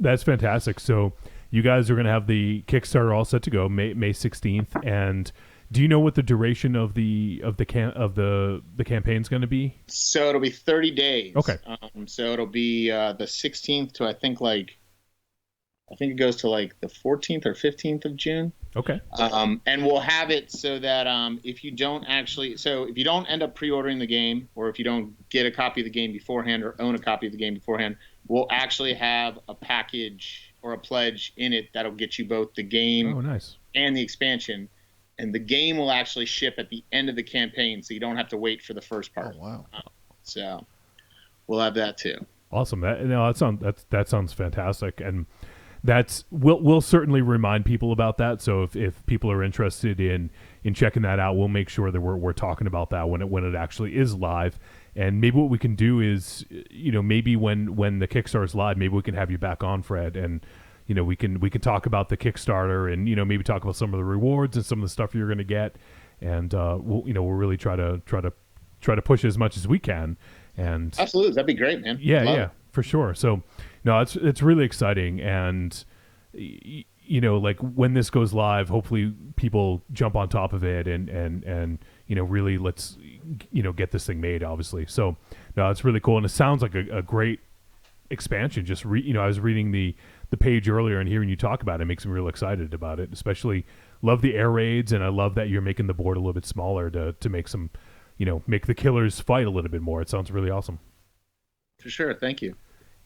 that's fantastic. So you guys are going to have the Kickstarter all set to go May 16th, and do you know what the duration of the campaign's going to be? So it'll be 30 days. Okay. So it'll be the 16th to, I think, like I think it goes to like the 14th or 15th of June. Okay. And we'll have it so that if you don't end up pre-ordering the game, or if you don't get a copy of the game beforehand or own a copy of the game beforehand, we'll actually have a package or a pledge in it that'll get you both the game and the expansion. And the game will actually ship at the end of the campaign, so you don't have to wait for the first part. Oh, wow. So we'll have that too. Awesome. That sounds fantastic, and we'll certainly remind people about that. So if people are interested in checking that out, we'll make sure that we're talking about that when it actually is live. And maybe what we can do is, maybe when the Kickstarter is live, maybe we can have you back on, Fred, and we can talk about the Kickstarter and maybe talk about some of the rewards and some of the stuff you're going to get, and we'll really try to push it as much as we can. And absolutely, that'd be great, man. Yeah, for sure. So no, it's really exciting, and like when this goes live, hopefully people jump on top of it and really let's get this thing made, obviously. So no, it's really cool, and it sounds like a great expansion. Just I was reading the page earlier and hearing you talk about it makes me real excited about it. Especially love the air raids, and I love that you're making the board a little bit smaller to make some, make the killers fight a little bit more. It sounds really awesome. For sure, thank you.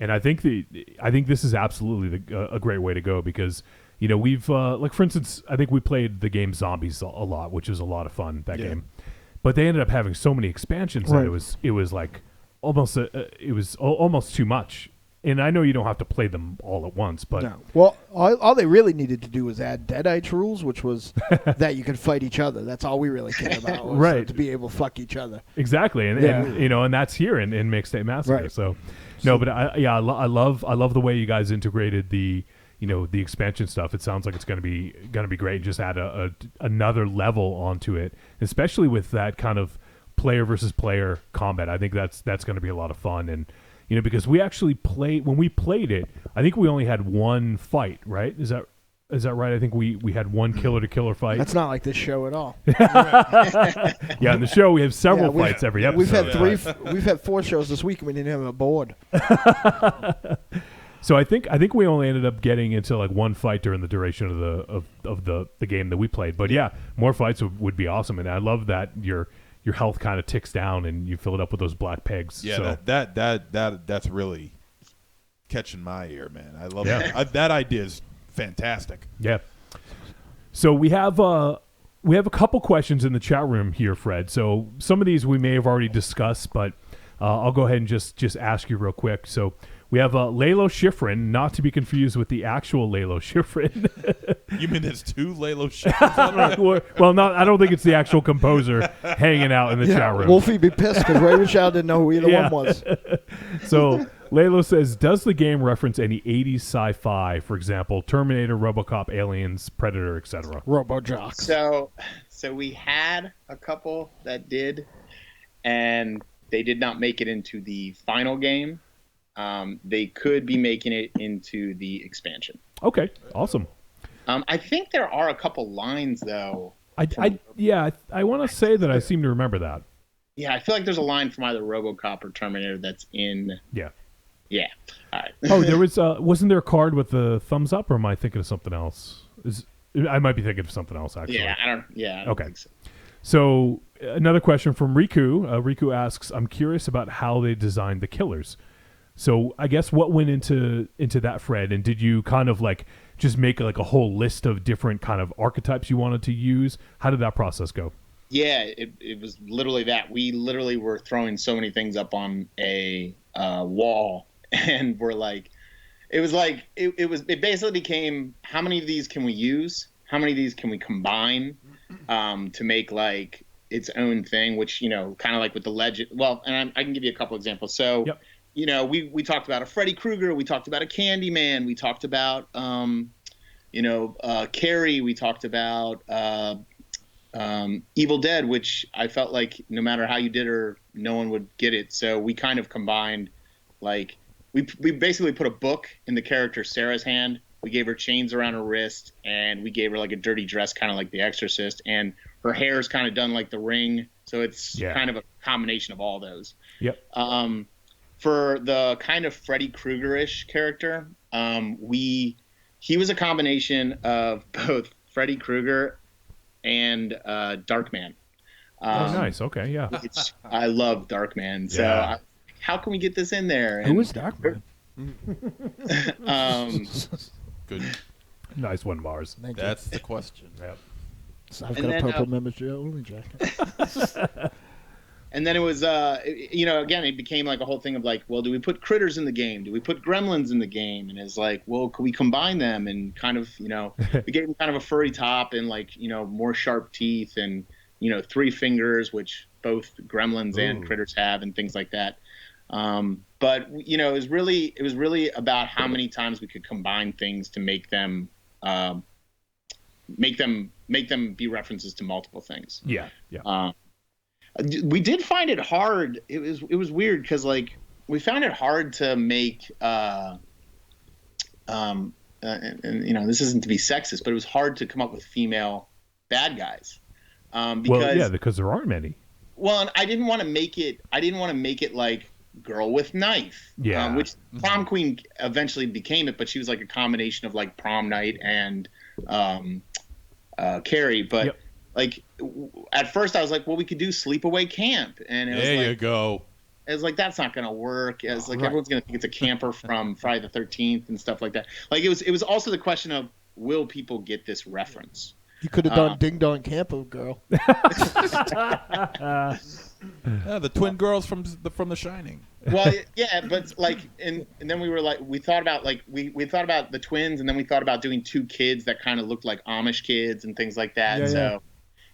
And I think this is absolutely a great way to go, because we've like, for instance, I think we played the game Zombies a lot, which was a lot of fun, that game. But they ended up having so many expansions that it was like almost it was almost too much. And I know you don't have to play them all at once, but no. Well, all they really needed to do was add Deadites rules, which was that you could fight each other. That's all we really cared about, was right? To be able to fuck each other. Exactly, and and that's here in Mixtape Massacre. Right. So, no, but I love the way you guys integrated the the expansion stuff. It sounds like it's going to be great. Just add another level onto it, especially with that kind of player versus player combat. I think that's going to be a lot of fun. And because we actually when we played it, I think we only had one fight, right? Is that right? I think we had one killer to killer fight. That's not like this show at all. Yeah, in the show we have several fights every episode. We've had 4 shows this week and we didn't have a board. So I think we only ended up getting into like one fight during the duration of the game that we played. But yeah, more fights would be awesome. And I love that your health kind of ticks down and you fill it up with those black pegs. Yeah, so. That's really catching my ear, man. I love that. That idea is fantastic. Yeah. So we have a couple questions in the chat room here, Fred. So some of these we may have already discussed, but I'll go ahead and just ask you real quick. So we have Lalo Schifrin, not to be confused with the actual Lalo Schifrin. You mean there's 2 Lalo Schifrins? Well, I don't think it's the actual composer hanging out in the chat room. Wolfie be pissed because Ray Rochelle didn't know who either one was. So Lalo says, does the game reference any 80s sci-fi, for example, Terminator, RoboCop, Aliens, Predator, etc.? RoboJock. So we had a couple that did, and they did not make it into the final game. They could be making it into the expansion. Okay, awesome. I think there are a couple lines though. I want to say that I seem to remember that. Yeah, I feel like there's a line from either RoboCop or Terminator that's in. Yeah. Yeah. All right. Oh, there was wasn't there a card with the thumbs up, or am I thinking of something else? I might be thinking of something else actually. Yeah, I don't okay. think so. So another question from Riku. Riku asks, "I'm curious about how they designed the killers." So I guess what went into that, Fred, and did you kind of like just make like a whole list of different kind of archetypes you wanted to use? How did that process go? Yeah, it was literally that. We literally were throwing so many things up on a wall, and we're like, it basically became, how many of these can we use? How many of these can we combine to make like its own thing? Which, kind of like with the legend. Well, and I can give you a couple examples. So. Yep. We talked about a Freddy Krueger. We talked about a Candyman. We talked about, Carrie. We talked about Evil Dead, which I felt like no matter how you did her, no one would get it. So we kind of combined, like, we basically put a book in the character Sarah's hand. We gave her chains around her wrist, and we gave her like a dirty dress, kind of like The Exorcist. And her hair is kind of done like The Ring. So it's kind of a combination of all those. Yep. For the kind of Freddy Krueger-ish character, we he was a combination of both Freddy Krueger and Darkman. Nice. Okay, yeah. Which I love Darkman. So Yeah. how can we get this in there? Who is Darkman? Good. Nice one, Mars. Thank you. That's the question. Yep. So I've And got a then, purple membership only jacket. And then it was, again, it became like a whole thing of like, well, do we put critters in the game? Do we put gremlins in the game? And it's like, well, could we combine them and kind of, we gave them kind of a furry top and like, more sharp teeth and, 3 fingers, which both gremlins and critters have and things like that. But it was really about how many times we could combine things to make them be references to multiple things. Yeah. Yeah. We did find it hard. It was weird because like we found it hard to make and this isn't to be sexist, but it was hard to come up with female bad guys. Because there aren't many. Well, and I didn't want to make it like girl with knife. Yeah. Which Prom Queen eventually became it, but she was like a combination of like Prom Night and Carrie. But Yep. like at first I was like, well, we could do Sleepaway Camp, and it was There like, you go. it was like that's not gonna work. It's like Right. everyone's gonna think it's a camper from Friday the 13th and stuff like that. Like it was also the question of, will people get this reference? You could have done Ding Dong Campo Girl. Yeah, the twin girls from The Shining. Well, yeah, but like, and then we thought about like we thought about the twins, and then we thought about doing 2 kids that kind of looked like Amish kids and things like that. Yeah, So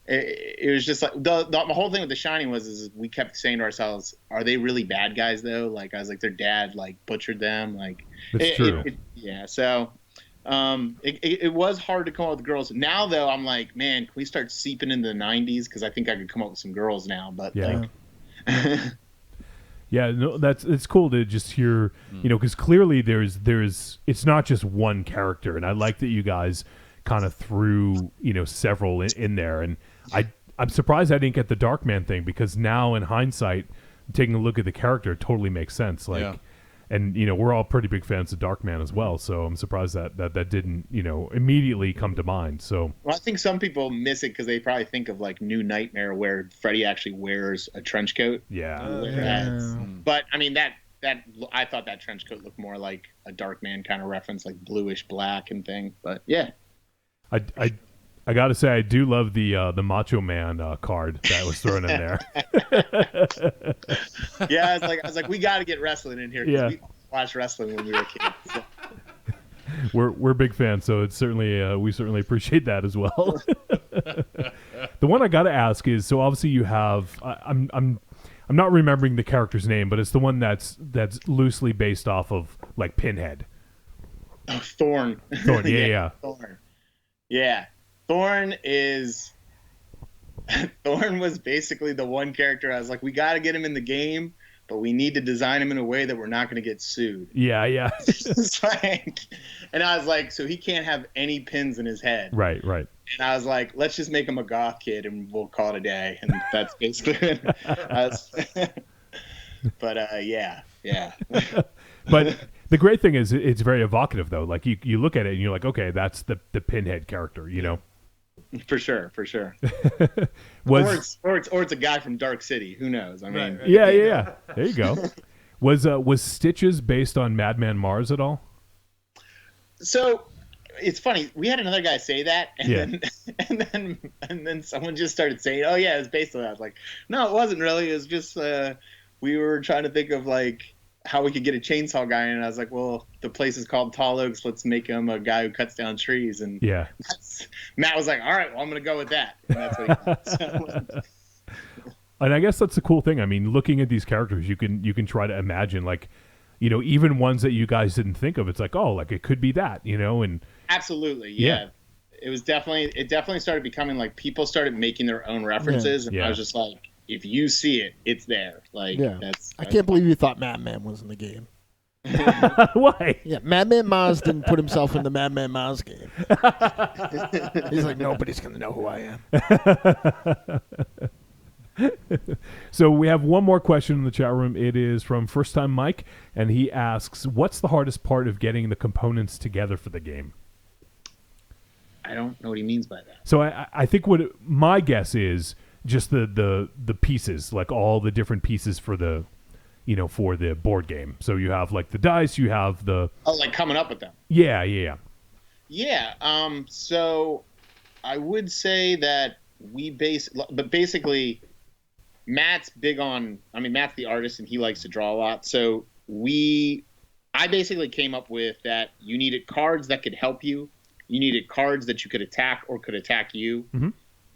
it was just like the whole thing with The Shining is we kept saying to ourselves, are they really bad guys though? Like I was like, their dad like butchered them. Like That's true. Yeah, so. It was hard to come up with girls. Now though, I'm like, man, can we start seeping into the 90s? Because I think I could come up with some girls now. But Yeah. Yeah, no, it's cool to just hear, because clearly it's not just one character, and I like that you guys kind of threw, several in there, and I'm surprised I didn't get the Darkman thing, because now in hindsight, taking a look at the character, it totally makes sense. Like, Yeah. and we're all pretty big fans of Darkman as well, so I'm surprised that didn't immediately come to mind. So well, I think some people miss it because they probably think of like New Nightmare, where Freddy actually wears a trench coat. Yeah. But I mean that I thought that trench coat looked more like a Darkman kind of reference, like bluish black and thing. But yeah, I gotta say, I do love the Macho Man card that was thrown in there. Yeah, I was like, we got to get wrestling in here. 'Cause Yeah. we watched wrestling when we were kids. So. We're big fans, so it's certainly we certainly appreciate that as well. The one I gotta ask is, so obviously you have I'm not remembering the character's name, but it's the one that's loosely based off of like Pinhead. Oh, Thorn. Thorn, yeah. Thorn. Yeah. Thorn was basically the one character I was like, we got to get him in the game, but we need to design him in a way that we're not going to get sued. Yeah. It's like, and I was like, so he can't have any pins in his head. Right. And I was like, let's just make him a goth kid and we'll call it a day. And that's basically it. But yeah. But the great thing is it's very evocative, though. Like you look at it and you're like, okay, that's the Pinhead character, For sure. Or it's a guy from Dark City. Who knows? I mean, Yeah. There you go. Was Stitches based on Madman Mars at all? So it's funny. We had another guy say that, and then someone just started saying, "Oh yeah, it was based on that." I was like, "No, it wasn't really. It was just we were trying to think of like how we could get a chainsaw guy." And I was like, "Well, the place is called Tall Oaks. Let's make him a guy who cuts down trees." And Matt was like, "All right, well, I'm going to go with that." And that's what he got. So, and I guess that's the cool thing. I mean, looking at these characters, you can try to imagine, like, even ones that you guys didn't think of. It's like, oh, like it could be that, and absolutely, yeah. It definitely started becoming like people started making their own references, and I was just like, if you see it, it's there. Like, I can't believe you thought Madman was in the game. Why? Yeah, Madman Mars didn't put himself in the Madman Mars game. He's like, nobody's gonna know who I am. So we have one more question in the chat room. It is from First Time Mike, and he asks, what's the hardest part of getting the components together for the game? I don't know what he means by that. So I think what my guess is just the pieces, like all the different pieces for the, for the board game. So you have like the dice, you have the like coming up with them. Yeah. So I would say that basically Matt's big on. I mean, Matt's the artist and he likes to draw a lot. So I basically came up with that you needed cards that could help you. You needed cards that you could attack or could attack you. Mm-hmm.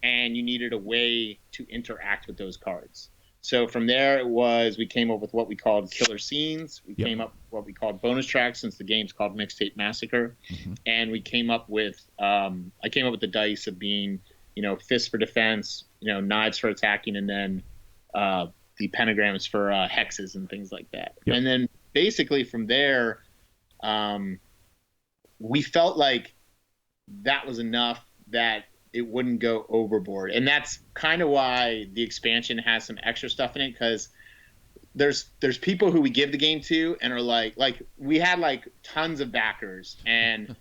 And you needed a way to interact with those cards. So from there, we came up with what we called killer scenes. We came up with what we called bonus tracks, since the game's called Mixtape Massacre. Mm-hmm. And we came up with, I came up with the dice of being, fists for defense, knives for attacking, and then the pentagrams for hexes and things like that. Yep. And then basically from there, we felt like that was enough that it wouldn't go overboard. And that's kind of why the expansion has some extra stuff in it, because there's people who we give the game to and are like we had like tons of backers, and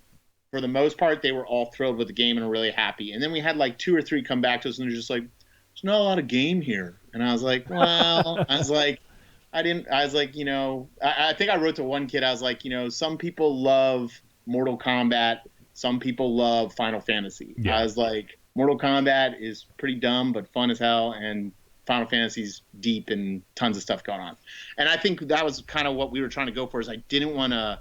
for the most part they were all thrilled with the game and were really happy. And then we had like 2 or 3 come back to us and they're just like, there's not a lot of game here. And I was like, well, I think I wrote to one kid, I was like, some people love Mortal Kombat, some people love Final Fantasy. Yeah. I was like, Mortal Kombat is pretty dumb but fun as hell, and Final Fantasy's deep and tons of stuff going on. And I think that was kind of what we were trying to go for. Is I didn't want to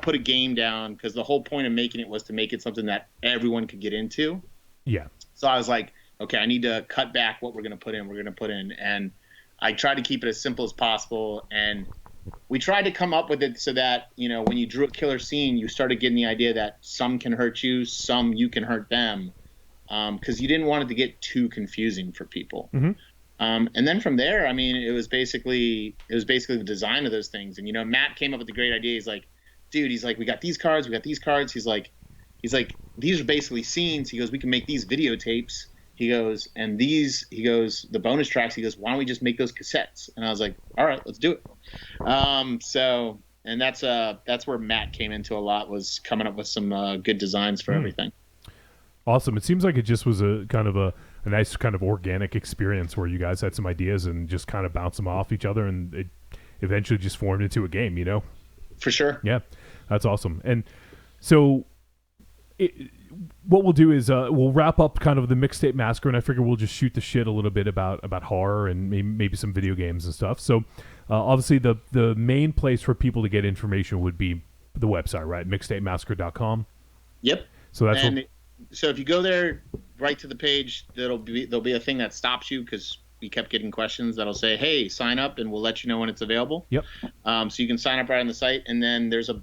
put a game down, because the whole point of making it was to make it something that everyone could get into. Yeah. So I was like, okay, I need to cut back what we're going to put in. And I tried to keep it as simple as possible. And we tried to come up with it so that, when you drew a killer scene, you started getting the idea that some can hurt you, some you can hurt them, because you didn't want it to get too confusing for people. Mm-hmm. And then from there, I mean, it was basically the design of those things. And, Matt came up with the great idea. He's like, dude, we got these cards. He's like, these are basically scenes. He goes, we can make these videotapes. He goes, the bonus tracks, he goes, why don't we just make those cassettes? And I was like, all right, let's do it. And that's where Matt came into a lot, was coming up with some good designs for everything. Awesome. It seems like it just was a kind of a nice kind of organic experience where you guys had some ideas and just kind of bounced them off each other, and it eventually just formed into a game, For sure. Yeah, that's awesome. And so what we'll do is we'll wrap up kind of the Mixtape Massacre, and I figure we'll just shoot the shit a little bit about horror and maybe some video games and stuff. So obviously the main place for people to get information would be the website, right? Mixtapemassacre.com. Yep. So that's so if you go there, right to the page, there'll be a thing that stops you, because we kept getting questions that'll say, hey, sign up and we'll let you know when it's available. Yep. So you can sign up right on the site, and then there's a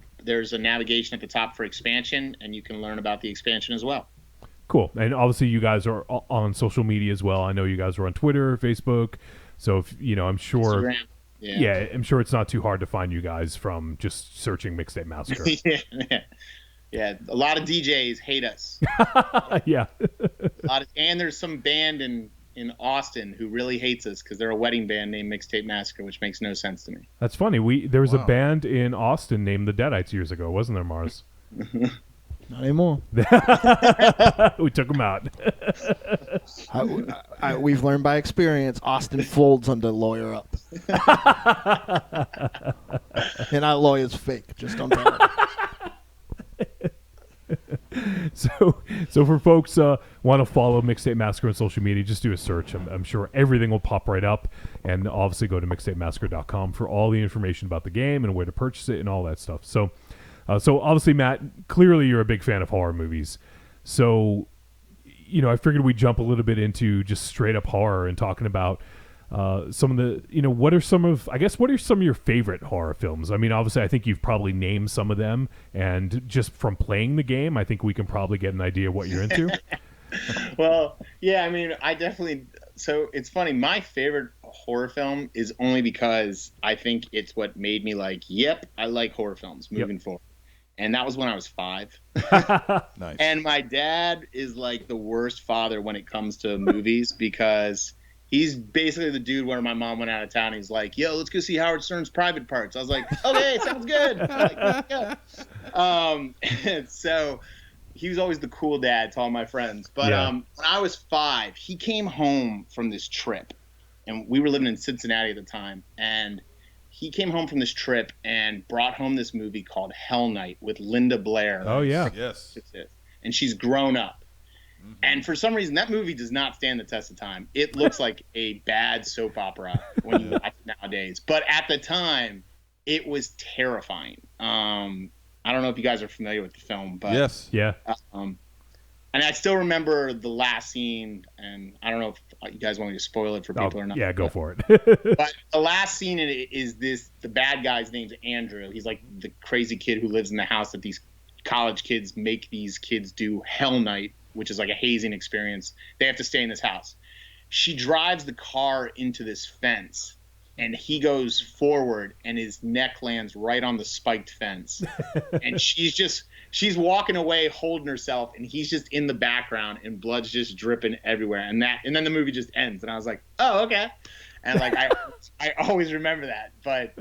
navigation at the top for expansion, and you can learn about the expansion as well. Cool. And obviously you guys are on social media as well. I know you guys are on Twitter, Facebook. So if I'm sure Instagram. Yeah, I'm sure it's not too hard to find you guys from just searching Mixtape Massacre. Yeah, a lot of DJs hate us. Yeah. And there's some band in Austin who really hates us because they're a wedding band named Mixtape Massacre, which makes no sense to me. That's funny. There was a band in Austin named the Deadites years ago, wasn't there, Mars? Not anymore. We took them out. We've learned by experience, Austin folds under Lawyer Up. And our lawyer's fake. Just don't tell him. So for folks want to follow Mixtape Massacre on social media, just do a search. I'm sure everything will pop right up, and obviously go to mixtapemassacre.com for all the information about the game and where to purchase it and all that stuff. So obviously, Matt, clearly you're a big fan of horror movies. So I figured we'd jump a little bit into just straight up horror and talking about some of the, what are some of your favorite horror films? I mean, obviously, I think you've probably named some of them, and just from playing the game, I think we can probably get an idea of what you're into. Well, yeah, I mean, so it's funny. My favorite horror film is only because I think it's what made me like, yep, I like horror films moving forward. And that was when I was 5. Nice. And my dad is like the worst father when it comes to movies, because he's basically the dude where my mom went out of town. He's like, yo, let's go see Howard Stern's Private Parts. I was like, okay, sounds good. Like, yeah. So he was always the cool dad to all my friends. But when I was 5, he came home from this trip, and we were living in Cincinnati at the time, and he came home from this trip and brought home this movie called Hell Night with Linda Blair. Oh yeah, yes. And she's grown up. Mm-hmm. And for some reason, that movie does not stand the test of time. It looks like a bad soap opera when you watch it nowadays. But at the time, it was terrifying. I don't know if you guys are familiar with the film, but yes, yeah. And I still remember the last scene, and I don't know if you guys want me to spoil it for people or not. Yeah, go for it. But the last scene in it is the bad guy's name's Andrew. He's like the crazy kid who lives in the house that these college kids make these kids do Hell Night, which is like a hazing experience. They have to stay in this house. She drives the car into this fence, and he goes forward, and his neck lands right on the spiked fence. And she's walking away holding herself, and he's just in the background, and blood's just dripping everywhere. And then the movie just ends, and I was like, oh, okay. And like I always remember that. But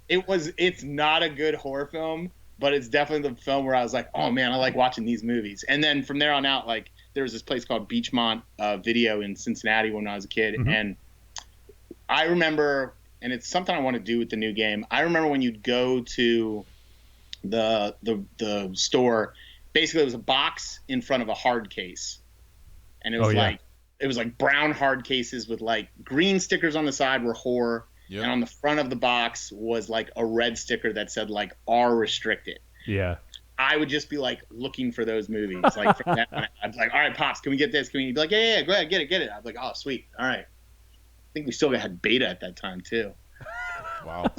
it's not a good horror film, but it's definitely the film where I was like, oh man, I like watching these movies. And then from there on out, like there was this place called Beachmont Video in Cincinnati when I was a kid, and I remember, and it's something I want to do with the new game. I remember when you'd go to the store, basically it was a box in front of a hard case, and it was like brown hard cases with like green stickers on the side were horror. Yep. And on the front of the box was like a red sticker that said like R restricted. Yeah. I would just be like looking for those movies. Like from that point, I'd be like, all right, Pops, can we get this? Can we? He'd be like, yeah, go ahead, get it. I'd be like, oh, sweet. All right. I think we still had beta at that time too. Wow.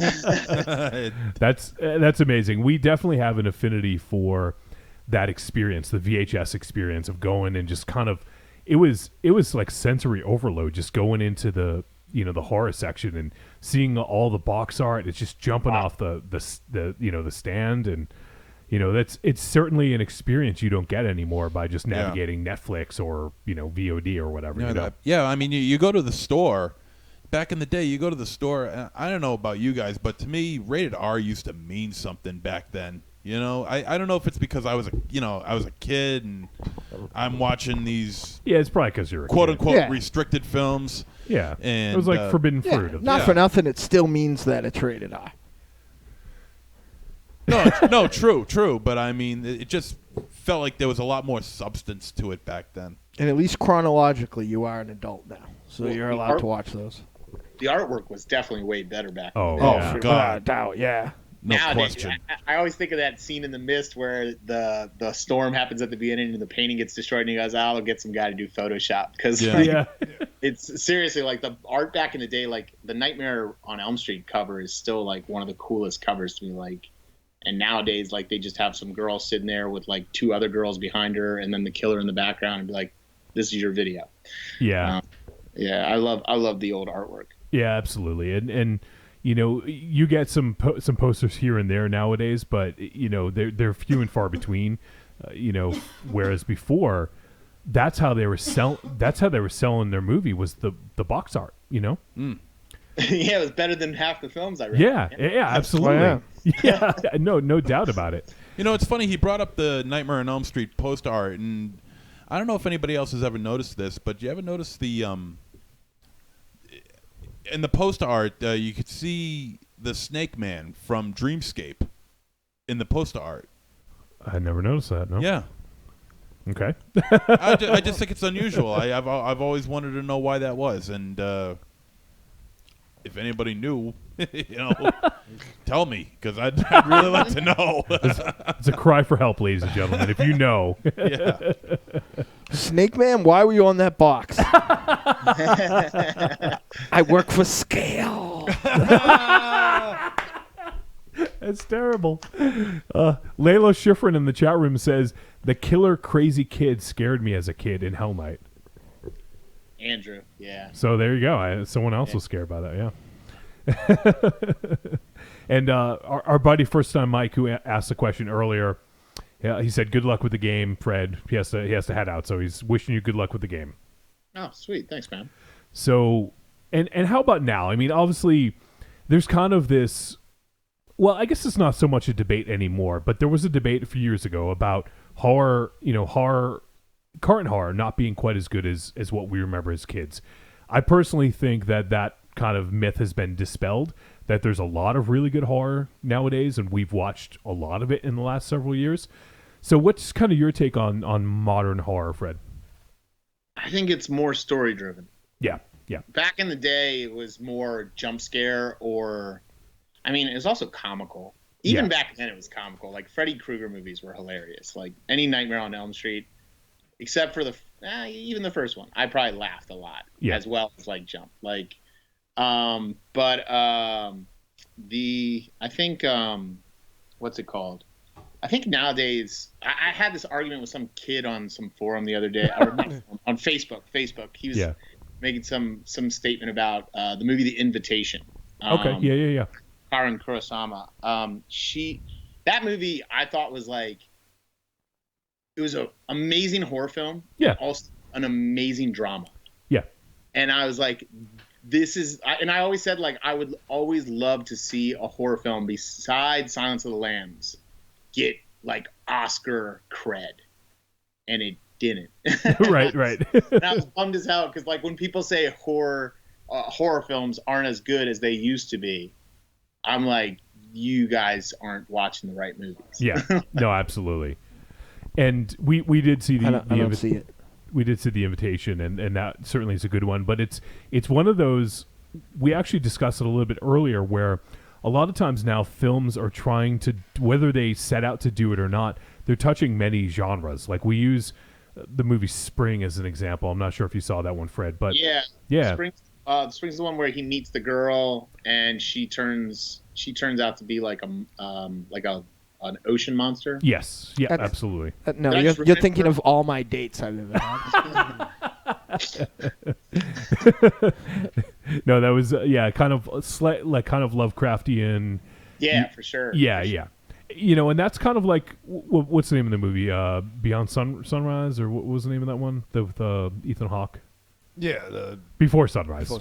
That's amazing. We definitely have an affinity for that experience, the VHS experience of going and just kind of, it was like sensory overload, just going into the horror section and seeing all the box art. It's just jumping off the stand, and it's certainly an experience you don't get anymore by just navigating Netflix or VOD or whatever. Yeah, I mean, you go to the store. Back in the day, you go to the store, and I don't know about you guys, but to me, rated R used to mean something back then. I don't know if it's because I was a kid and I'm watching these. Yeah, it's probably because you're a quote kid. unquote restricted films. Yeah, and it was like forbidden fruit. Not for nothing, it still means that it's rated R. No, true, but I mean, it just felt like there was a lot more substance to it back then. And at least chronologically, you are an adult now, so you're allowed to watch those. The artwork was definitely way better back then. Oh, God, doubt, yeah. No Nowadays, question. I always think of that scene in The Mist where the storm happens at the beginning and the painting gets destroyed, and he goes, I'll get some guy to do Photoshop. Because it's seriously like the art back in the day, like the Nightmare on Elm Street cover is still like one of the coolest covers to me. Like, and nowadays, like they just have some girl sitting there with like 2 other girls behind her, and then the killer in the background, and be like, "This is your video." Yeah, I love the old artwork. Yeah, absolutely, and you get some posters here and there nowadays, but they're few and far between. Whereas before, that's how they were selling their movie, was the box art. Yeah, it was better than half the films I read. Yeah, absolutely. Yeah, no doubt about it. It's funny, he brought up the Nightmare on Elm Street poster art, and I don't know if anybody else has ever noticed this, but you ever notice the in the poster art, you could see the Snake Man from Dreamscape in the poster art. I never noticed that. No. Yeah. Okay. I just think it's unusual. I've always wanted to know why that was, and if anybody knew, tell me, because I'd really like to know. It's a cry for help, ladies and gentlemen. If you know. Yeah. Snake Man, why were you on that box? I work for Scale. That's terrible. Layla Schifrin in the chat room says, the killer crazy kid scared me as a kid in Hell Night. Andrew, yeah. So there you go. Someone else was scared by that, yeah. And our buddy First Time Mike, who asked the question earlier, he said, good luck with the game, Fred. He has to head out, so he's wishing you good luck with the game. Oh, sweet. Thanks, man. So, and how about now? I mean, obviously, there's kind of this, well, I guess it's not so much a debate anymore, but there was a debate a few years ago about horror, current horror not being quite as good as what we remember as kids. I personally think that kind of myth has been dispelled, that there's a lot of really good horror nowadays, and we've watched a lot of it in the last several years. So what's kind of your take on modern horror, Fred? I think it's more story driven. Yeah. Back in the day, it was more jump scare, or, I mean, it was also comical. Even back then, it was comical. Like, Freddy Krueger movies were hilarious. Like, any Nightmare on Elm Street, except for even the first one, I probably laughed a lot, as well as, like, Jump. Like, I think, what's it called? I think nowadays, I had this argument with some kid on some forum the other day, or on Facebook. He was making some statement about the movie The Invitation. Okay, yeah. Karen Kurosama. That movie I thought was like, it was an amazing horror film. Yeah. Also an amazing drama. Yeah. And I was like, and I always said, like, I would always love to see a horror film besides Silence of the Lambs get like Oscar cred, and it didn't. right. And I was bummed as hell, because like when people say horror films aren't as good as they used to be, I'm like, you guys aren't watching the right movies. Yeah, no, absolutely. And we did see I don't see it. We did see The Invitation, and that certainly is a good one. But it's one of those, we actually discussed it a little bit earlier, where a lot of times now films are trying to, whether they set out to do it or not, they're touching many genres. Like, we use the movie Spring as an example. I'm not sure if you saw that one, Fred, but yeah. Spring's the one where he meets the girl, and she turns out to be like an ocean monster. Yes, yeah, absolutely. No, you're thinking of All My Dates I've ever had. No, that was kind of kind of Lovecraftian. Yeah, for sure. Yeah. And that's kind of like, what's the name of the movie? Beyond Sunrise, or what was the name of that one? With Ethan Hawke. Yeah, Before Sunrise.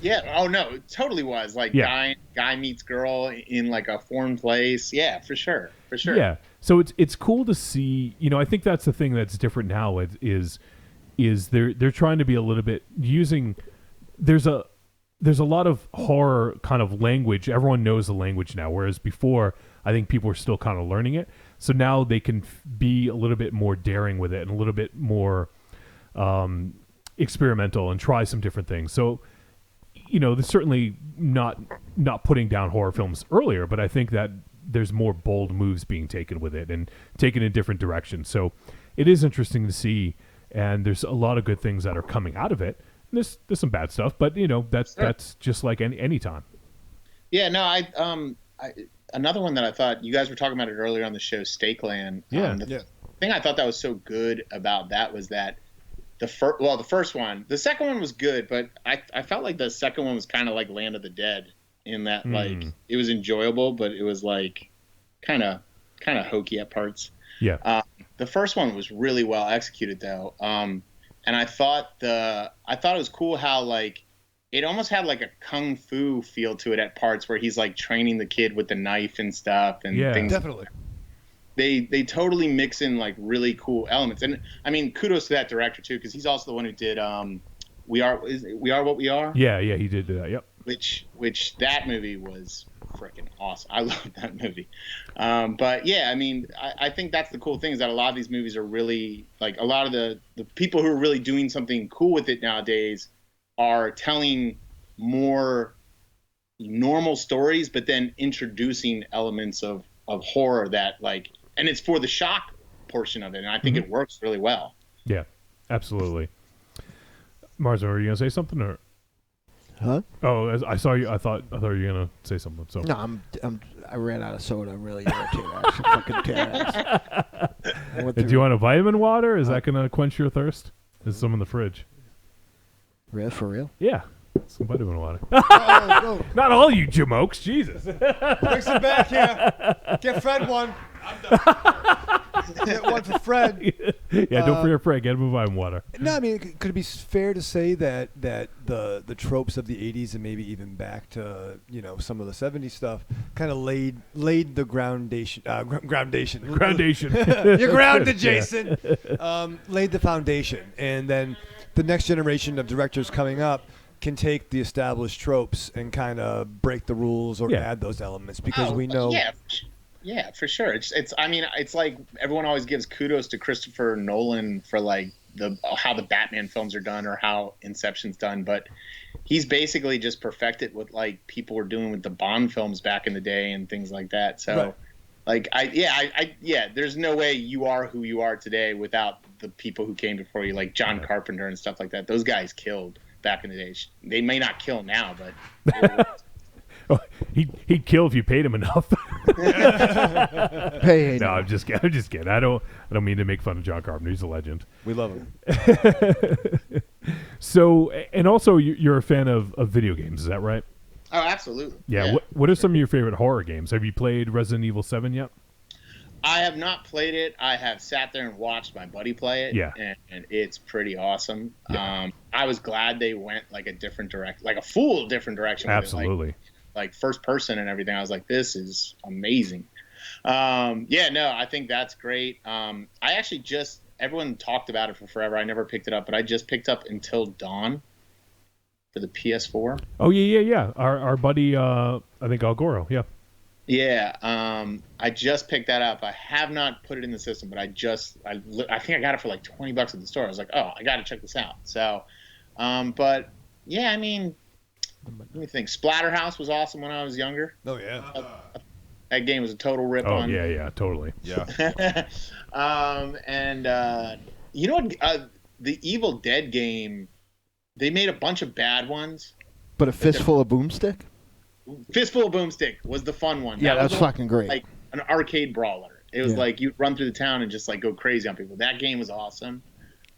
Yeah. Oh no, it totally was like guy meets girl in like a foreign place. Yeah, for sure. Yeah. So it's cool to see. I think that's the thing that's different now. Is they're trying to be a little bit using. There's a lot of horror kind of language. Everyone knows the language now, whereas before, I think people were still kind of learning it. So now they can be a little bit more daring with it and a little bit more experimental and try some different things. So, they're certainly not putting down horror films earlier, but I think that there's more bold moves being taken with it and taken in different directions. So it is interesting to see, and there's a lot of good things that are coming out of it. There's some bad stuff, but that's just like any time. Yeah, no, another one that I thought, you guys were talking about it earlier on the show, Stakelander. The thing I thought that was so good about that was that the first one, the second one was good, but I felt like the second one was kind of like Land of the Dead, in that like it was enjoyable, but it was like kind of hokey at parts. Yeah. The first one was really well executed though. And I thought it was cool how like it almost had like a kung fu feel to it at parts, where he's like training the kid with the knife and stuff and things. Definitely. They totally mix in like really cool elements. And I mean, kudos to that director too, because he's also the one who did We Are What We Are. Yeah, he did do that. Yep. Which that movie was freaking awesome. I love that movie. But yeah, I mean, I think that's the cool thing, is that a lot of these movies are really like, a lot of the people who are really doing something cool with it nowadays are telling more normal stories, but then introducing elements of horror that like, and it's for the shock portion of it. And I think it works really well. Yeah, absolutely. Marzo, are you going to say something or? Huh? Oh, I saw you. I thought you were gonna say something. So no, I ran out of soda. I'm really irritated. Fucking tear. Do you want a vitamin water? Is that gonna quench your thirst? There's some in the fridge. Real for real? Yeah, some vitamin water. Go. Not all you jamokes, Jesus. Bring some back here. Get Fred one. Get one for Fred. Yeah, don't forget Fred. Get him a vine water. No, I mean, could it be fair to say that the tropes of the 80s and maybe even back to, some of the 70s stuff kind of laid the groundation. Groundation. You're grounded, Jason. Laid the foundation. And then the next generation of directors coming up can take the established tropes and kind of break the rules or add those elements because we know. Yeah, for sure. It's like everyone always gives kudos to Christopher Nolan for like how the Batman films are done or how Inception's done, but he's basically just perfected what like people were doing with the Bond films back in the day and things like that. So, like, there's no way you are who you are today without the people who came before you, like John Carpenter and stuff like that. Those guys killed back in the day. They may not kill now, but. He'd kill if you paid him enough. Hey, no, I'm just kidding. I don't mean to make fun of John Carpenter. He's a legend. We love him. So, and also, you're a fan of video games. Is that right? Oh, absolutely. Yeah. What are some of your favorite horror games? Have you played Resident Evil 7 yet? I have not played it. I have sat there and watched my buddy play it. Yeah. And it's pretty awesome. Yeah. I was glad they went like a different direction, like a full different direction. Absolutely. Like first person and everything. I was like, this is amazing. I think that's great. I actually everyone talked about it for forever. I never picked it up, but I just picked up Until Dawn for the PS4. Oh, yeah. Our buddy, I think Algoro, yeah. Yeah, I just picked that up. I have not put it in the system, but I think I got it for like $20 at the store. I was like, oh, I got to check this out. So, but yeah, I mean, let me think. Splatterhouse was awesome when I was younger. Oh yeah, that game was a total rip on. Oh yeah, totally. Yeah. You know what? The Evil Dead game, they made a bunch of bad ones. But a fistful of boomstick. Fistful of Boomstick was the fun one. Yeah, that's fucking great. Like an arcade brawler. It was like you'd run through the town and just like go crazy on people. That game was awesome.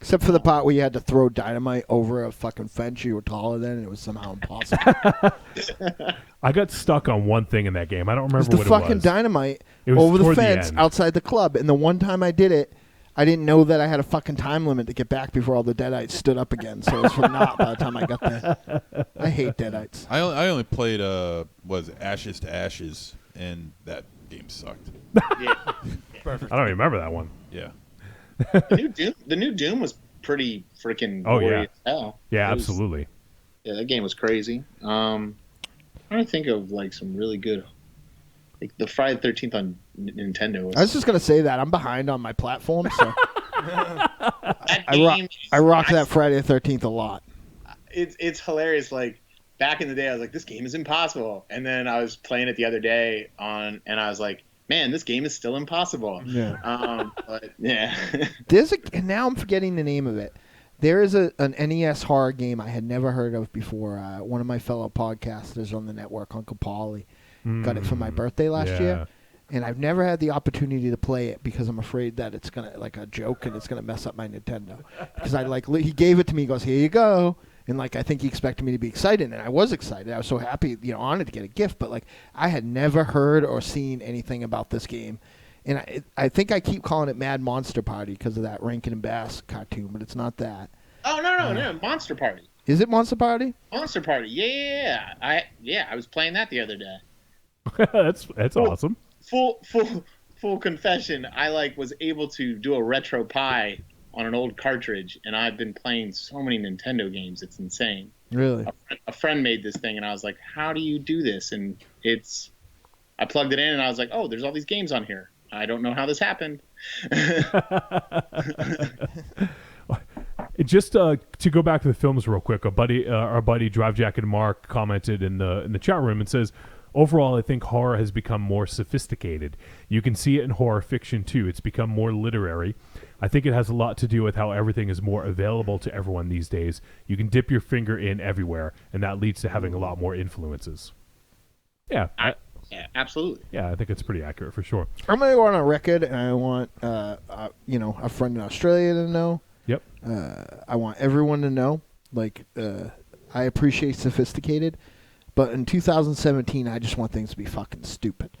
Except for the part where you had to throw dynamite over a fucking fence you were taller than, and it was somehow impossible. I got stuck on one thing in that game. I don't remember what it was. The fucking dynamite over the fence outside the club. And the one time I did it, I didn't know that I had a fucking time limit to get back before all the Deadites stood up again. So it was for naught by the time I got there. I hate Deadites. I only played was Ashes to Ashes, and that game sucked. Yeah. Perfect. I don't even remember that one. Yeah. The new Doom was pretty freaking gory as hell. Yeah, absolutely. That game was crazy. I'm trying to think of like some really good, like the Friday the 13th on Nintendo. I was just gonna say that I'm behind on my platform, so I rock that Friday the 13th a lot. It's hilarious. Like back in the day, I was like, this game is impossible, and then I was playing it the other day and I was like, man, this game is still impossible. Yeah. But yeah. And now I'm forgetting the name of it. There is an NES horror game I had never heard of before. One of my fellow podcasters on the network, Uncle Paulie, got it for my birthday last year. And I've never had the opportunity to play it because I'm afraid that it's gonna like a joke and it's gonna mess up my Nintendo. Because he gave it to me, he goes, here you go. And like I think he expected me to be excited, and I was excited. I was so happy, honored to get a gift. But like I had never heard or seen anything about this game, and I think I keep calling it Mad Monster Party because of that Rankin and Bass cartoon, but it's not that. Oh no, Monster Party. Is it Monster Party? Monster Party, yeah. I was playing that the other day. That's awesome. Full confession. I was able to do a retro pie on an old cartridge, and I've been playing so many Nintendo games. It's insane. Really? A friend made this thing, and I was like, how do you do this? And I plugged it in, and I was like, oh, there's all these games on here. I don't know how this happened. Just to go back to the films real quick, our buddy Drive Jacket Mark commented in the chat room and says, overall, I think horror has become more sophisticated. You can see it in horror fiction, too. It's become more literary. I think it has a lot to do with how everything is more available to everyone these days. You can dip your finger in everywhere, and that leads to having a lot more influences. Yeah. Yeah, absolutely. Yeah, I think it's pretty accurate for sure. I'm going to go on a record, and I want a friend in Australia to know. Yep. I want everyone to know. I appreciate sophisticated. But in 2017, I just want things to be fucking stupid.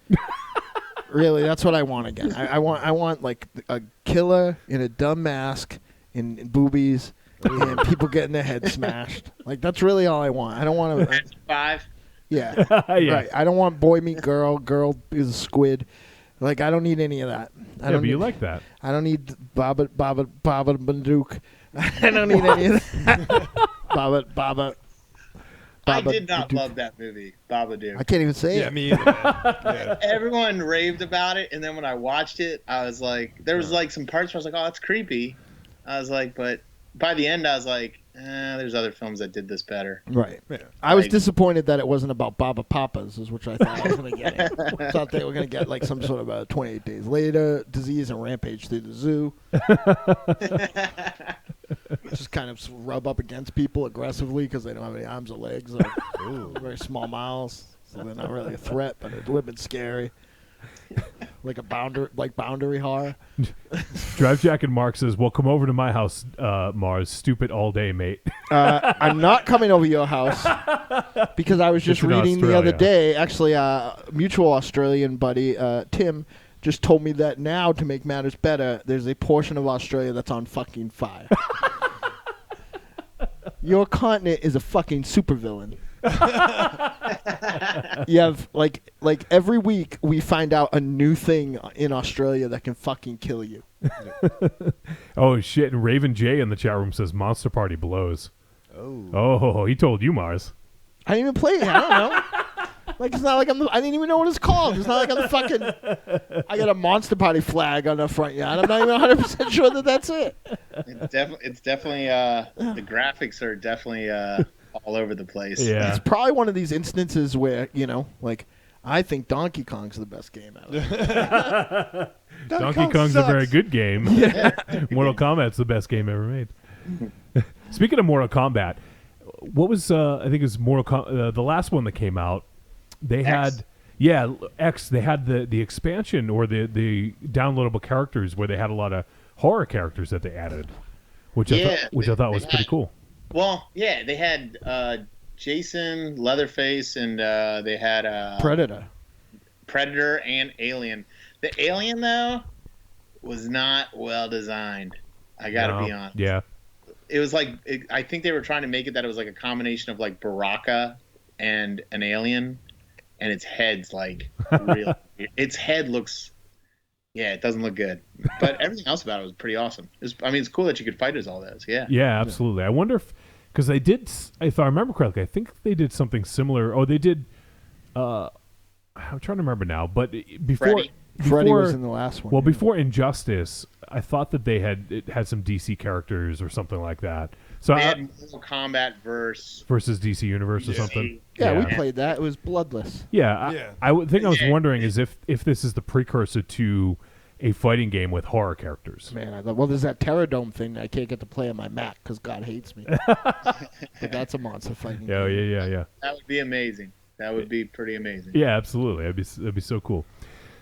Really, that's what I want again. I want like a killer in a dumb mask and boobies and people getting their heads smashed. Like that's really all I want. I don't want to. 5. Yeah. Right. I don't want boy meet girl. Girl is a squid. Like I don't need any of that. But you like that. I don't need Baba Banduke. I don't need any of that. Baba. I did not love that movie, Babadook. I can't even say it. Yeah, me either. Yeah. Everyone raved about it, and then when I watched it, I was like, there was like some parts where I was like, oh, that's creepy. I was like, but by the end, I was like, there's other films that did this better. Right. Yeah. I was disappointed that it wasn't about Baba Papas, is which I thought I was going to get. I thought they were going to get like some sort of a 28 Days Later disease and rampage through the zoo. Just kind of rub up against people aggressively because they don't have any arms or legs or very small mouths, so they're not really a threat, but it would have been scary. Like boundary horror. Drive Jack and Mark says, "Well, come over to my house, Mars. Stupid all day, mate." I'm not coming over your house because I was just reading the other day. Actually, mutual Australian buddy Tim just told me that now, to make matters better, there's a portion of Australia that's on fucking fire. Your continent is a fucking supervillain. You have like every week we find out a new thing in Australia that can fucking kill you. Oh shit! And Raven J in the chat room says Monster Party blows. Oh, he told you, Mars. I didn't even play it. I don't know. Like it's not like I didn't even know what it's called. It's not like I'm the fucking. I got a Monster Party flag on the front yard. I'm not even 100% sure that that's it. It's definitely the graphics are definitely all over the place. Yeah, it's probably one of these instances where like I think Donkey Kong's the best game out of it. Donkey Kong's a very good game. Yeah. Mortal Kombat's the best game ever made. Speaking of Mortal Kombat, what was I think it was the last one that came out. They had X. They had the expansion or the downloadable characters where they had a lot of horror characters that they added, which I thought was pretty cool. Well, yeah, they had Jason, Leatherface, and they had Predator, and Alien. The Alien though was not well designed. I gotta be honest. Yeah, it was like I think they were trying to make it that it was like a combination of like Baraka and an alien. And its head's like real. Its head looks, it doesn't look good. But everything else about it was pretty awesome. It's cool that you could fight as all those. Yeah. Yeah, absolutely. I wonder because they did, if I remember correctly, I think they did something similar. Oh, they did. I'm trying to remember now, but before Freddy was in the last one. Well, before Injustice, I thought that they had some DC characters or something like that. So they had Mortal Kombat versus DC Universe or something. Yeah, we played that. It was bloodless. Yeah, I would think I was wondering is if this is the precursor to a fighting game with horror characters. Man, I thought, there's that Terradome thing that I can't get to play on my Mac because God hates me. But that's a monster fighting game. Yeah. That would be amazing. That would be pretty amazing. Yeah, absolutely. That'd be so cool.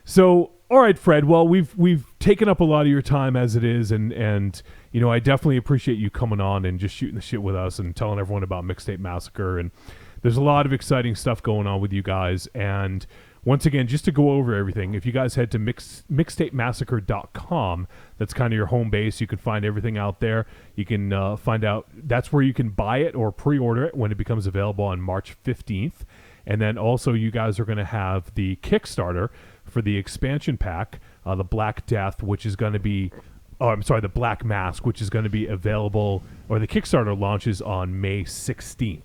So, all right, Fred. Well, we've taken up a lot of your time as it is, and I definitely appreciate you coming on and just shooting the shit with us and telling everyone about Mixtape Massacre. And there's a lot of exciting stuff going on with you guys. And once again, just to go over everything, if you guys head to mixtapemassacre.com, that's kind of your home base. You can find everything out there. You can find out that's where you can buy it or pre-order it when it becomes available on March 15th. And then also you guys are going to have the Kickstarter for the expansion pack, the Black Death, which is going to be, the Black Mask, which is going to be available, or the Kickstarter launches on May 16th.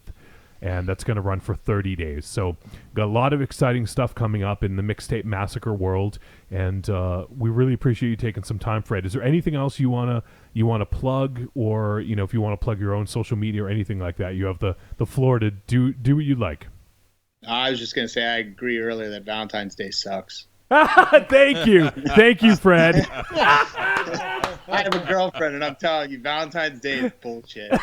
And that's going to run for 30 days. So got a lot of exciting stuff coming up in the Mixtape Massacre world. And we really appreciate you taking some time, Fred. Is there anything else you want to plug, or, if you want to plug your own social media or anything like that, you have the floor to do what you'd like. I was just going to say, I agree earlier that Valentine's Day sucks. Thank you, Fred. I have a girlfriend, and I'm telling you, Valentine's Day is bullshit. So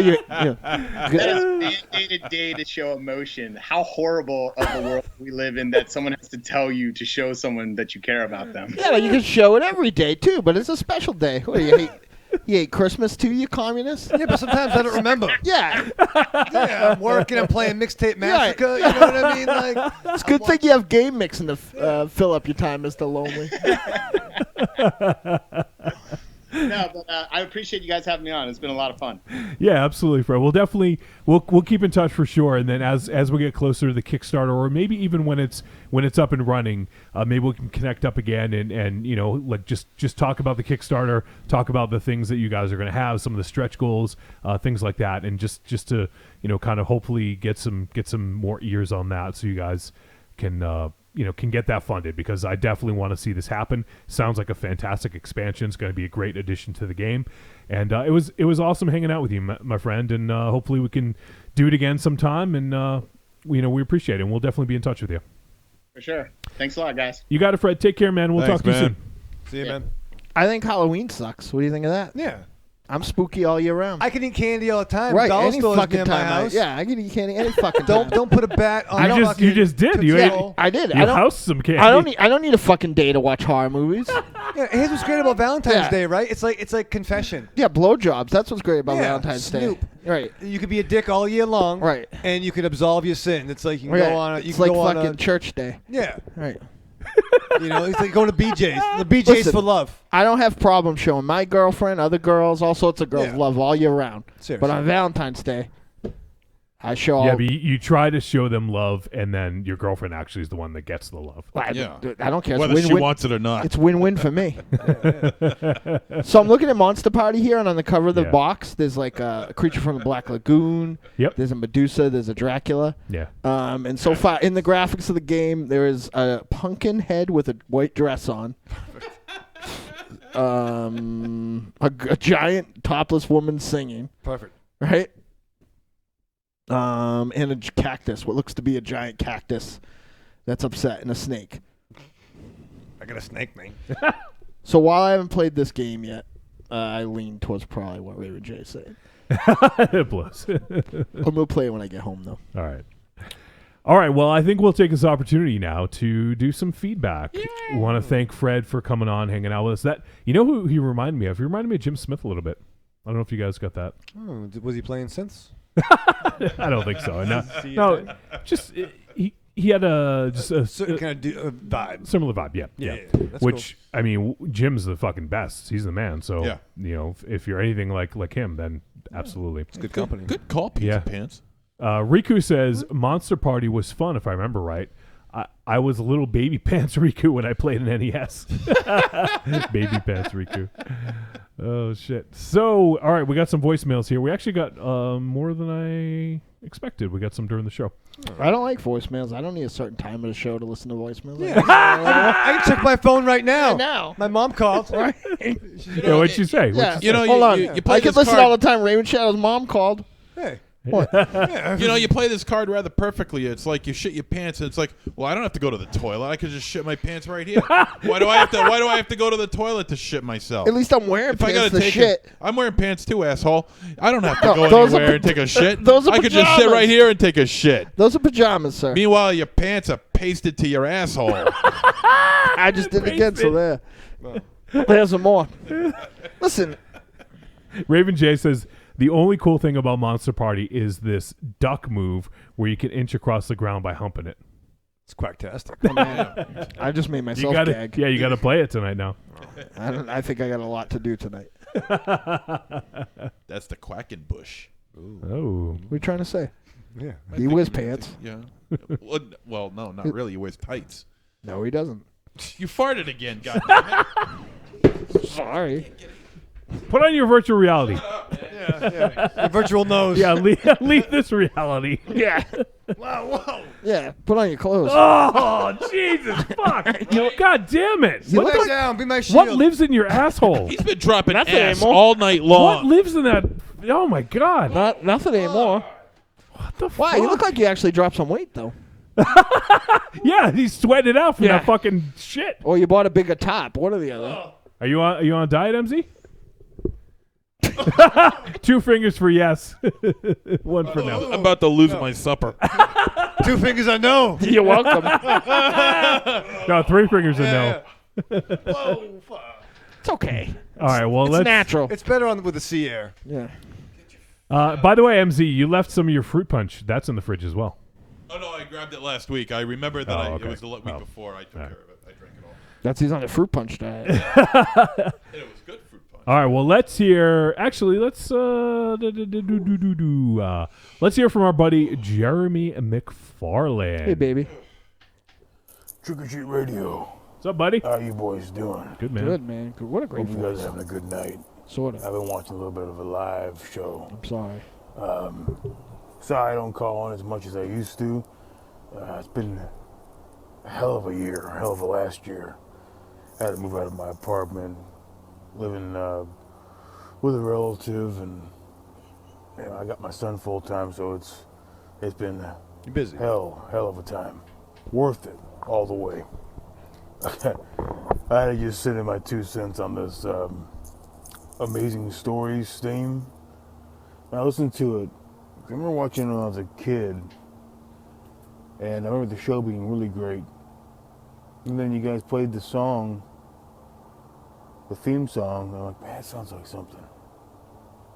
that is a mandated day to show emotion. How horrible of the world we live in that someone has to tell you to show someone that you care about them. Yeah, but you can show it every day too. But it's a special day. What do you hate? You ate Christmas too, you communist? Yeah, but sometimes I don't remember. Yeah. Yeah, I'm working. I'm playing Mixtape Massacre. You know what I mean? Like, it's a good thing you have game mixing to fill up your time, Mr. Lonely. No, but I appreciate you guys having me on. It's been a lot of fun. Yeah, absolutely, Fred. We'll definitely we'll keep in touch for sure. And then as we get closer to the Kickstarter, or maybe even when it's up and running, maybe we can connect up again and you know, like just talk about the Kickstarter, talk about the things that you guys are going to have, some of the stretch goals, things like that, and just to, you know, kind of hopefully get some more ears on that, so you guys can can get that funded, because I definitely want to see this happen. Sounds like a fantastic expansion. It's going to be a great addition to the game, and it was awesome hanging out with you, my friend, and hopefully we can do it again sometime, and we appreciate it, and we'll definitely be in touch with you. For sure. Thanks a lot, guys. You got it, Fred. Take care, man. We'll Thanks, talk to you man. soon. see you, man. I think Halloween sucks. What do you think of that? Yeah. I'm spooky all year round. I can eat candy all the time. Right, Dollar any stores fucking near my time. house. Yeah, I can eat candy any fucking time. Don't put a bat on. You just did. You ate. I did. You I don't, housed some candy. I don't need a fucking day to watch horror movies. Yeah, here's what's great about Valentine's Yeah. Day, right? It's like confession. Yeah, blowjobs. That's what's great about Yeah, Valentine's Snoop. Day. Right. You could be a dick all year long, Right. And you could absolve your sin. It's like you can Right. go on. You It's can like go on fucking church day. Yeah, Right. you know, it's like going to BJ's. The BJ's Listen, for love. I don't have problems showing my girlfriend, other girls, all sorts of girls Yeah. love all year round. Seriously. But on Valentine's Day, I show Yeah, all. but you try to show them love, and then your girlfriend actually is the one that gets the love. I Yeah. don't care. It's Whether she win-win. wants it or not. It's win-win for me. So I'm looking at Monster Party here, and on the cover of the Yeah. box, there's like a creature from the Black Lagoon. Yep. There's a Medusa. There's a Dracula. Yeah. And so far in the graphics of the game, there is a pumpkin head with a white dress on. A giant topless woman singing. Perfect. Right. And a cactus, what looks to be a giant cactus that's upset, and a snake. I got a snake, man. So while I haven't played this game yet, I lean towards probably what Raven J said. It blows. I'm gonna play it when I get home, though. All right. Well, I think we'll take this opportunity now to do some feedback. We want to thank Fred for coming on, hanging out with us. That, you know who he reminded me of? He reminded me of Jim Smith a little bit. I don't know if you guys got that. Oh, was he playing since? I don't think so. No, just he had a certain kind of vibe. Similar vibe, yeah. That's Which I mean, Jim's the fucking best. He's the man. So Yeah. you know, if you're anything like him, then absolutely. It's good company. Good call, Pizza Pants. Riku says Monster Party was fun, if I remember right. I was a little baby pants Riku when I played an NES. Baby pants Riku. Oh shit. So all right, we got some voicemails here. We actually got more than I expected. We got some during the show. I don't like voicemails. I don't need a certain time of the show to listen to voicemails. Yeah. I can check my phone right now. Right now. My mom called. Right. Yeah, what'd she say? Yeah. You know, Hold on. you play I could this listen card- all the time. Raven Shadow's mom called. Hey. What? You know, you play this card rather perfectly. It's like you shit your pants, and it's like, well, I don't have to go to the toilet. I could just shit my pants right here. Why do I have to go to the toilet to shit myself? At least I'm wearing If I pants gotta to take shit. I'm wearing pants too, asshole. I don't have to No, go those are anywhere and take a shit. those are I could just sit pajamas. right here and take a shit. Those are pajamas, sir. Meanwhile, your pants are pasted to your asshole. I just did it again, so there. There's some more. Listen. Raven J says the only cool thing about Monster Party is this duck move where you can inch across the ground by humping it. It's quacktastic. Oh, man. I just made myself gag. Yeah, you got to play it tonight now. I think I got a lot to do tonight. That's the Quackenbush. Oh. What are you trying to say? Yeah. He wears pants. Yeah. Well, no, not really. He wears tights. No, he doesn't. You farted again, goddammit. Sorry. Put on your virtual reality. Yeah. Your virtual nose. Yeah, leave this reality. Yeah. Whoa. Yeah, put on your clothes. Oh, Jesus, fuck. God damn it. Sit What, down. Be my shield. what lives in your asshole? He's been dropping Nothing ass anymore. all night What long. lives in that? Oh, my God. Nothing anymore. What the fuck? Wow, you look like you actually dropped some weight, though. Yeah, he's sweating it out from Yeah. that fucking shit. Or you bought a bigger top. One or the other. Are you on a diet, MZ? 2 fingers for yes. 1 for no. I'm about to lose my supper. 2 fingers on no. You're welcome. No, 3 fingers are no. Whoa. Fuck. It's okay. All right, well, It's let's... natural. It's better with the sea air. Yeah. By the way, MZ, you left some of your fruit punch. That's in the fridge as well. Oh, no, I grabbed it last week. I remember that okay. it was the week before. I took care of it. I drank it all. That's he's on a fruit punch diet. It was good fruit punch. All right, well, let's hear... Actually, let's let's hear from our buddy Jeremy McFarland. Hey, baby. Trick or Treat Radio. What's up, buddy? How you boys doing? Good, man. Good, man. Good. What a great Hope you guys voice. are having a good night. Sort of. I've been watching a little bit of a live show. I'm sorry. Sorry I don't call on as much as I used to. It's been a hell of a year, a hell of a last year. I had to move out of my apartment, living with a relative, and I got my son full time, so it's been busy. hell of a time. Worth it all the way. I had to just sit in my 2 cents on this amazing stories theme. I listened to it. I remember watching it when I was a kid, and I remember the show being really great. And then you guys played the song, the theme song, and I'm like, man, it sounds like something.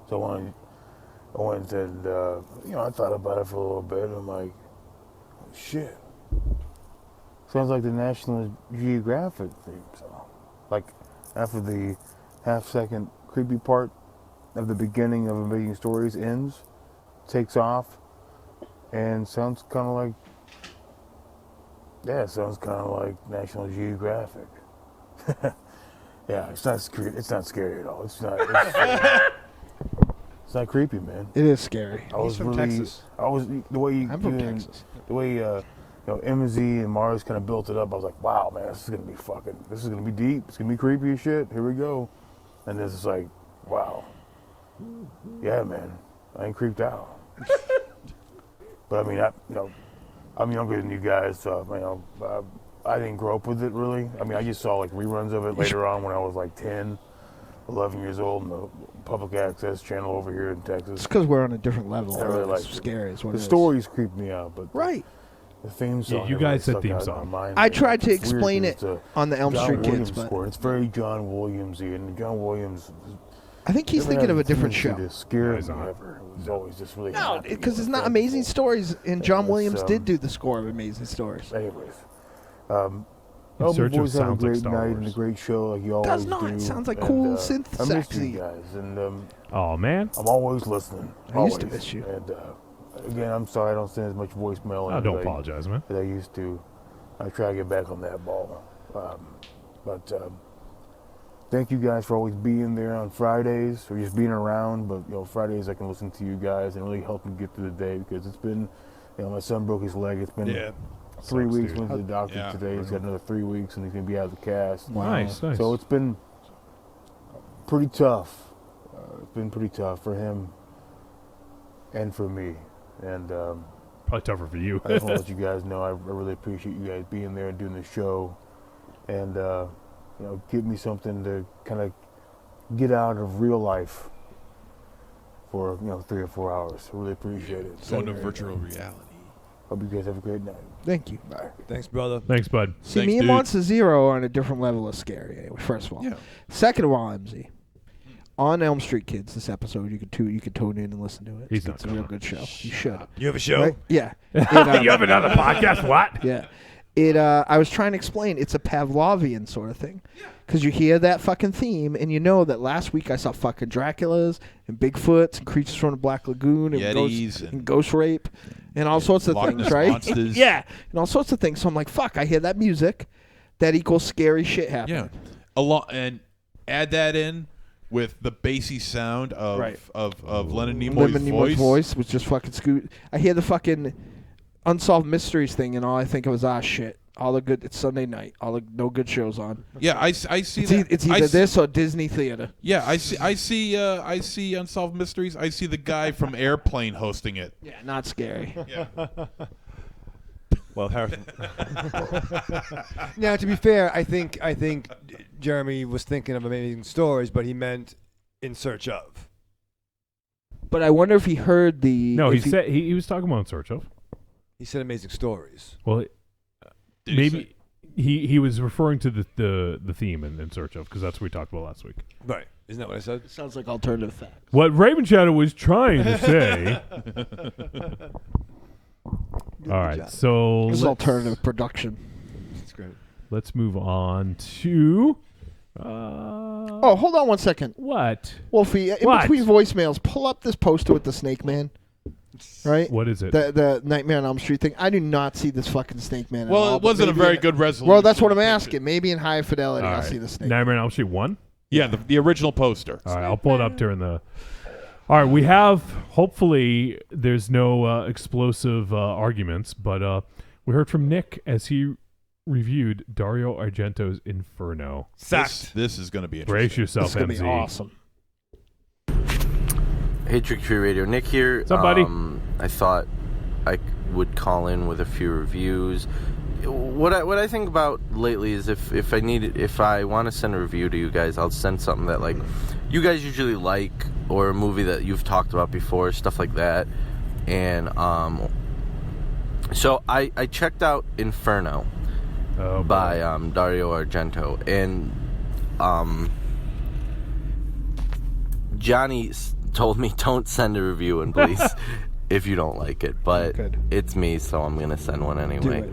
So I went and I thought about it for a little bit, and I'm like, oh, shit. Sounds like the National Geographic theme song. Like, after the half-second creepy part of the beginning of Amazing Stories ends, takes off, and sounds kind of like, National Geographic. Yeah, it's not scary. It's not scary at all. It's not creepy, man. It is scary. He's from Texas. I'm from Texas. The way MZ and Mars kind of built it up, I was like, wow, man, this is gonna be deep. It's gonna be creepy as shit. Here we go. And this is like, wow. Yeah, man, I ain't creeped out. But I mean, I'm younger than you guys, so I didn't grow up with it really. I mean, I just saw like reruns of it later on when I was like 10, 11 years old, in the public access channel over here in Texas. It's because we're on a different level. I really It's like scary. Is what the it is. stories creep me out, but Right. the theme song. you guys said theme song. I tried to explain it on the Elm John Street Williams Kids, but score. It's very John Williamsy, and John Williams. I think he's never thinking had of a the different tendency show. To scare me ever. It was always just really. No, happy, because it's not friendly. Amazing Stories, and John Williams It's, did do the score of Amazing Stories. Anyways, In Search of boys have a sounds like great Star night Wars. and a great show like you always Does not. do. It sounds like and, cool synth I miss sexy. you guys, and Oh, man. I'm always listening. I used to always. miss you. And again, I'm sorry I don't send as much voicemail. Oh, as don't I- apologize, man. As I used to. I try to get back on that ball. But thank you guys for always being there on Fridays or just being around. But Fridays I can listen to you guys and really help me get through the day because it's been, my son broke his leg. It's been 3 weeks. dude. Went to the doctor today. He's got another 3 weeks and he's gonna be out of the cast. Wow. Nice. So it's been pretty tough. It's been pretty tough for him and for me. And Probably tougher for you. I just want to let you guys know I really appreciate you guys being there and doing the show, and give me something to kind of get out of real life for 3 or 4 hours. I really appreciate it. Going to virtual reality. Hope you guys have a great night. Thank you. Bye. Thanks, brother. Thanks, bud. See, Thanks, me and dude. Monster Zero are on a different level of scary. Anyway, first of all. Yeah. Second of all, MZ. On Elm Street Kids, this episode, you could tune in and listen to it. He's It's not a real coming. good show. You should. You have a show? Right? Yeah. You have another podcast? What? Yeah. I was trying to explain, it's a Pavlovian sort of thing. Because you hear that fucking theme, and you know that last week I saw fucking Draculas, and Bigfoots, and Creatures from the Black Lagoon, and Yetis, and Ghost Rape, and all sorts of Loch things, Ness right? Monsters. Yeah, and all sorts of things. So I'm like, fuck, I hear that music. That equals scary shit happening. Yeah. And add that in with the bassy sound of Right. of Leonard Nimoy's Nimoy's voice was just fucking scoot. I hear the fucking Unsolved Mysteries thing, and all I think of is, shit. All the good. It's Sunday night. All the no good shows on. Yeah, I see It's, that. it's either this or Disney Theater. Yeah, I see Unsolved Mysteries. I see the guy from Airplane hosting it. Yeah, not scary. Yeah. Well, Harrison. Now, to be fair, I think Jeremy was thinking of Amazing Stories, but he meant In Search Of. But I wonder if he heard the. No, if he said he was talking about In Search Of. He said Amazing Stories. Well, Did he maybe. He was referring to the theme in Search of, because that's what we talked about last week. Right. Isn't that what I said? Sounds like alternative facts. What Raven Shadow was trying to say. All right, so This is alternative production. That's great. Let's move on to. Oh, hold on one second. What? Wolfie, in between voicemails, pull up this poster with the Snake Man. Right? What is it? The Nightmare on Elm Street thing. I do not see this fucking Snake Man at all. Well, it wasn't a very good resolution. Well, that's what I'm asking. Maybe in high fidelity, All I'll right. see the Snake Nightmare on Elm Street 1? Yeah, the original poster. All right, I'll pull it up during the. All right, we have. Hopefully, there's no explosive arguments, but we heard from Nick as he reviewed Dario Argento's Inferno. This is going to be interesting. Brace yourself, This is MZ. gonna be awesome. Hey, Trick or Treat Radio, Nick here. What's up, buddy? I thought I would call in with a few reviews. What I think about lately is if I want to send a review to you guys, I'll send something that like you guys usually like, or a movie that you've talked about before, stuff like that. And so I checked out Inferno by Dario Argento, and Johnny told me don't send a review, and please if you don't like it, but it's me, so I'm gonna send one anyway.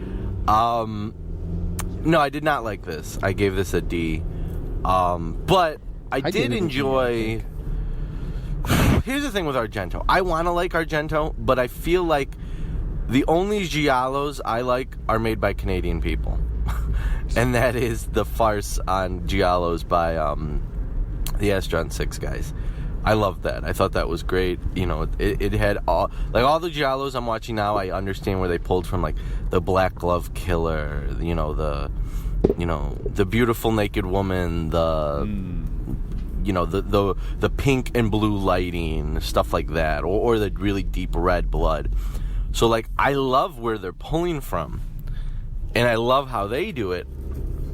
No, I did not like this. I gave this a D. But I did enjoy. Here's the thing with Argento. I want to like Argento, but I feel like the only giallos I like are made by Canadian people, and that is the farce on giallos by the Astron 6 guys. I loved that. I thought that was great. You know, it had all the giallos I'm watching now. I understand where they pulled from, like the Black Glove Killer. The beautiful naked woman. The pink and blue lighting, stuff like that, or the really deep red blood. So like, I love where they're pulling from, and I love how they do it.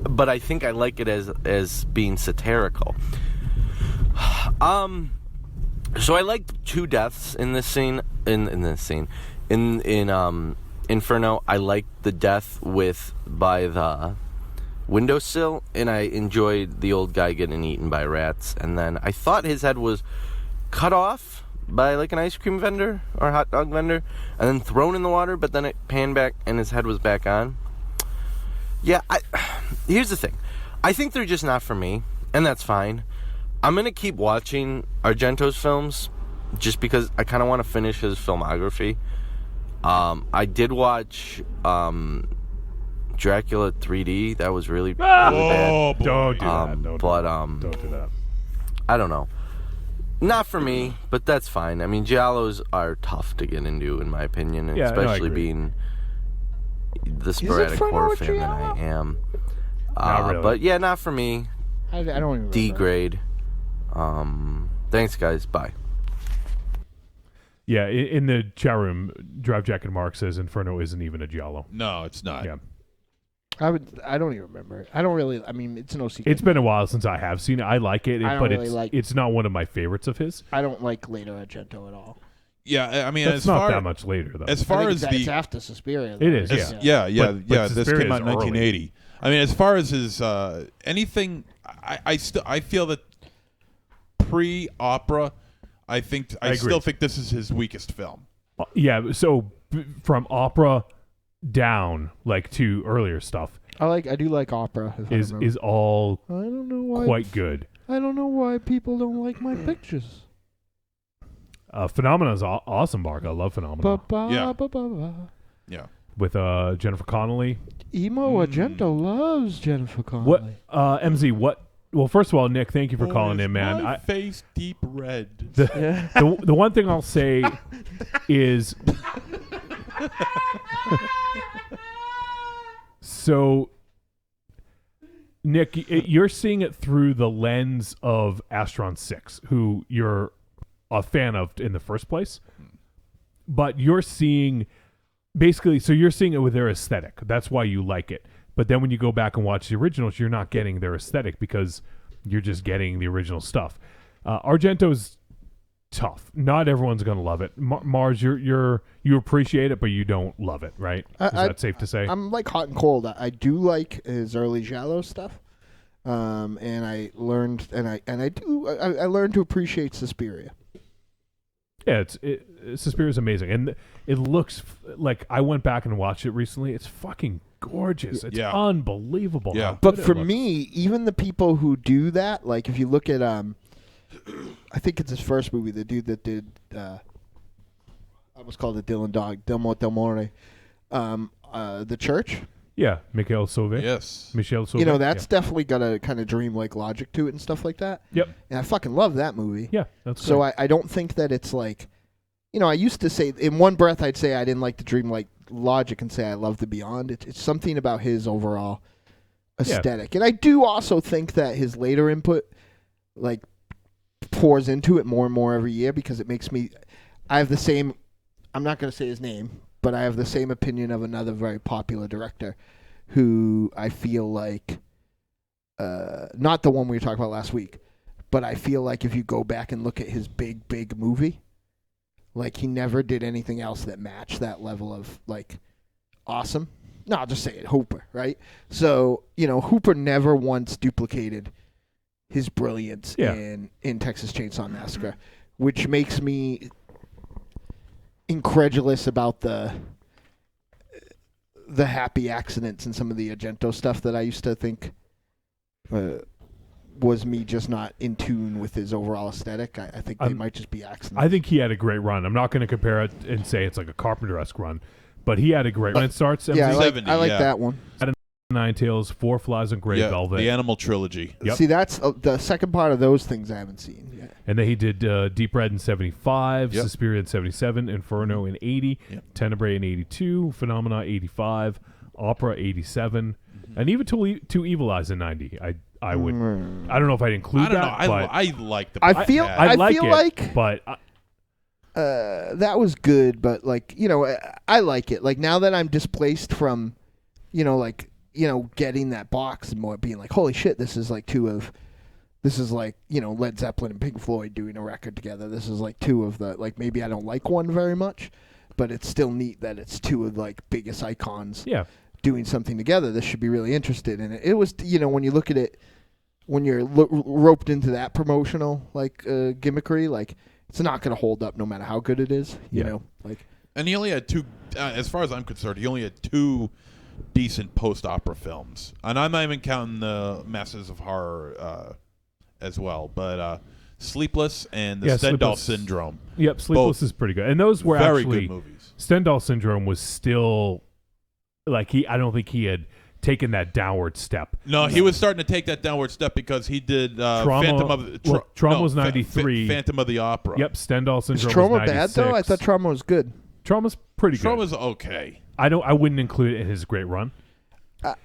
But I think I like it as being satirical. So I liked two deaths in this scene. In Inferno, I liked the death by the windowsill, and I enjoyed the old guy getting eaten by rats. And then I thought his head was cut off by like an ice cream vendor or hot dog vendor, and then thrown in the water. But then it panned back, and his head was back on. Yeah, here's the thing. I think they're just not for me, and that's fine. I'm going to keep watching Argento's films just because I kind of want to finish his filmography. I did watch Dracula 3D. That was really bad. Don't do that. Don't do that. I don't know. Not for me, but that's fine. I mean, giallos are tough to get into, in my opinion, and especially being the sporadic horror fan that I am. Not really. But yeah, not for me. I don't even D grade. Thanks, guys. Bye. Yeah, in the chat room, Drive Jacket Mark says Inferno isn't even a giallo. No, it's not. Yeah. I don't even remember it. I don't really. I mean, it's no secret. It's been a while since I have seen it. I like it, but really it's not one of my favorites of his. I don't like later Argento at all. Yeah, I mean, it's not that much later though. As far as it's after Suspiria. It is. Yeah. But This came out in 1980. I mean, as far as his anything, I feel that pre-opera, I still think this is his weakest film. Yeah. So from opera down, like to earlier stuff, I do like opera. Is all I don't know why quite good. I don't know why people don't like my pictures. Phenomena is awesome, Mark. I love Phenomena. Yeah. With Jennifer Connelly. Emo Argento loves Jennifer Connelly. What MZ? What? Well, first of all, Nick, thank you for calling in, man. My face deep red. The one thing I'll say is, so Nick, you're seeing it through the lens of Astron 6, who you're a fan of in the first place, but you're seeing basically, so you're seeing it with their aesthetic. That's why you like it. But then when you go back and watch the originals, you're not getting their aesthetic because you're just getting the original stuff. Argento's tough. Not everyone's gonna love it. Mars, you appreciate it, but you don't love it, right? Is that safe to say? I'm like hot and cold. I do like his early Giallo stuff, and I learned I learned to appreciate Suspiria. Yeah, Suspiria is amazing, and it looks like I went back and watched it recently. It's fucking gorgeous. It's unbelievable. Yeah, but for me, even the people who do that, like if you look at I think it's his first movie. The dude that did I almost called it Dylan Dog, Del More, The Church. Yeah, Michel Sauvé. Yes. Michel Sauvé. You know, that's definitely got a kind of dreamlike logic to it and stuff like that. Yep. And I fucking love that movie. Yeah, that's so great. I don't think that it's like, you know, I used to say, in one breath I'd say I didn't like the dreamlike logic and say I love the Beyond. It's something about his overall aesthetic. And I do also think that his later input, like, pours into it more and more every year because it makes me, I have the same, I'm not going to say his name, but I have the same opinion of another very popular director who I feel like, not the one we were talking about last week, but I feel like if you go back and look at his big movie, like he never did anything else that matched that level of like awesome. No, I'll just say it, Hooper, right? So, you know, Hooper never once duplicated his brilliance in Texas Chainsaw Massacre, which makes me incredulous about the happy accidents and some of the Argento stuff that I used to think was me just not in tune with his overall aesthetic. I think they might just be accidents. I think he had a great run. I'm not going to compare it and say it's like a Carpenter-esque run, but he had a great run. It starts I like that one. Nine Tails, Four Flies on Grey Velvet. The Animal Trilogy. Yep. See, that's the second part of those things I haven't seen yet. And then he did Deep Red in 75, Suspiria in 77, Inferno in 80, Tenebrae in 82, Phenomena 85, Opera 87, and even Two Evil Eyes in 90. I would. I don't know if I'd include that. I like the. I feel like, but that was good. But like, you know, I like it. Like now that I'm displaced from, you know, like, you know, getting that box and more being like, holy shit, this is like, you know, Led Zeppelin and Pink Floyd doing a record together. This is like two of the, like, maybe I don't like one very much, but it's still neat that it's two of like biggest icons doing something together. This should be really interested in it. It was, you know, when you look at it, when you're roped into that promotional like gimmickry, like it's not going to hold up no matter how good it is, you know, like. And he only had two, as far as I'm concerned, he only had two decent post-opera films, and I'm not even counting the Masters of Horror as well, but Sleepless and the Stendhal Syndrome. Yep, Sleepless is pretty good, and those were very actually good movies. Stendhal Syndrome was still like I don't think he had taken that downward step. No, he was starting to take that downward step because he did Trauma. Phantom of Trauma was 93. Phantom of the Opera. Yep, Stendhal Syndrome. Is Trauma was 96. bad though? I thought Trauma was good. Trauma's pretty good. Trauma's okay. I wouldn't include it in his great run.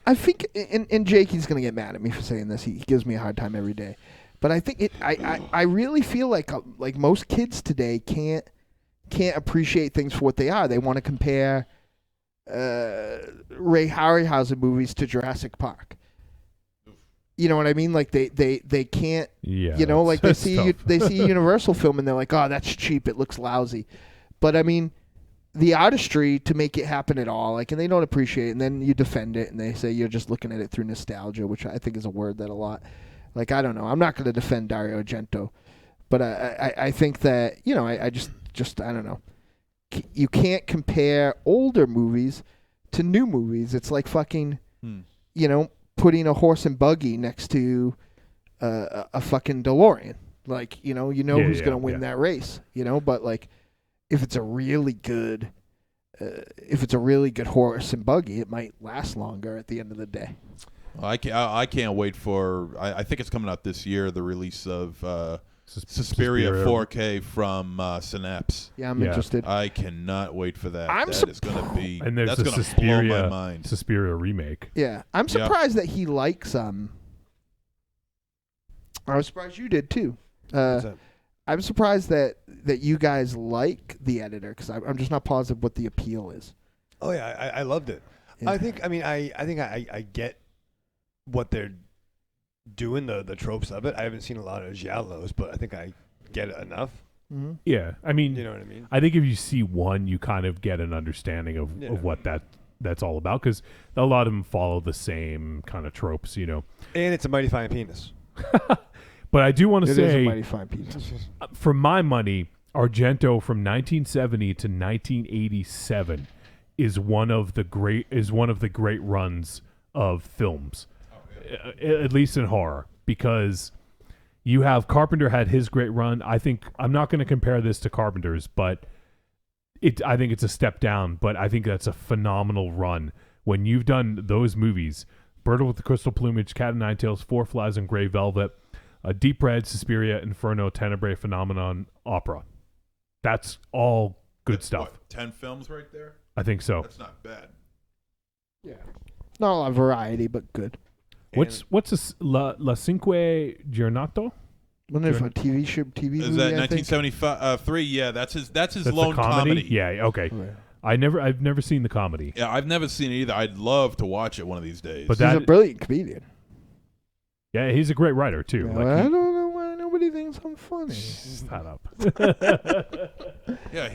I think, and Jake, he's going to get mad at me for saying this. He gives me a hard time every day. But I think I really feel like most kids today can't appreciate things for what they are. They want to compare Ray Harryhausen movies to Jurassic Park. You know what I mean? Like they can't. Yeah. You know, like they see a Universal film and they're like, oh, that's cheap. It looks lousy. But I mean, the artistry to make it happen at all, like, and they don't appreciate it, and then you defend it, and they say you're just looking at it through nostalgia, which I think is a word that a lot, like, I don't know, I'm not going to defend Dario Argento, but I think that, you know, I just I don't know, you can't compare older movies to new movies. It's like fucking, you know, putting a horse and buggy next to a fucking DeLorean, like, you know who's going to win that race, you know, but like, if it's a really good horse and buggy, it might last longer at the end of the day. Well, I can't wait for. I think it's coming out this year. The release of Suspiria 4K from Synapse. Yeah, I'm interested. I cannot wait for that. It's going to be. And there's that's the going to blow my mind. Suspiria remake. Yeah, I'm surprised that he likes I was surprised you did too. I'm surprised that you guys like The Editor, because I'm just not positive what the appeal is. Oh yeah, I loved it. Yeah. I think I get what they're doing, the tropes of it. I haven't seen a lot of giallos, but I think I get it enough. Mm-hmm. Yeah, I mean, You know what I mean? I think if you see one, you kind of get an understanding of what that's all about, because a lot of them follow the same kind of tropes, you know. And it's a mighty fine penis. But I do want to It is a say, mighty fine penis. For my money, Argento from 1970 to 1987 is one of the great runs of films, at least in horror, because you have Carpenter had his great run. I think I'm not going to compare this to Carpenter's, but I think it's a step down. But I think that's a phenomenal run when you've done those movies: Bird with the Crystal Plumage, Cat o' Nine Tails, Four Flies on Grey Velvet, Deep Red, Suspiria, Inferno, Tenebrae, Phenomenon, Opera. That's all good stuff. What, 10 films right there? I think so. That's not bad. Yeah. Not a lot of variety, but good. What's this La Cinque Giornato? Wasn't it a TV movie? Is that 1973? Yeah, that's his That's lone the comedy? comedy. Yeah, okay. Oh, yeah. I've never seen the comedy. Yeah, I've never seen it either. I'd love to watch it one of these days. But He's a brilliant comedian. Yeah, he's a great writer too. Yeah, Like I don't know why nobody thinks I'm funny. Shut up. Yeah,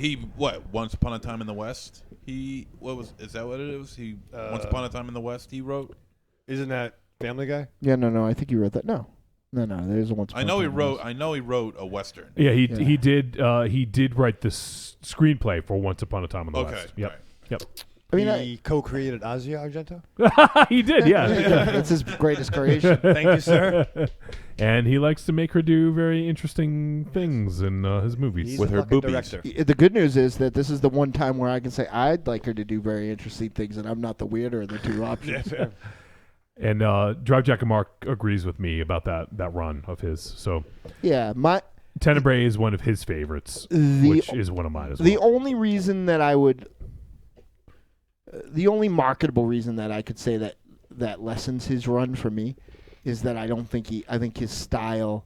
Once Upon a Time in the West? Is that what it is? Once Upon a Time in the West he wrote? Isn't that Family Guy? Yeah, no. I think he wrote that. No. There's a once. I know he wrote a Western. Yeah, he did write the screenplay for Once Upon a Time in the West. Yep. right. Yep. I mean, he co-created Asia Argento. He did, yeah. That's his greatest creation. Thank you, sir. And he likes to make her do very interesting things in his movies. He's With a her fucking boobies. director. The good news is that this is the one time where I can say I'd like her to do very interesting things, and I'm not the weirder of the two options. And Drive Jacket Mark agrees with me about that run of his. So Yeah, Tenebrae is one of his favorites, which is one of mine as well. The only reason that I would, the only marketable reason that I could say that lessens his run for me is that I think his style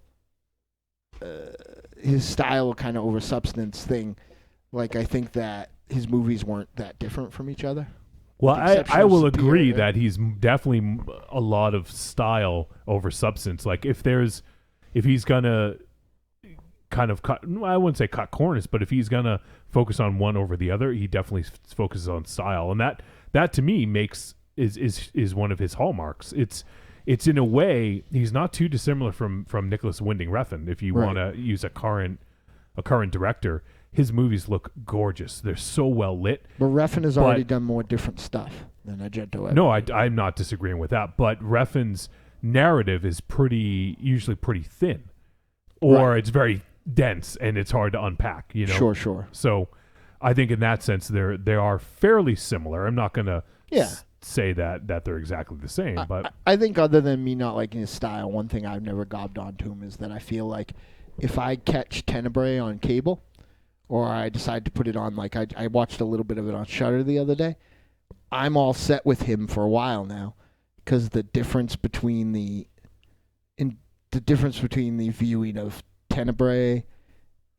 kind of over substance thing. Like, I think that his movies weren't that different from each other. Well, I will agree Superior. that he's definitely a lot of style over substance. Like if he's gonna kind of cut, I wouldn't say cut corners, but if he's gonna focus on one over the other, he definitely focuses on style, and that to me is one of his hallmarks. It's in a way he's not too dissimilar from Nicholas Winding Refn. If you want to use a current director. His movies look gorgeous. They're so well lit. But Refn has already done more different stuff than Argento ever. No, I'm not disagreeing with that. But Refn's narrative is usually pretty thin, or it's very dense and it's hard to unpack. You know. Sure. So, I think in that sense they are fairly similar. I'm not gonna say that they're exactly the same. But I think other than me not liking his style, one thing I've never gobbed onto him is that I feel like if I catch Tenebrae on cable, or I decide to put it on, like I watched a little bit of it on Shudder the other day, I'm all set with him for a while now, because the difference between the viewing of Tenebrae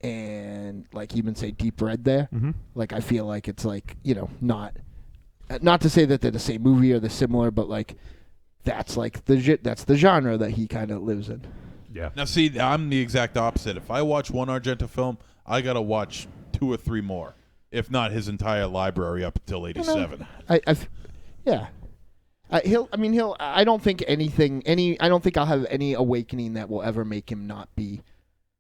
and like even say Deep Red there, like I feel like it's like, you know, not to say that they're the same movie or they're similar, but like that's like that's the genre that he kind of lives in. Yeah. Now see, I'm the exact opposite. If I watch one Argento film, I gotta watch 2 or 3 more, if not his entire library up until '87. I don't think I'll have any awakening that will ever make him not be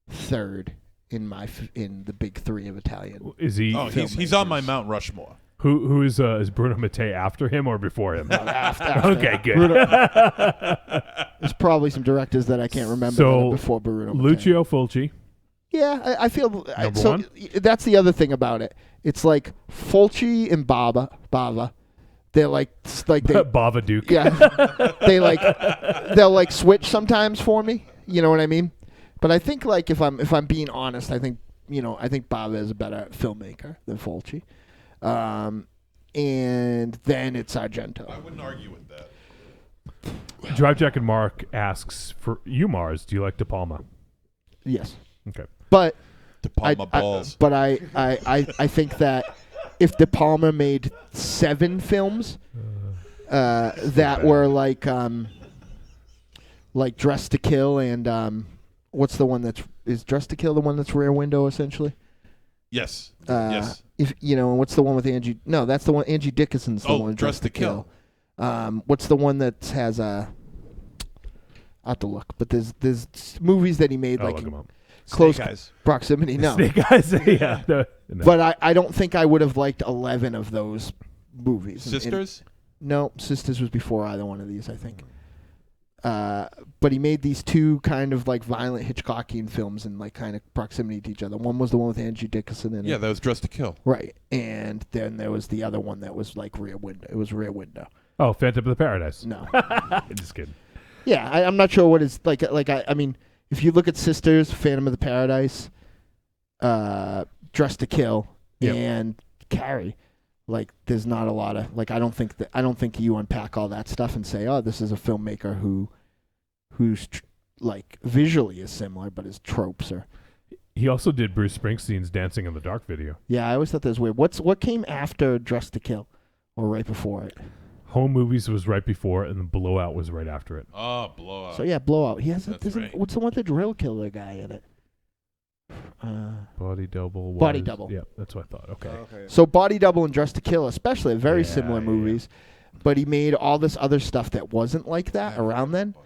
third in the big 3 of Italian. Is he? Oh, he's on my Mount Rushmore. Who is Bruno Mattei after him or before him? After. Okay, good. There's probably some directors that I can't remember that are before Bruno Mattei. Lucio Fulci. Yeah, I feel Number so. one? That's the other thing about it. It's like Fulci and Bava. They're like they Bava Duke. Yeah, they'll like switch sometimes for me. You know what I mean? But I think like if I'm being honest, I think Bava is a better filmmaker than Fulci. And then it's Argento. I wouldn't argue with that. Drive Jacket Mark asks for you, Mars. Do you like De Palma? Yes. Okay. But De Palma balls. But I think that if De Palma made 7 films that were like Dressed to Kill and what's the one is Dressed to Kill the one that's Rear Window essentially? Yes. Yes. If what's the one with Angie? No, that's the one. Angie Dickinson's the one. Dressed to Kill. What's the one that has I have to look, but there's movies that he made like close proximity. No, Snake Eyes. Yeah. No. But I don't think I would have liked 11 of those movies. Sisters? No, Sisters was before either one of these, I think. But he made these two kind of like violent Hitchcockian films in like kind of proximity to each other. One was the one with Angie Dickinson in it. Yeah, that was Dressed to Kill. Right. And then there was the other one that was like Rear Window. It was Rear Window. Oh, Phantom of the Paradise. No. Just kidding. Yeah, I'm not sure what it's like. I mean, if you look at Sisters, Phantom of the Paradise, Dressed to Kill, and Carrie, like there's not a lot of like I don't think you unpack all that stuff and say, oh, this is a filmmaker who's like visually is similar, but his tropes are. He also did Bruce Springsteen's Dancing in the Dark video. Yeah, I always thought that was weird. What came after Dressed to Kill, or right before it? Home Movies was right before it, and then Blowout was right after it. Oh, Blowout. So yeah, Blowout. He has right. What's the one with the drill killer guy in it? Body Double. Body Double. Yeah, that's what I thought. Okay. So Body Double and Dressed to Kill, especially, are very similar movies. But he made all this other stuff that wasn't like that around then.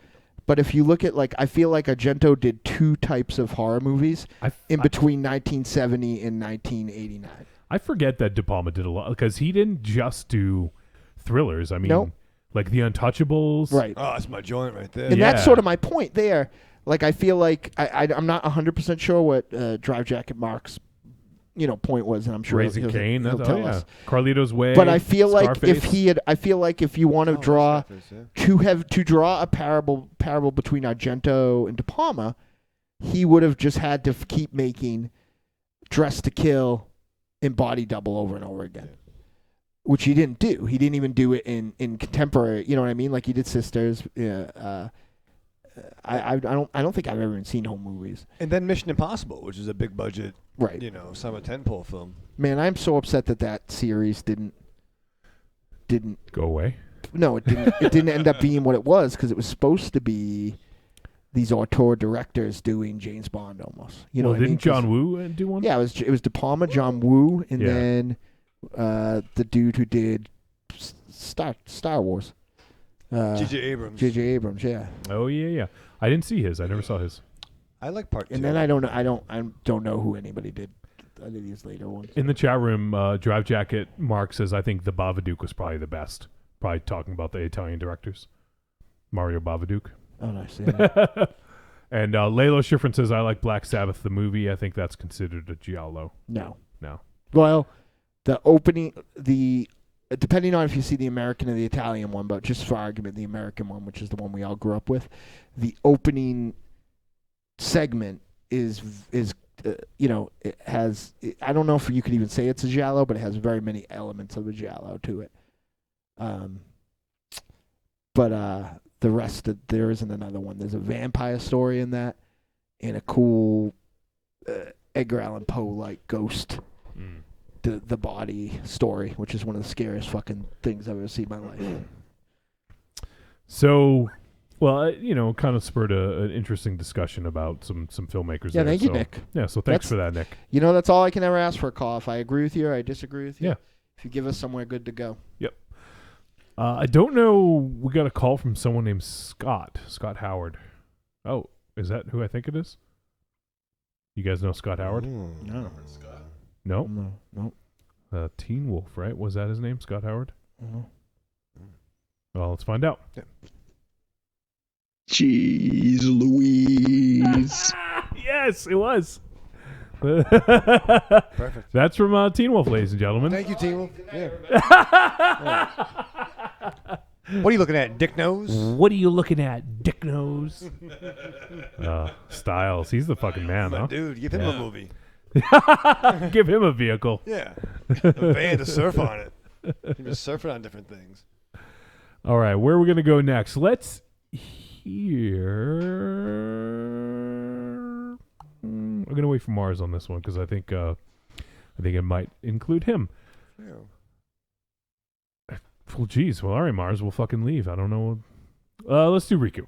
But if you look at I feel like Argento did two types of horror movies in between 1970 and 1989. I forget that De Palma did a lot because he didn't just do thrillers. I mean, like The Untouchables. Right. Oh, that's my joint right there. And that's sort of my point there. Like, I feel like I'm not 100% sure what Drive Jacket Mark's, point was, and I'm sure Raising Cain. He'll tell us. Carlito's Way. But I feel Scarface. like if you want to draw to draw a parable between Argento and De Palma, he would have just had to keep making Dressed to Kill and Body Double over and over again. Which he didn't do. He didn't even do it in contemporary. You know what I mean? Like he did Sisters. I don't think I've ever even seen home movies. And then Mission Impossible, which is a big budget, right? Summer tentpole film. Man, I'm so upset that series didn't go away. No, it didn't. It didn't end up being what it was because it was supposed to be these auteur directors doing James Bond almost. You know, what didn't I mean? John Woo do one? Yeah, it was De Palma, John Woo, and then the dude who did Star Wars. J.J. Abrams. J.J. Abrams, yeah. Oh yeah. I didn't see his. I never saw his. I like part 2. And then I don't know who anybody did any of these later ones. In the chat room, Drive Jacket Mark says I think the Babadook was probably the best. Probably talking about the Italian directors, Mario Babadook. Oh, nice. Yeah. And Laylo Schifrin says I like Black Sabbath the movie. I think that's considered a giallo. No. Well, the opening, depending on if you see the American or the Italian one, but just for argument, the American one, which is the one we all grew up with, the opening segment is it has. I don't know if you could even say it's a giallo, but it has very many elements of a giallo to it. But the rest, there isn't another one. There's a vampire story in that, and a cool Edgar Allan Poe like ghost. The body story, which is one of the scariest fucking things I've ever seen in my life. So, well, kind of spurred an interesting discussion about some filmmakers. Yeah, there, thank you, Nick. Yeah, so thanks for that, Nick. That's all I can ever ask for a call. If I agree with you or I disagree with you. Yeah. If you give us somewhere good to go. Yep. I don't know. We got a call from someone named Scott Howard. Oh, is that who I think it is? You guys know Scott Howard? No. Scott. No. No. Teen Wolf, right? Was that his name, Scott Howard? Mm-hmm. Well, let's find out. Yeah. Jeez Louise. Yes, it was. Perfect. That's from Teen Wolf, ladies and gentlemen. Thank you, Teen Wolf. Yeah. What are you looking at, Dick Nose? What are you looking at, Dick Nose? Styles, he's the fucking man, huh? Dude, give him a movie. Give him a vehicle. Yeah. A van to surf on it. You're just surfing on different things. All right, where are we going to go next? Let's hear... I'm going to wait for Mars on this one because I think it might include him. Yeah. Well, geez. Well, all right, Mars, we'll fucking leave. I don't know. Let's do Riku.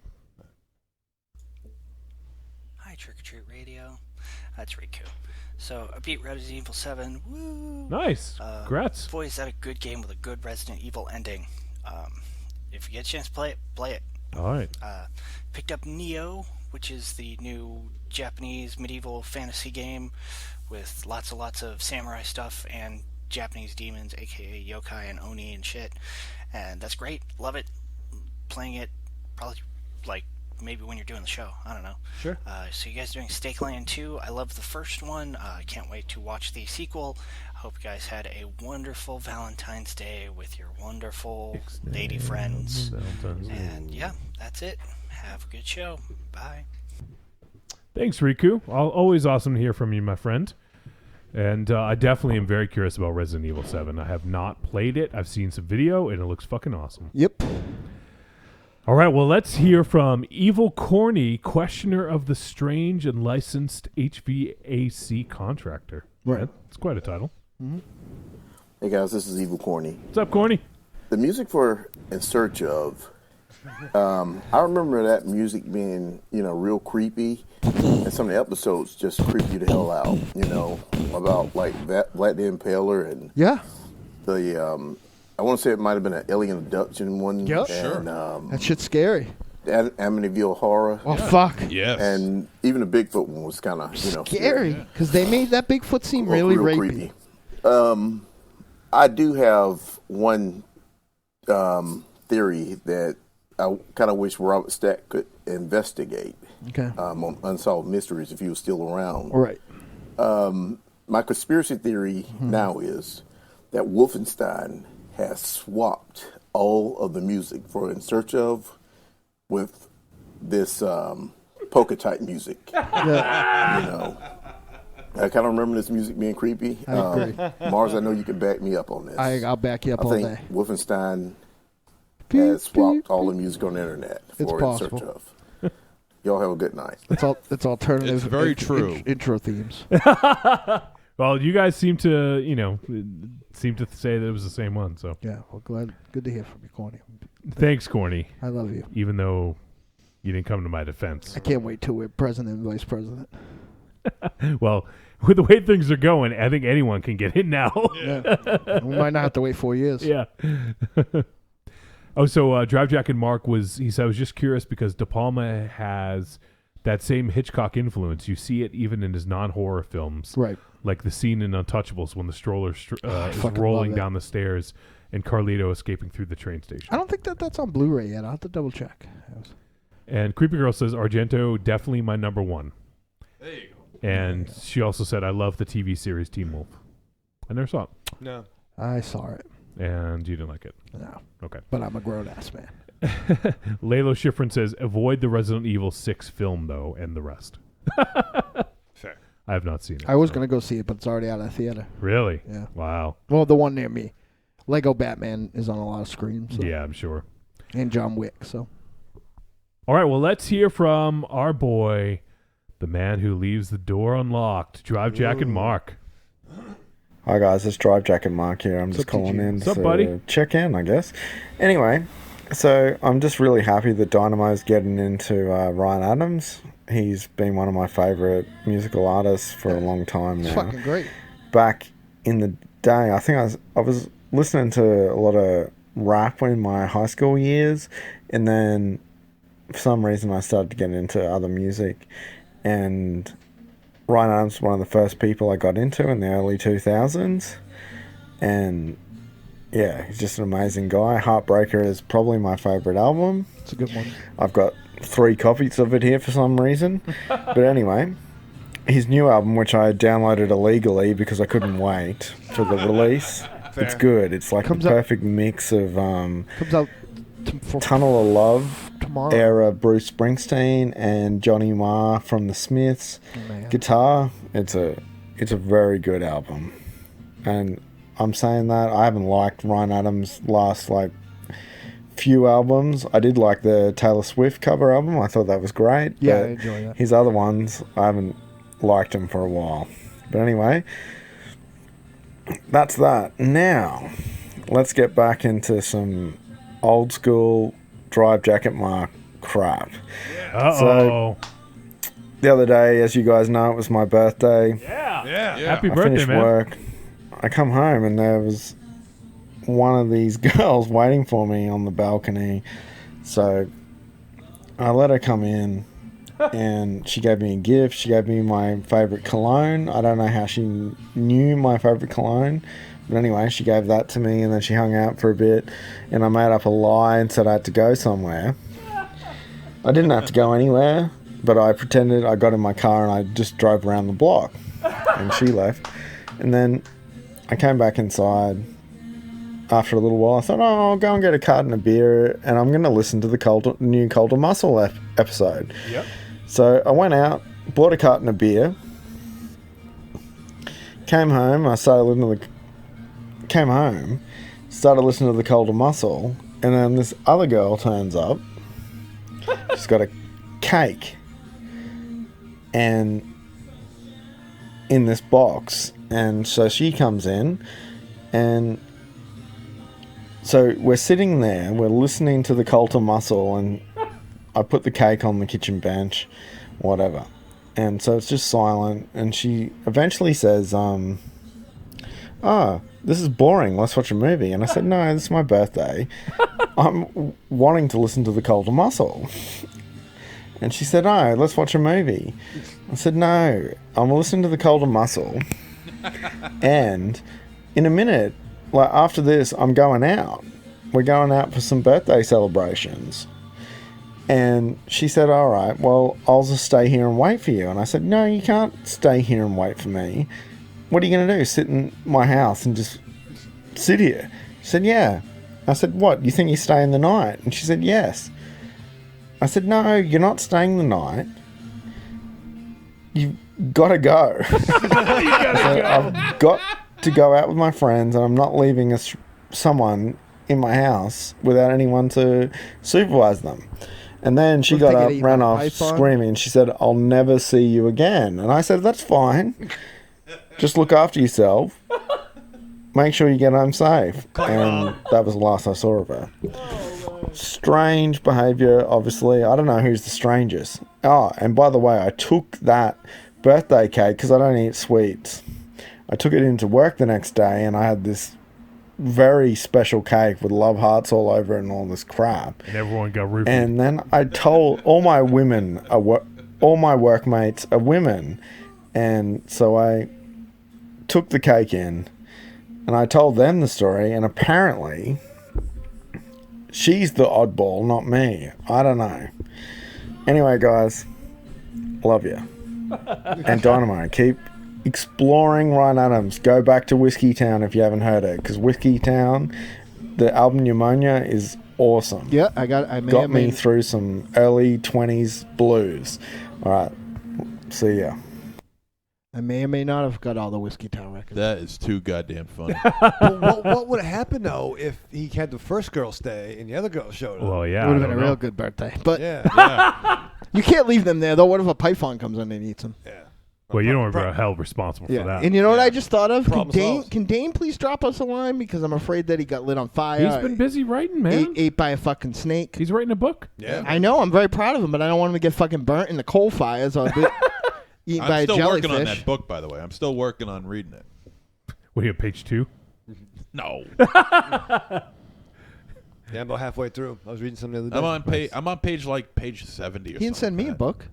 Hi, Trick or Treat Radio. That's Riku. So I beat Resident Evil 7. Woo! Nice. Congrats. Boy, is that a good game with a good Resident Evil ending. If you get a chance to play it, play it. All right. Picked up Neo, which is the new Japanese medieval fantasy game with lots of samurai stuff and Japanese demons, aka yokai and oni and shit. And that's great. Love it. Playing it probably like maybe when you're doing the show. I don't know. Sure. So you guys are doing Stakelander 2. I love the first one. I can't wait to watch the sequel. I hope you guys had a wonderful Valentine's Day with your wonderful lady friends. And yeah, that's it. Have a good show. Bye. Thanks, Riku. Always awesome to hear from you, my friend. And I definitely am very curious about Resident Evil 7. I have not played it. I've seen some video, and it looks fucking awesome. Yep. All right, well, let's hear from Evil Corny, questioner of the strange and licensed HVAC contractor. Right. That's quite a title. Mm-hmm. Hey, guys, this is Evil Corny. What's up, Corny? The music for In Search Of, I remember that music being, real creepy, and some of the episodes just creep you the hell out, about like that Vlad the Impaler and the I want to say it might have been an alien abduction one. Yep. And, that shit's scary. Amityville Horror. Oh, fuck. Yes. And even the Bigfoot one was kind of, scary because they made that Bigfoot seem really real rapey. Creepy. I do have one theory that I kind of wish Robert Stack could investigate. Okay. On Unsolved Mysteries if he was still around. Right. My conspiracy theory now is that Wolfenstein has swapped all of the music for In Search Of with this polka type music. I kind of remember this music being creepy. I agree. Mars, I know you can back me up on this. I'll back you up all I think day. Wolfenstein has swapped all the music on the internet for In Search Of. Y'all have a good night. It's alternative. It's very true. Intro themes. Well, you guys seem to, say that it was the same one. So yeah, well, good to hear from you, Corny. Thanks, Corny. I love you. Even though you didn't come to my defense. I can't wait till we're president and vice president. Well, with the way things are going, I think anyone can get in now. Yeah. We might not have to wait 4 years. Yeah. So Drive Jack and Mark he said, I was just curious because De Palma has that same Hitchcock influence. You see it even in his non-horror films. Right. Like the scene in Untouchables when the stroller is fucking rolling love it. down the stairs and Carlito escaping through the train station. I don't think that's on Blu-ray yet. I'll have to double check. And Creepy Girl says, Argento, definitely my number one. There you go. And she also said, I love the TV series Teen Wolf. I never saw it. No. I saw it. And you didn't like it? No. Okay. But I'm a grown-ass man. Lalo Schifrin says, avoid the Resident Evil 6 film, though, and the rest. Fair. I have not seen it. I was going to go see it, but it's already out of the theater. Really? Yeah. Wow. Well, the one near me. Lego Batman is on a lot of screens. So. Yeah, I'm sure. And John Wick, so. All right, well, let's hear from our boy, the man who leaves the door unlocked, Drive Jack and Mark. Hi guys, it's Drive Jack and Mark here. I'm just calling in to check in, I guess. Anyway, so I'm just really happy that Dynamo's getting into Ryan Adams. He's been one of my favourite musical artists for a long time now. It's fucking great. Back in the day, I think I was listening to a lot of rap in my high school years, and then for some reason I started to get into other music, and Ryan Adams was one of the first people I got into in the early 2000s, and yeah, he's just an amazing guy. Heartbreaker is probably my favourite album. It's a good one. I've got 3 copies of it here for some reason. But anyway, his new album, which I downloaded illegally because I couldn't wait for the release, it's good. It's like the perfect mix of comes out Tunnel of Love tomorrow. Era Bruce Springsteen and Johnny Marr from the Smiths guitar. It's a very good album, and I'm saying that I haven't liked Ryan Adams' last few albums. I did like the Taylor Swift cover album. I thought that was great. Yeah, I enjoy that. His other ones, I haven't liked him for a while. But anyway, that's that. Now, let's get back into some old school Drive Jacket Mark crap. Uh-oh. So, the other day, as you guys know, it was my birthday. Yeah. Happy I birthday, finished man. work. I come home and there was one of these girls waiting for me on the balcony. So I let her come in and she gave me a gift. She gave me my favorite cologne. I don't know how she knew my favorite cologne. But anyway, she gave that to me and then she hung out for a bit. And I made up a lie and said I had to go somewhere. I didn't have to go anywhere, but I pretended I got in my car and I just drove around the block. And she left. And then I came back inside after a little while. I thought, oh, I'll go and get a carton of beer and I'm going to listen to the new Cult of Muscle episode. Yep. So I went out, bought a carton of beer, came home, started listening to the Cult of Muscle, and then this other girl turns up. She's got a cake and in this box, and so she comes in, and so we're sitting there, we're listening to the Cult of Muscle, and I put the cake on the kitchen bench, whatever, and so it's just silent, and she eventually says, this is boring, let's watch a movie. And I said, no, this is my birthday. I'm wanting to listen to the Cult of Muscle. And she said, oh, let's watch a movie. I said, no, I'm listening to the Cult of Muscle. And in a minute, like after this, I'm going out. We're going out for some birthday celebrations. And she said, all right, well, I'll just stay here and wait for you. And I said, no, you can't stay here and wait for me. What are you going to do? Sit in my house and just sit here? She said, yeah. I said, what? You think you're staying the night? And she said, yes. I said, no, you're not staying the night. You've got to go. I've got to go out with my friends and I'm not leaving someone in my house without anyone to supervise them. And then she got up, ran off screaming. She said, I'll never see you again. And I said, that's fine. Just look after yourself. Make sure you get home safe. And that was the last I saw of her. Strange behaviour, obviously. I don't know who's the strangest. Oh, and by the way, I took that birthday cake, because I don't eat sweets. I took it into work the next day, and I had this very special cake with love hearts all over it and all this crap. And everyone got roofied. And then I told all my workmates are women. And so I took the cake in, and I told them the story, and apparently she's the oddball, not me. I don't know. Anyway, guys, love you. And Dynamite, keep exploring Ryan Adams. Go back to Whiskey Town if you haven't heard it, because Whiskey Town, the album Pneumonia, is awesome. Yeah, I got me through some early 20s blues. All right, see ya. I may or may not have got all the Whiskey Town records. That is too goddamn funny. What would have happened, though, if he had the first girl stay and the other girl showed up? Well, yeah. It would have been a real good birthday. But yeah. You can't leave them there, though. What if a python comes in and eats them? Yeah. Well, you don't want to be held responsible for that. And you know what I just thought of? Problem Can Dane please drop us a line? Because I'm afraid that he got lit on fire. He's been busy writing, man. Ate by a fucking snake. He's writing a book. Yeah. I know. I'm very proud of him, but I don't want him to get fucking burnt in the coal fires or eaten by a I'm still jellyfish. working on that book, by the way. I'm still working on reading it. What are you, page 2? No. Yeah, I'm about halfway through. I was reading something the other day. I'm on page 70 or something. He didn't send me a book.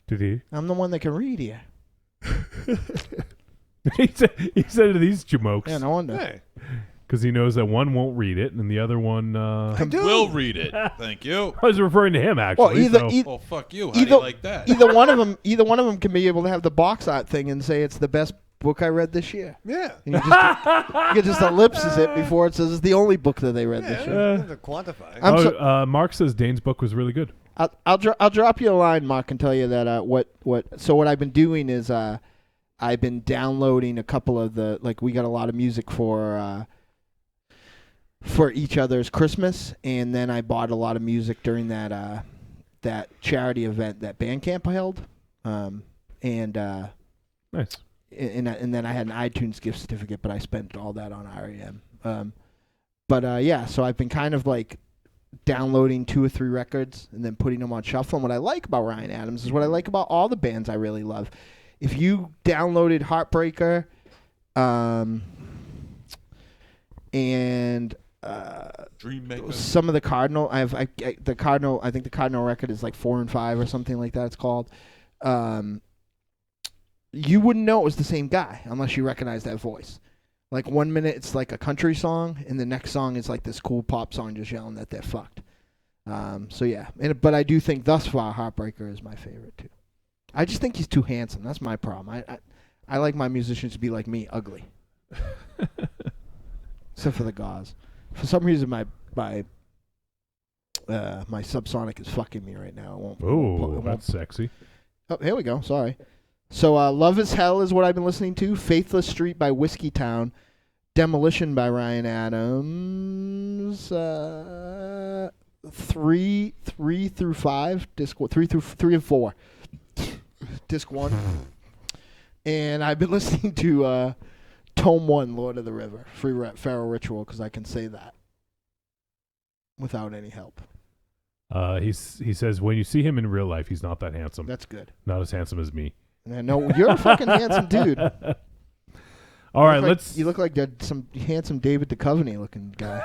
Did he? I'm the one that can read here. he said to these jamokes. Yeah, no wonder. Hey. Because he knows that one won't read it, and the other one will read it. Thank you. I was referring to him, actually. Well, fuck you. How do you like that? Either one of them can be able to have the box art thing and say it's the best book I read this year. Yeah. And you just ellipses it before it says it's the only book that they read this year. To quantify. Mark says Dane's book was really good. I'll drop you a line, Mark, and tell you that what I've been doing is I've been downloading a couple of we got a lot of music for each other's Christmas, and then I bought a lot of music during that charity event that Bandcamp held, nice. And then I had an iTunes gift certificate, but I spent all that on REM. So I've been kind of like downloading 2 or 3 records and then putting them on shuffle. And what I like about Ryan Adams is what I like about all the bands I really love. If you downloaded Heartbreaker, and Dreammaker. some of the Cardinal, I think the Cardinal record is like 4 and 5 or something like that. It's called. You wouldn't know it was the same guy unless you recognize that voice. Like 1 minute it's like a country song, and the next song is like this cool pop song just yelling that they're fucked. So yeah, but I do think thus far Heartbreaker is my favorite too. I just think he's too handsome. That's my problem. I like my musicians to be like me, ugly. Except for the gauze. For some reason, my subsonic is fucking me right now. It won't. That's sexy. Oh, here we go. Sorry. So, Love Is Hell is what I've been listening to. Faithless Street by Whiskey Town. Demolition by Ryan Adams. 3 through 5. Disc 3 and 4. Disc 1. And I've been listening to Tome 1, Lord of the River, Feral Ritual, because I can say that without any help. He says, when you see him in real life, he's not that handsome. That's good. Not as handsome as me. No, you're a fucking handsome dude. All right, You look like some handsome David Duchovny looking guy.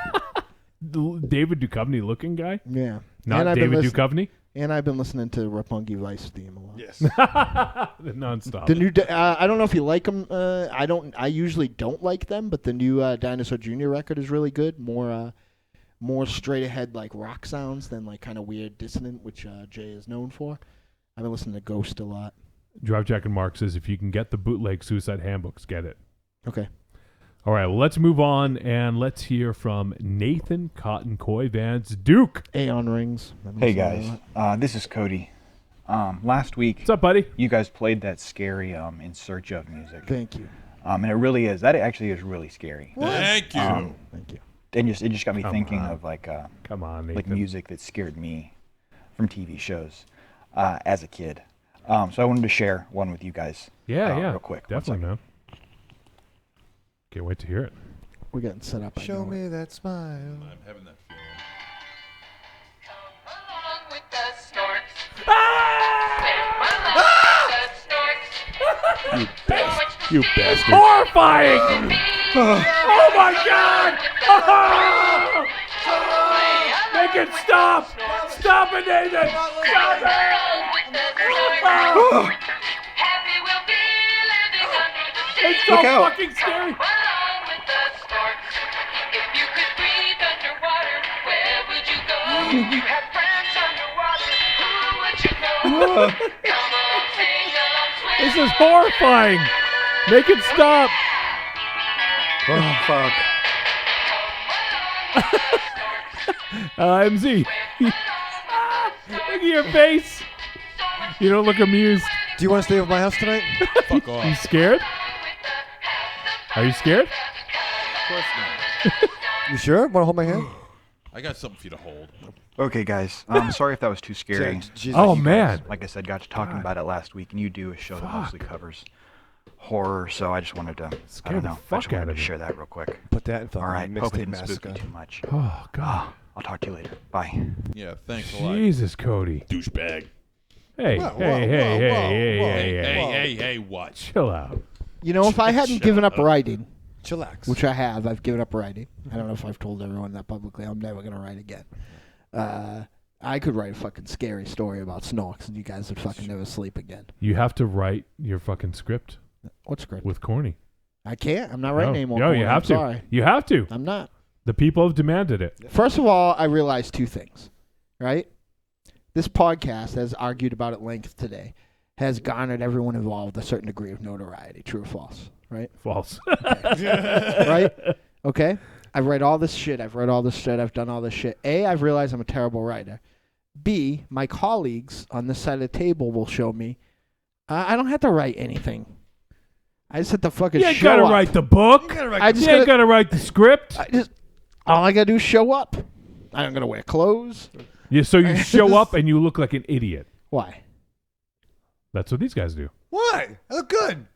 David Duchovny looking guy? Yeah. Not David Duchovny? And I've been listening to Roppongi Vice theme a lot. Yes. Nonstop. The new, I don't know if you like them. I usually don't like them, but the new Dinosaur Jr. record is really good. More straight ahead like rock sounds than like kind of weird dissonant, which Jay is known for. I've been listening to Ghost a lot. Drive Jack and Mark says, if you can get the bootleg Suicide Handbooks, get it. Okay. All right, well, let's move on, and let's hear from Nathan Cotton Coy Vance Duke. Aeon Rings. Hey, guys. This is Cody. Last week, what's up, buddy? You guys played that scary In Search Of music. Thank you. And it really is. That actually is really scary. Thank you. Thank you. And it just got me thinking of come on, Nathan. like music that scared me from TV shows as a kid. So I wanted to share one with you guys. Real quick. Definitely, man. Can't wait to hear it. We're getting set up. Show me that smile. I'm having that feeling. You bastard. Horrifying! Oh my god! Oh! Make it stop! Stop it, Nathan! Stop it! Oh! It's so fucking scary! This is horrifying! Make it stop! Oh, fuck. MZ. Look at your face. You don't look amused. Do you want to stay with my house tonight? Fuck off. You scared? Are you scared? Of course not. You sure? Want to hold my hand? I got something for you to hold. Okay, guys. I'm sorry if that was too scary. Oh, man. Like I said, got to talking about it last week, and you do a show that mostly covers horror, so I just wanted to, I don't know, I just wanted to share that real quick. Put that in fucking All right, hope it Mixtape didn't spook Massacre. you too much. Oh, God. I'll talk to you later. Bye. Yeah, thanks a lot. Jesus, Cody. Douchebag. Hey, Hey, what? Chill out. You know, if I hadn't given up writing, chillax, which I have, I've given up writing. I don't know if I've told everyone that publicly. I'm never going to write again. I could write a fucking scary story about Snorks, and you guys would fucking never sleep again. You have to write your fucking script. What script? With Corny. I can't. I'm not writing anymore. No, you have to. Sorry. You have to. I'm not. The people have demanded it. First of all, I realized two things, right? This podcast, as argued about at length today, has garnered everyone involved a certain degree of notoriety. True or false? Right? False. Okay. Right? Okay? I've read all this shit. I've read all this shit. I've done all this shit. A, I've realized I'm a terrible writer. B, my colleagues on this side of the table will show me I don't have to write anything. I just have to fucking show up. You gotta write the book. You gotta write the script. All I gotta do is show up. I'm gonna wear clothes. Yeah, so you show up and you look like an idiot. Why? That's what these guys do. Why? I look good.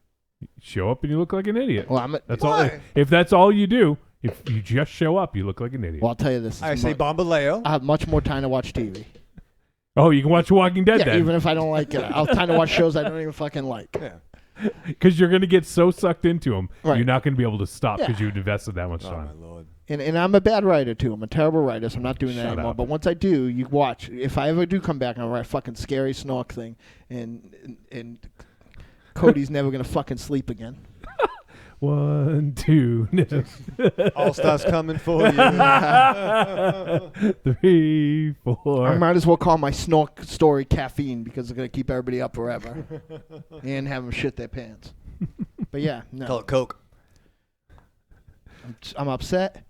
Show up and you look like an idiot. Well, that's all. If that's all you do, If you just show up, you look like an idiot. Well, I'll tell you this. I say Bombaleo. I have much more time to watch TV. Oh, you can watch Walking Dead then. Even if I don't like it. I'll have time to watch shows I don't even fucking like. Yeah. Because you're going to get so sucked into them, Right. you're not going to be able to stop because Yeah. you've invested that much time. My Lord. And I'm a bad writer, too. I'm a terrible writer, so I'm not doing that Shut anymore. up. But once I do, you watch. If I ever do come back, I'll write a fucking scary snork thing. And Cody's never going to fucking sleep again. 1, 2, no. All Stars coming for you. 3, 4. I might as well call my snork story caffeine because it's going to keep everybody up forever. And have them shit their pants. But yeah, no. Call it Coke. I'm upset.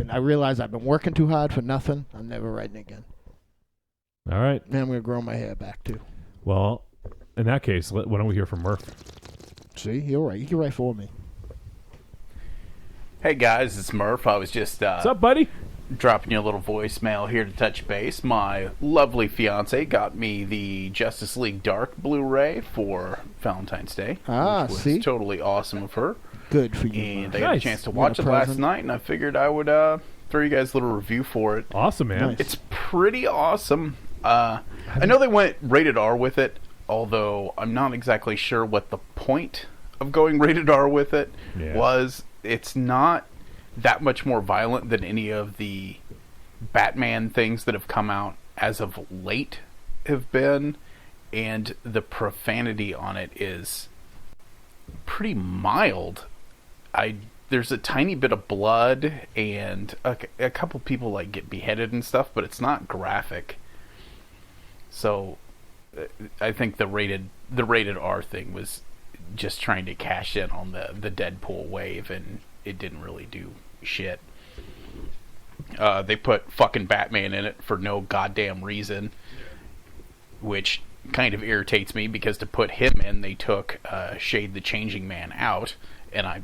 I realize I've been working too hard for nothing. I'm never writing again. All right. And I'm going to grow my hair back, too. Well, in that case, why don't we hear from Murph? See, you're right. You can write for me. Hey guys, it's Murph. I was just What's up, buddy? Dropping you a little voicemail here to touch base. My lovely fiance got me the Justice League Dark Blu-ray for Valentine's Day. Ah, which was see? totally awesome of her. Good for you. And Murph. I got a chance to watch it last night, and I figured I would throw you guys a little review for it. Awesome, man. Nice. It's pretty awesome. I know they went rated R with it, although I'm not exactly sure what the point of going rated R with it was. It's not that much more violent than any of the Batman things that have come out as of late have been, and the profanity on it is pretty mild. There's a tiny bit of blood and a couple people like get beheaded and stuff, but it's not graphic. So I think the rated R thing was just trying to cash in on the Deadpool wave, and it didn't really do shit. They put fucking Batman in it for no goddamn reason, which kind of irritates me because to put him in, they took Shade the Changing Man out, and I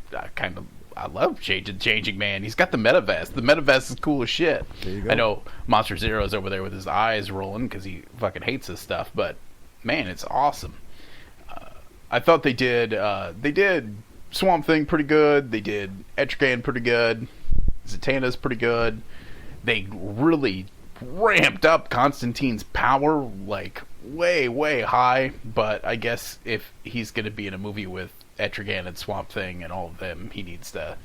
love Shade the Changing Man. He's got the metavest. The metavest is cool as shit. I know Monster Zero's over there with his eyes rolling because he fucking hates this stuff, but man, it's awesome. I thought they did Swamp Thing pretty good. They did Etrigan pretty good. Zatanna's pretty good. They really ramped up Constantine's power like way, way high, but I guess if he's going to be in a movie with Etrigan and Swamp Thing and all of them, he needs to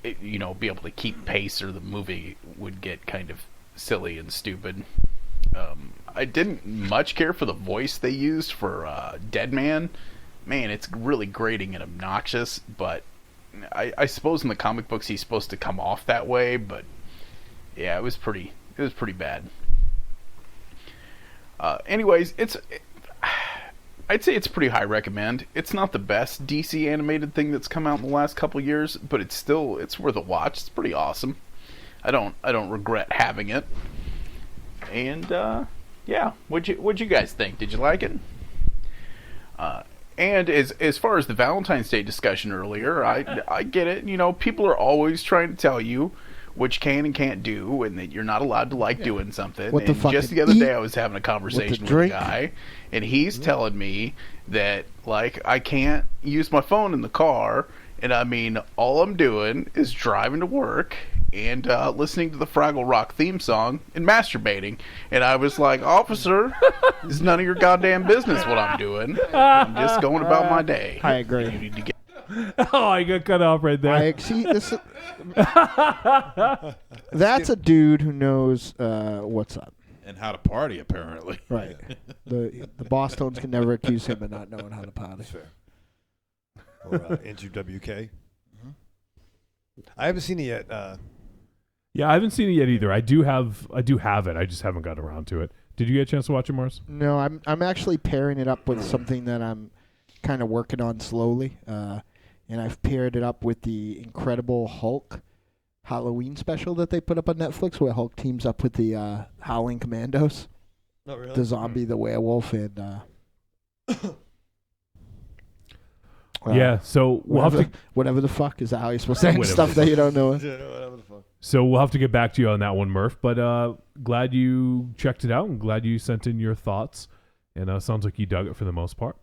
be able to keep pace, or the movie would get kind of silly and stupid. I didn't much care for the voice they used for Deadman. Man, it's really grating and obnoxious, but I suppose in the comic books he's supposed to come off that way, but yeah, it was pretty bad. Anyways, I'd say it's pretty high recommend. It's not the best DC animated thing that's come out in the last couple years, but it's worth a watch. It's pretty awesome. I don't regret having it. And yeah, what'd you guys think? Did you like it? And as far as the Valentine's Day discussion earlier, I get it. People are always trying to tell you what you can and can't do, and that you're not allowed to like doing something. What the and fuck just to the other eat, day, I was having a conversation with a guy, and he's telling me that like I can't use my phone in the car, and I mean all I'm doing is driving to work and listening to the Fraggle Rock theme song and masturbating. And I was like, officer, it's none of your goddamn business what I'm doing. I'm just going about my day. I agree. You need to get Oh, I got cut off right there. That's a dude who knows what's up. And how to party, apparently. Right. The Boston's can never accuse him of not knowing how to party. That's fair. Or Andrew WK. I haven't seen it yet. Yeah, I haven't seen it yet either. I do have it. I just haven't got around to it. Did you get a chance to watch it, Mars? No, I'm actually pairing it up with something that I'm kind of working on slowly, and I've paired it up with the Incredible Hulk Halloween special that they put up on Netflix, where Hulk teams up with the Howling Commandos, Oh, really? the zombie, the werewolf, and yeah. So we'll have to whatever the fuck is that how you're supposed to say Whatever stuff the that fuck. you don't know. Whatever the fuck. So we'll have to get back to you on that one, Murph. But glad you checked it out, and glad you sent in your thoughts. And sounds like you dug it for the most part.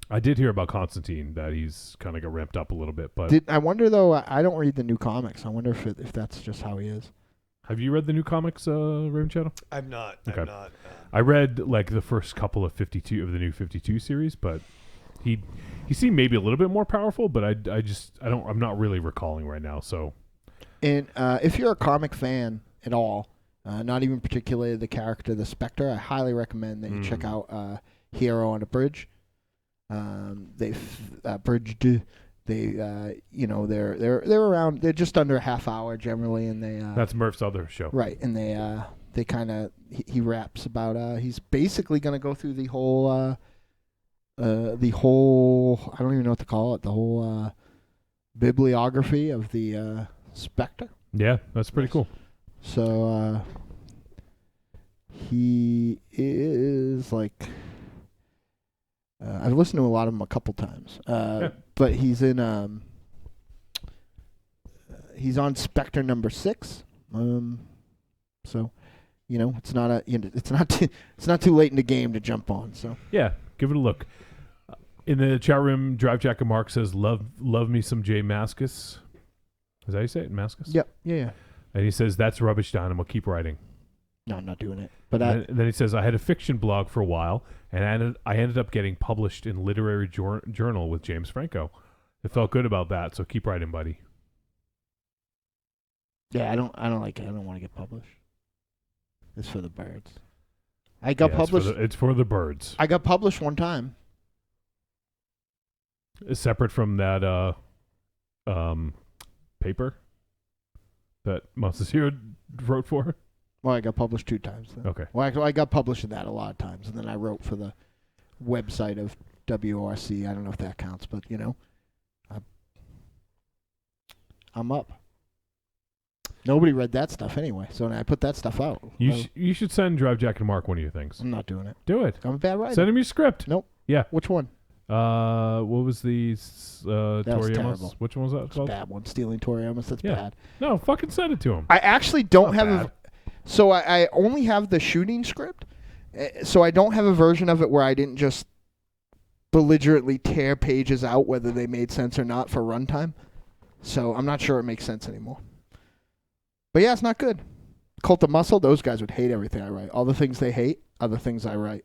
I did hear about Constantine, that he's kind of got ramped up a little bit. But I wonder, though, I don't read the new comics. I wonder if that's just how he is. Have you read the new comics, Raven Shadow? I've not. Okay. I've not. I read like the first couple of 52 of the new 52 series, but he seemed maybe a little bit more powerful, but I'm not really recalling right now. So, and if you're a comic fan at all, not even particularly the character, the Spectre, I highly recommend that you check out Hero on a Bridge. They've bridged. They're around. They're just under a half hour generally, and they. That's Murph's other show, right? And they kind of he raps about. He's basically going to go through the whole. I don't even know what to call it. The whole bibliography of the Spectre. Yeah, that's pretty cool. So he is like. I've listened to a lot of them a couple times, but he's in. He's on Spectre number 6, so it's not it's not too late in the game to jump on. So yeah, give it a look. In the chat room, Drive Jack and Mark says, "Love me some Jay Mascis." Is that how you say it, Mascis? Yep, yeah. And he says that's rubbish, Dynamo. Keep writing. No, I'm not doing it. But and then he says, I had a fiction blog for a while, and I ended up getting published in Literary Journal with James Franco. It felt good about that, so keep writing, buddy. Yeah, I don't like it. I don't want to get published. It's for the birds. I got published. It's for the birds. I got published one time. Separate from that paper that Monster Zero wrote for? Well, I got published 2 times. Then. Okay. Well, actually, I got published in that a lot of times, and then I wrote for the website of WRC. I don't know if that counts, but I'm up. Nobody read that stuff anyway, so I put that stuff out. You should send Drive Jack and Mark one of your things. I'm not doing it. Do it. I'm a bad writer. Send him your script. Nope. Yeah. Which one? What was the that was terrible. Which one was that called? Bad one. Stealing Toriyama's. That's bad. No, fucking send it to him. I actually don't have so I only have the shooting script, so I don't have a version of it where I didn't just belligerently tear pages out whether they made sense or not for runtime. So I'm not sure it makes sense anymore. But yeah, it's not good. Cult of Muscle, those guys would hate everything I write. All the things they hate are the things I write.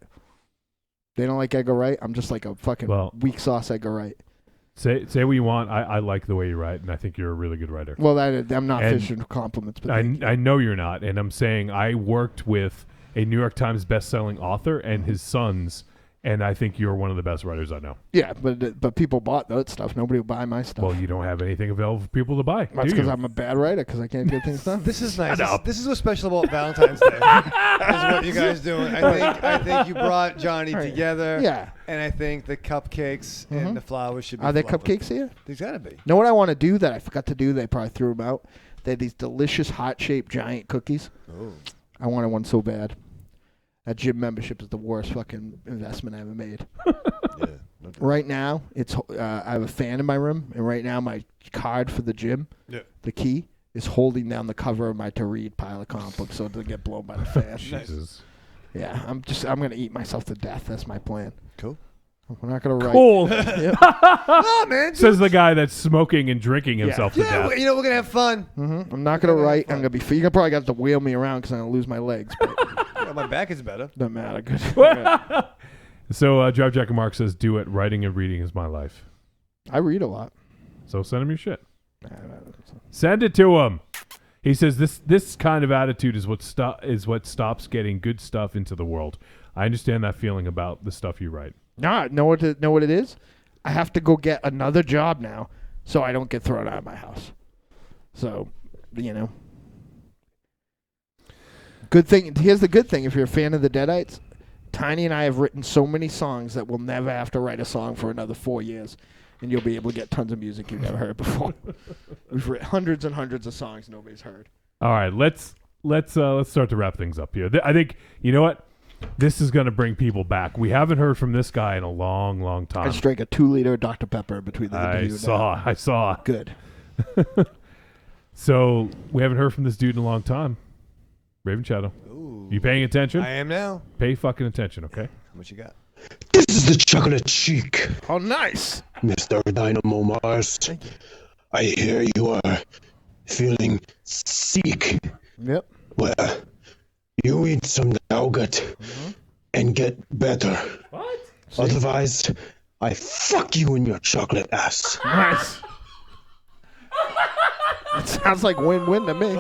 They don't like Edgar Wright. I'm just like a fucking weak sauce Edgar Wright. Say what you want. I like the way you write, and I think you're a really good writer. Well, I'm not fishing for compliments. But I know you're not, and I'm saying I worked with a New York Times best-selling author and his sons, and I think you're one of the best writers I know. Yeah, but people bought that stuff. Nobody will buy my stuff. Well, you don't have anything available for people to buy. That's because I'm a bad writer because I can't get things done. This is nice. This is what's special about Valentine's Day. Is what you guys doing. I think you brought Johnny together. Yeah. And I think the cupcakes and the flowers should be. Are there cupcakes here? There's gotta be. Know what I want to do that I forgot to do? They probably threw them out. They had these delicious heart-shaped giant cookies. Oh. I wanted one so bad. That gym membership is the worst fucking investment I ever made. Yeah. Right now, it's I have a fan in my room, and right now my card for the gym, the key, is holding down the cover of my to read pile of comic books so it doesn't get blown by the fan. Jesus. Yeah, I'm gonna eat myself to death. That's my plan. Cool. We're not gonna write. Cool. Oh man. Says the guy that's smoking and drinking himself to death. We're gonna have fun. I'm not gonna write. I'm gonna be. You're gonna probably have to wheel me around because I'm gonna lose my legs. But my back is better. Doesn't matter. Good. So Drive Jack and Mark says, "Do it. Writing and reading is my life." I read a lot. So send him your shit. Send it to him. He says this kind of attitude is what stops getting good stuff into the world. I understand that feeling about the stuff you write. Nah, know what it is? I have to go get another job now, so I don't get thrown out of my house. So, good thing. Here's the good thing: if you're a fan of the Deadites, Tiny and I have written so many songs that we'll never have to write a song for another 4 years, and you'll be able to get tons of music you've never heard before. We've written hundreds and hundreds of songs nobody's heard. All right, let's start to wrap things up here. I think you know what. This is going to bring people back. We haven't heard from this guy in a long, long time. I just drank a 2-liter Dr. Pepper between the interview. I saw. Good. So we haven't heard from this dude in a long time. Raven Shadow. You paying attention? I am now. Pay fucking attention, okay? What you got? This is the chocolate cheek. Oh, nice. Mr. Dynamo Mars. I hear you are feeling sick. Yep. Well, you eat some nougat and get better. What? Otherwise, I fuck you in your chocolate ass. Nice. It sounds like win-win to me.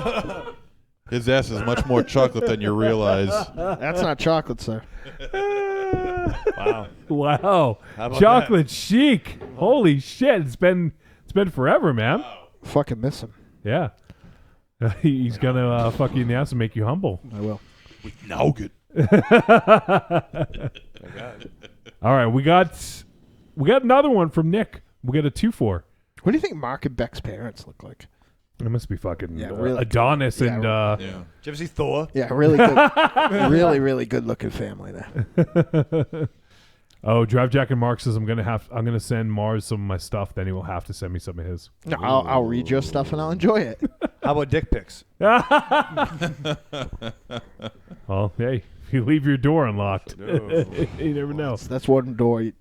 His ass is much more chocolate than you realize. That's not chocolate, sir. Wow. Wow. How about Chocolate chic. Holy shit. It's been forever, man. Fucking miss him. Yeah. He's gonna fuck you in the ass and make you humble. I will. With nougat. All right, we got another one from Nick. We got a 2-4. What do you think Mark and Beck's parents look like? It must be fucking really Adonis good. and. Yeah. Did you ever see Thor? Yeah, really good. really good looking family there. Oh, Drive Jack and Mark says I'm gonna send Mars some of my stuff. Then he will have to send me some of his. No, I'll read your stuff and I'll enjoy it. How about dick pics? Well, hey, if you leave your door unlocked, you never know. That's one door.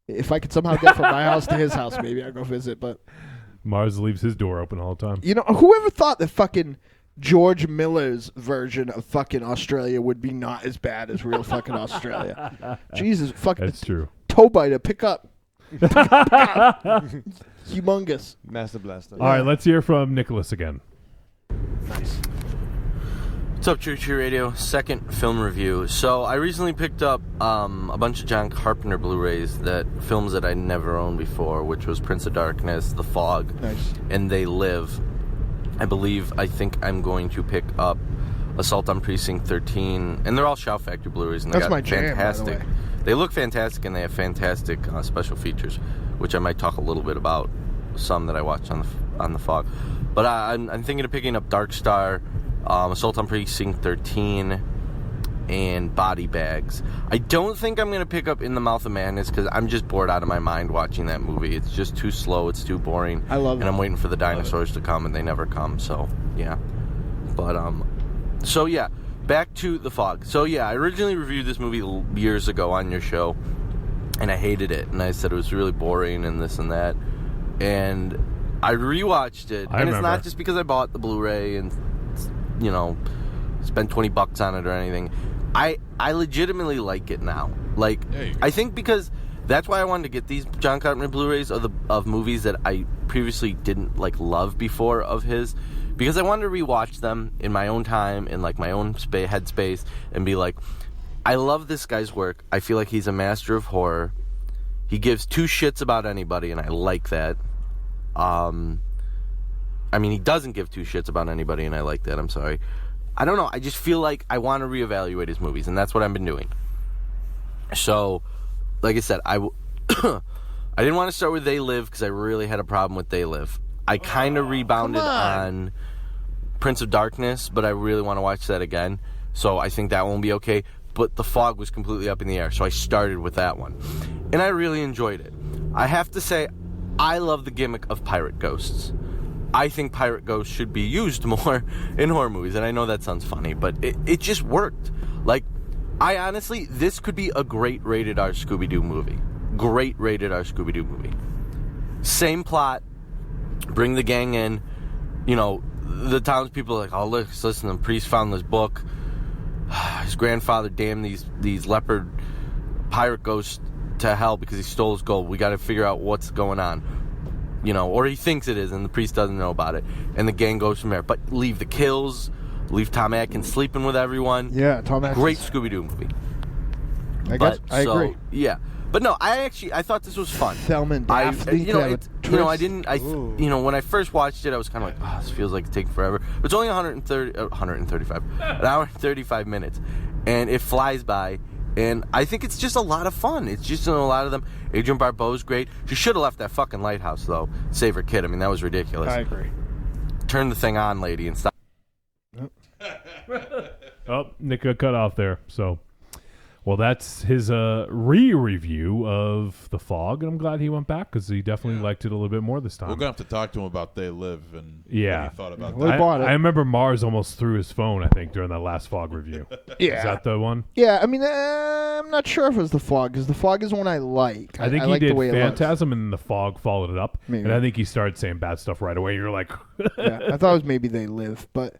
If I could somehow get from my house to his house, maybe I'll go visit. But Mars leaves his door open all the time. you know, whoever thought that fucking George Miller's version of fucking Australia would be not as bad as real fucking Australia? Jesus, fucking. That's true. Toe biter, pick up. Humongous. Master Blaster. All right, let's hear from Nicholas again. Nice. What's up, True Tree Radio? Second film review. So I recently picked up a bunch of John Carpenter Blu-rays, films that I'd never owned before, which was Prince of Darkness, The Fog, and They Live. I think I'm going to pick up Assault on Precinct 13, and they're all Shout Factory Blu-rays, and they That's got my jam, by the way. They look fantastic, and they have fantastic special features, which I might talk a little bit about. Some that I watched on the Fog, but I'm thinking of picking up Dark Star, Assault on Precinct 13, and Body Bags. I don't think I'm going to pick up In the Mouth of Madness because I'm just bored out of my mind watching that movie. It's just too slow. It's too boring. I love it. And I'm waiting for the dinosaurs to come, and they never come. So yeah, but so yeah, back to The Fog. So yeah, I originally reviewed this movie years ago on your show, and I hated it, and I said it was really boring and this and that, and I rewatched it, and it's not just because I bought the Blu-ray and spent $20 on it or anything. I legitimately like it now. Like, I think because that's why I wanted to get these John Carpenter Blu-rays of movies that I previously didn't love before of his, because I wanted to rewatch them in my own time, in my own headspace, and be like, I love this guy's work. I feel like he's a master of horror. He gives two shits about anybody, and I like that. He doesn't give two shits about anybody, and I like that. I'm sorry. I don't know. I just feel like I want to reevaluate his movies, and that's what I've been doing. So, like I said, I didn't want to start with They Live because I really had a problem with They Live. I kind of rebounded on Prince of Darkness, but I really want to watch that again. So I think that won't be okay. But The Fog was completely up in the air, so I started with that one. And I really enjoyed it. I have to say, I love the gimmick of pirate ghosts. I think pirate ghosts should be used more in horror movies, and I know that sounds funny, but it just worked. I honestly, this could be a great rated R Scooby-Doo movie. Great rated R Scooby-Doo movie. Same plot, bring the gang in, the townspeople are like, oh, listen, the priest found this book. His grandfather damned these leopard pirate ghosts to hell because he stole his gold. We got to figure out what's going on. Or he thinks it is, and the priest doesn't know about it. And the gang goes from there. But leave the kills, leave Tom Atkins sleeping with everyone. Yeah, Tom Atkins. Great Scooby-Doo movie. I agree. Yeah. But no, I thought this was fun. Thelma and Daphne. When I first watched it, I was kind of like, this feels like it's taking forever. But it's only 135, an hour and 35 minutes. And it flies by. And I think it's just a lot of fun. It's just a lot of them. Adrienne Barbeau's great. She should have left that fucking lighthouse, though. Save her kid. I mean, that was ridiculous. I agree. Turn the thing on, lady, and stop. Oh, Nick got cut off there. So, Well, that's his re-review of The Fog, and I'm glad he went back because he definitely liked it a little bit more this time. We're going to have to talk to him about They Live and what he thought about We that. bought it. I remember Mars almost threw his phone, I think, during that last Fog review. Yeah. Is that the one? Yeah, I mean, I'm not sure if it was The Fog, because The Fog is one I like. I think he like did the way Phantasm, and The Fog followed it up. Maybe. And I think he started saying bad stuff right away. You're like... Yeah, I thought it was maybe They Live, but...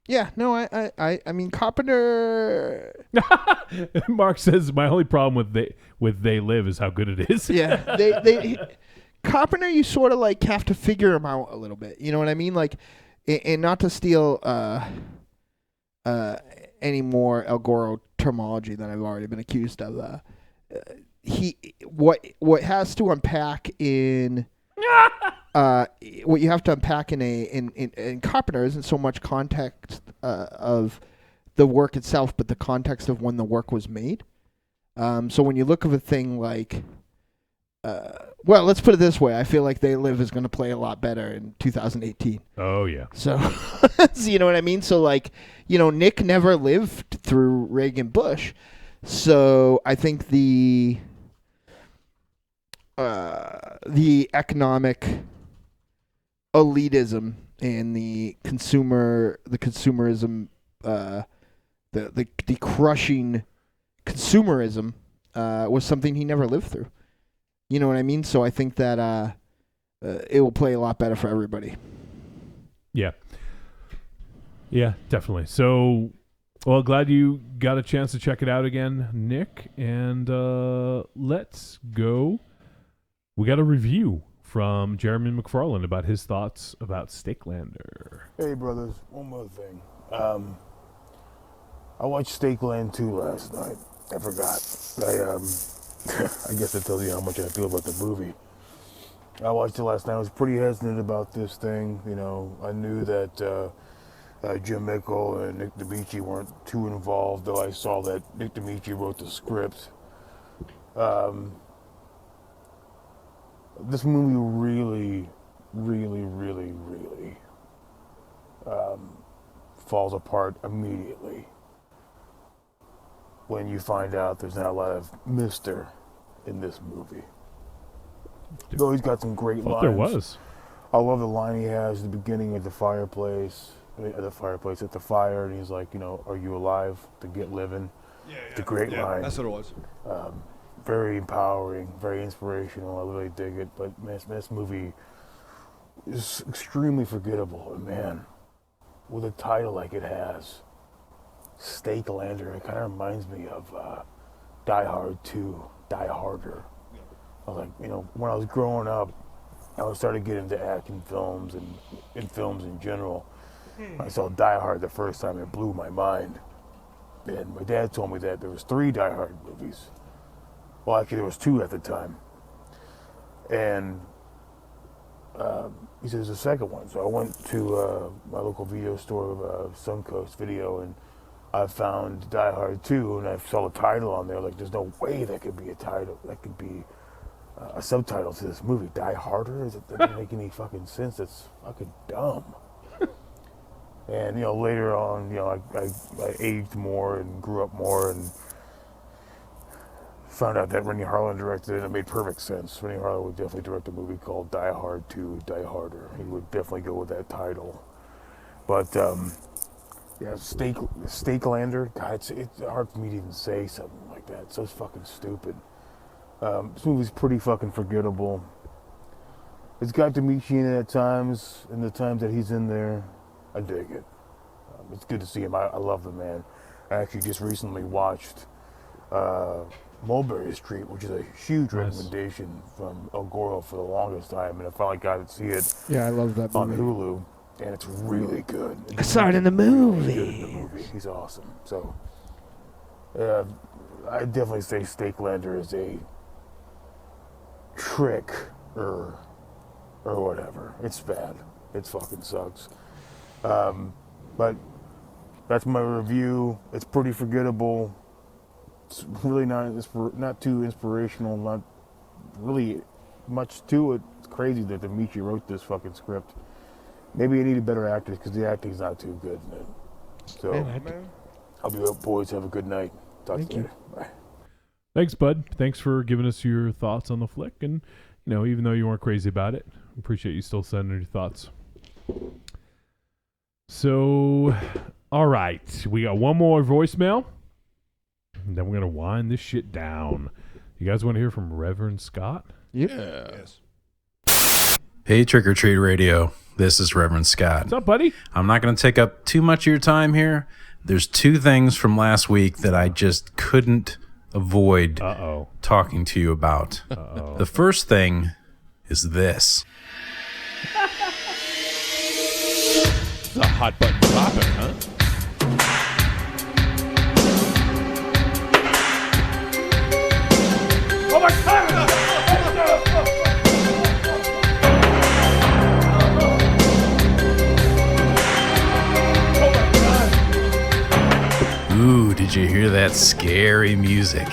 yeah, no, I mean, Carpenter... Mark says, my only problem with They Live is how good it is. Yeah, they Carpenter, you sort of like have to figure him out a little bit. You know what I mean? Like, and not to steal any more El Goro terminology that I've already been accused of. What has to unpack in what you have to unpack in Carpenter isn't so much context of the work itself, but the context of when the work was made. So when you look at a thing like, well, let's put it this way: I feel like They Live is going to play a lot better in 2018. Oh yeah. So, you know what I mean? So like, Nick never lived through Reagan Bush, so I think the economic elitism and the consumerism, the crushing consumerism was something he never lived through. You know what I mean? So I think that it will play a lot better for everybody. Yeah. Yeah, definitely. So, well, glad you got a chance to check it out again, Nick. And let's go. We got a review from Jeremy McFarland about his thoughts about Stakelander. Hey, brothers, one more thing. I watched Stakeland 2 last night. I forgot. I guess that tells you how much I feel about the movie. I watched it last night. I was pretty hesitant about this thing. I knew that Jim Mickle and Nick DiMichi weren't too involved, though I saw that Nick DiMichi wrote the script. This movie really, really, really, really falls apart immediately when you find out there's not a lot of Mr. in this movie. Though he's got some great lines. There was. I love the line he has at the beginning of the fireplace, at the fire, and he's like, are you alive to get living? Yeah. It's a great line. That's what it was. Very empowering, very inspirational. I really dig it. But man, this movie is extremely forgettable. And man, with a title like it has, Stakelander, it kind of reminds me of Die Hard 2, Die Harder. I was like, when I was growing up, I was starting to get into action films and in films in general. I saw Die Hard the first time, it blew my mind. And my dad told me that there was 3 Die Hard movies. Well, actually, there was 2 at the time. And he said there's a second one. So I went to my local video store, Suncoast Video, and I found Die Hard 2, and I saw the title on there. Like, there's no way that could be a title. That could be a subtitle to this movie. Die Harder? That doesn't make any fucking sense. That's fucking dumb. And, later on, I aged more and grew up more and found out that Rennie Harlan directed it, and it made perfect sense. Rennie Harlan would definitely direct a movie called Die Hard 2, Die Harder. He would definitely go with that title. But, Stakelander, God, it's hard for me to even say something like that. It's so fucking stupid. This movie's pretty fucking forgettable. It's got DiMichi in it at times, and the times that he's in there, I dig it. It's good to see him. I love the man. I actually just recently watched Mulberry Street, which is a huge recommendation from El Goro for the longest time, and I finally got to see it. Yeah, I love that movie. On Hulu, and it's really good. I saw it in the movie. Really good in the movie. He's awesome. So, I definitely say Stakelander is a trick or whatever. It's bad. It fucking sucks. But that's my review. It's pretty forgettable. It's really not too inspirational. Not really much to it. It's crazy that DiMichi wrote this fucking script. Maybe he needed better actors because the acting's not too good in it. So, I'll be up, boys. Have a good night. Talk to you later. Bye. Thanks, bud. Thanks for giving us your thoughts on the flick. And, even though you weren't crazy about it, appreciate you still sending your thoughts. So, all right. We got one more voicemail. And then we're going to wind this shit down. You guys want to hear from Reverend Scott? Yeah. Yes. Hey, Trick or Treat Radio. This is Reverend Scott. What's up, buddy? I'm not going to take up too much of your time here. There's two things from last week that I just couldn't avoid talking to you about. The first thing is this. It's a hot button topic, huh? Oh my God! Ooh, did you hear that scary music?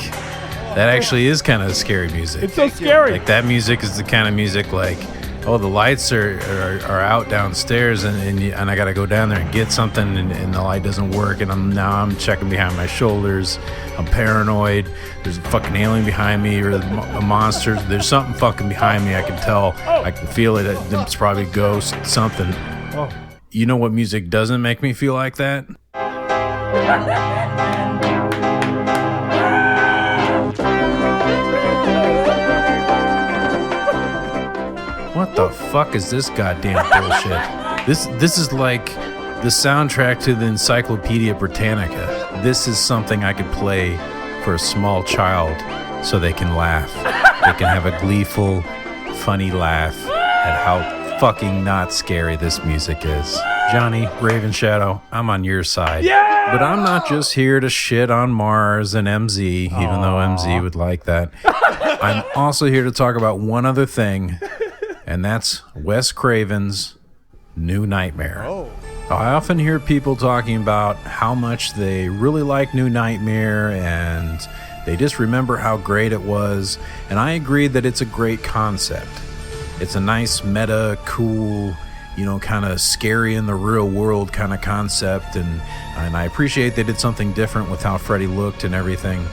That actually is kind of scary music. It's so scary. Like that music is the kind of music like, oh, the lights are out downstairs and I got to go down there and get something and the light doesn't work and I'm checking behind my shoulders. I'm paranoid. There's a fucking alien behind me or a monster. There's something fucking behind me. I can tell. I can feel it. It's probably a ghost, something. Oh. You know what music doesn't make me feel like that? What the fuck is this goddamn bullshit? This is like the soundtrack to the Encyclopedia Britannica. This is something I could play for a small child so they can laugh. They can have a gleeful, funny laugh at how fucking not scary this music is. Johnny, Raven Shadow, I'm on your side. Yeah! But I'm not just here to shit on Mars and MZ, even though MZ would like that. I'm also here to talk about one other thing, and that's Wes Craven's New Nightmare. I often hear people talking about how much they really like New Nightmare and they just remember how great it was, and I agree that it's a great concept. It's a nice meta, cool, kind of scary in the real world kind of concept, and I appreciate they did something different with how Freddy looked and everything.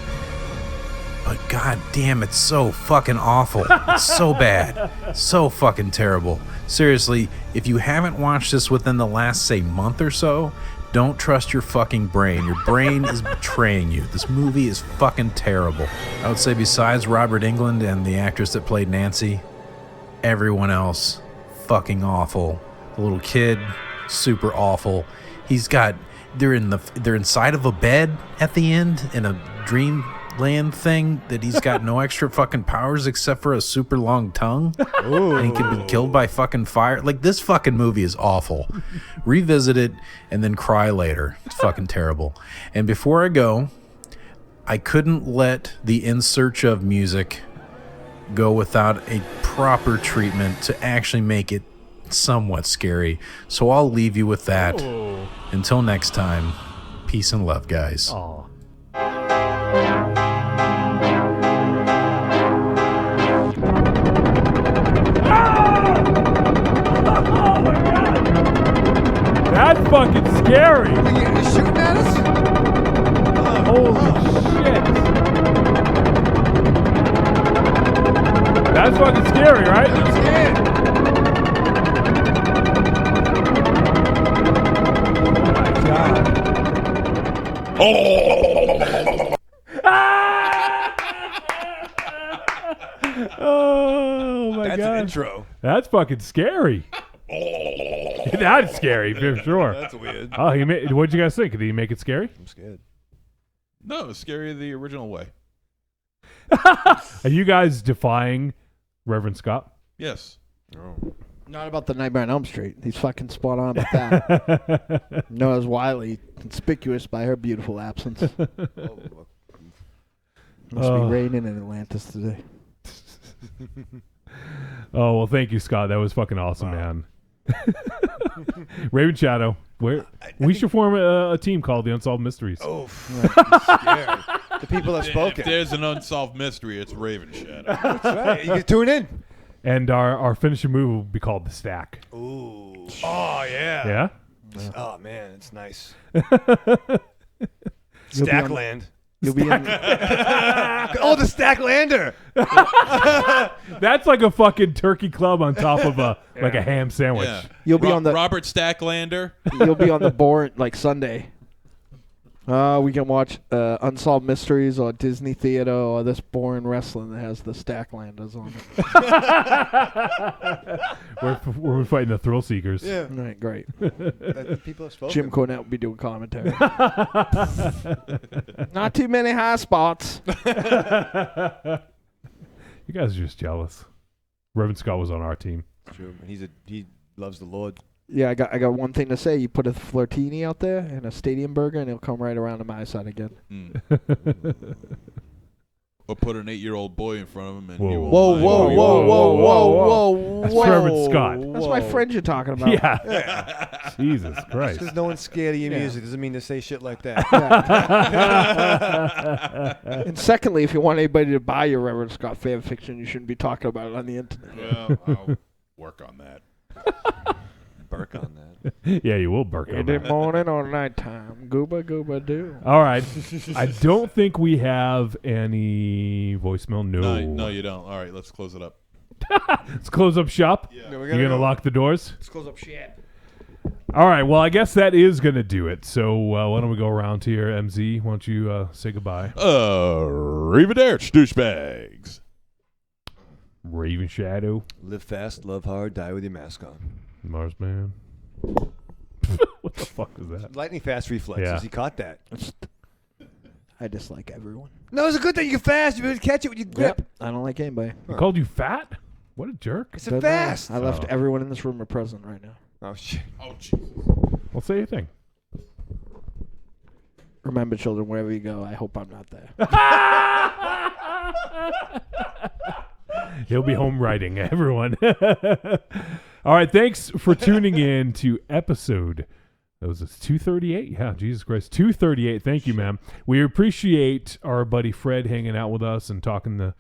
But god damn, it's so fucking awful. It's so bad. So fucking terrible. Seriously, if you haven't watched this within the last, say, month or so, don't trust your fucking brain. Your brain is betraying you. This movie is fucking terrible. I would say besides Robert Englund and the actress that played Nancy, everyone else, fucking awful. The little kid, super awful. They're inside of a bed at the end in a dreamland thing that he's got no extra fucking powers except for a super long tongue. And he can be killed by fucking fire. Like, this fucking movie is awful. Revisit it and then cry later. It's fucking terrible. And before I go, I couldn't let the In Search Of music go without a proper treatment to actually make it somewhat scary. So I'll leave you with that. Until next time, peace and love, guys. That's fucking scary. You're shooting at us? Holy shit. That's fucking scary, right? I'm scared. Oh my That's god. an intro. That's fucking scary. That's scary for sure. That's weird. Oh, what'd you guys think? Did he make it scary? I'm scared. No, it's scary the original way. Are you guys defying Reverend Scott? Yes. Not about the Nightmare on Elm Street. He's fucking spot on about that. Noah's Wiley, conspicuous by her beautiful absence. Must be raining in Atlantis today. Oh, well, thank you, Scott. That was fucking awesome, man. Raven Shadow. We should form a team called the Unsolved Mysteries. Oh, scary. The people have spoken. If there's an unsolved mystery, it's Raven Shadow. That's right. You can tune in. And our finishing move will be called the Stack. Ooh. Oh, yeah. Yeah? Oh, man, it's nice. You'll be Stakelander. You'll be in. The Stakelander. That's like a fucking turkey club on top of a ham sandwich. Yeah. You'll be on the Robert Stakelander. You'll be on the board like Sunday. We can watch Unsolved Mysteries or Disney Theater or this boring wrestling that has the Stacklanders on it. We're fighting the Thrill Seekers. Yeah. Right, great. People have spoken. Jim Cornette will be doing commentary. Not too many high spots. You guys are just jealous. Reverend Scott was on our team. True. And he loves the Lord. Yeah, I got one thing to say. You put a flirtini out there and a stadium burger, and it'll come right around to my side again. Or put an 8-year-old boy in front of him and Whoa, whoa. That's Reverend Scott. That's my friend you're talking about. Yeah. Jesus Christ. Because no one's scared of your music doesn't mean to say shit like that. And secondly, if you want anybody to buy your Reverend Scott fan fiction, you shouldn't be talking about it on the internet. Well, I'll work on that. Burk on that. Yeah, you will burk on Any that. morning or nighttime. Gooba, gooba, do. All right. I don't think we have any voicemail. No, you don't. All right, let's close it up. Let's close up shop. Yeah. You're going to lock the doors? Let's close up shit. All right. Well, I guess that is going to do it. So why don't we go around here? MZ, why don't you say goodbye? Arrivederci, douchebags. Raven Shadow. Live fast, love hard, die with your mask on. Marsman. What the fuck is that? Lightning fast reflexes. Yeah. He caught that. I dislike everyone. No, it's a good thing you're fast. You better catch it with your grip. Yep. I don't like anybody. He called you fat? What a jerk. It's a fast. I left everyone in this room are present right now. Oh, shit. Oh, Jesus. Well, say your thing. Remember, children, wherever you go, I hope I'm not there. He'll be home writing, everyone. All right, thanks for tuning in to episode. That was 238. Yeah, Jesus Christ, 238. Thank you, man. We appreciate our buddy Fred hanging out with us and talking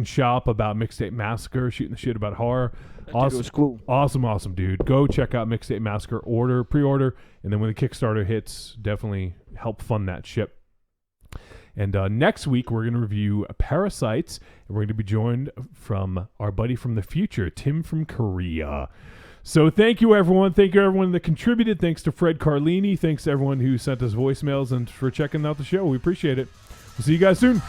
shop about Mixtape Massacre, shooting the shit about horror. Awesome, it was cool. Awesome, dude. Go check out Mixtape Massacre. Pre-order, and then when the Kickstarter hits, definitely help fund that ship. And next week, we're going to review Parasites, and we're going to be joined from our buddy from the future, Tim from Korea. So thank you, everyone. Thank you, everyone that contributed. Thanks to Fred Carlini. Thanks to everyone who sent us voicemails and for checking out the show. We appreciate it. We'll see you guys soon.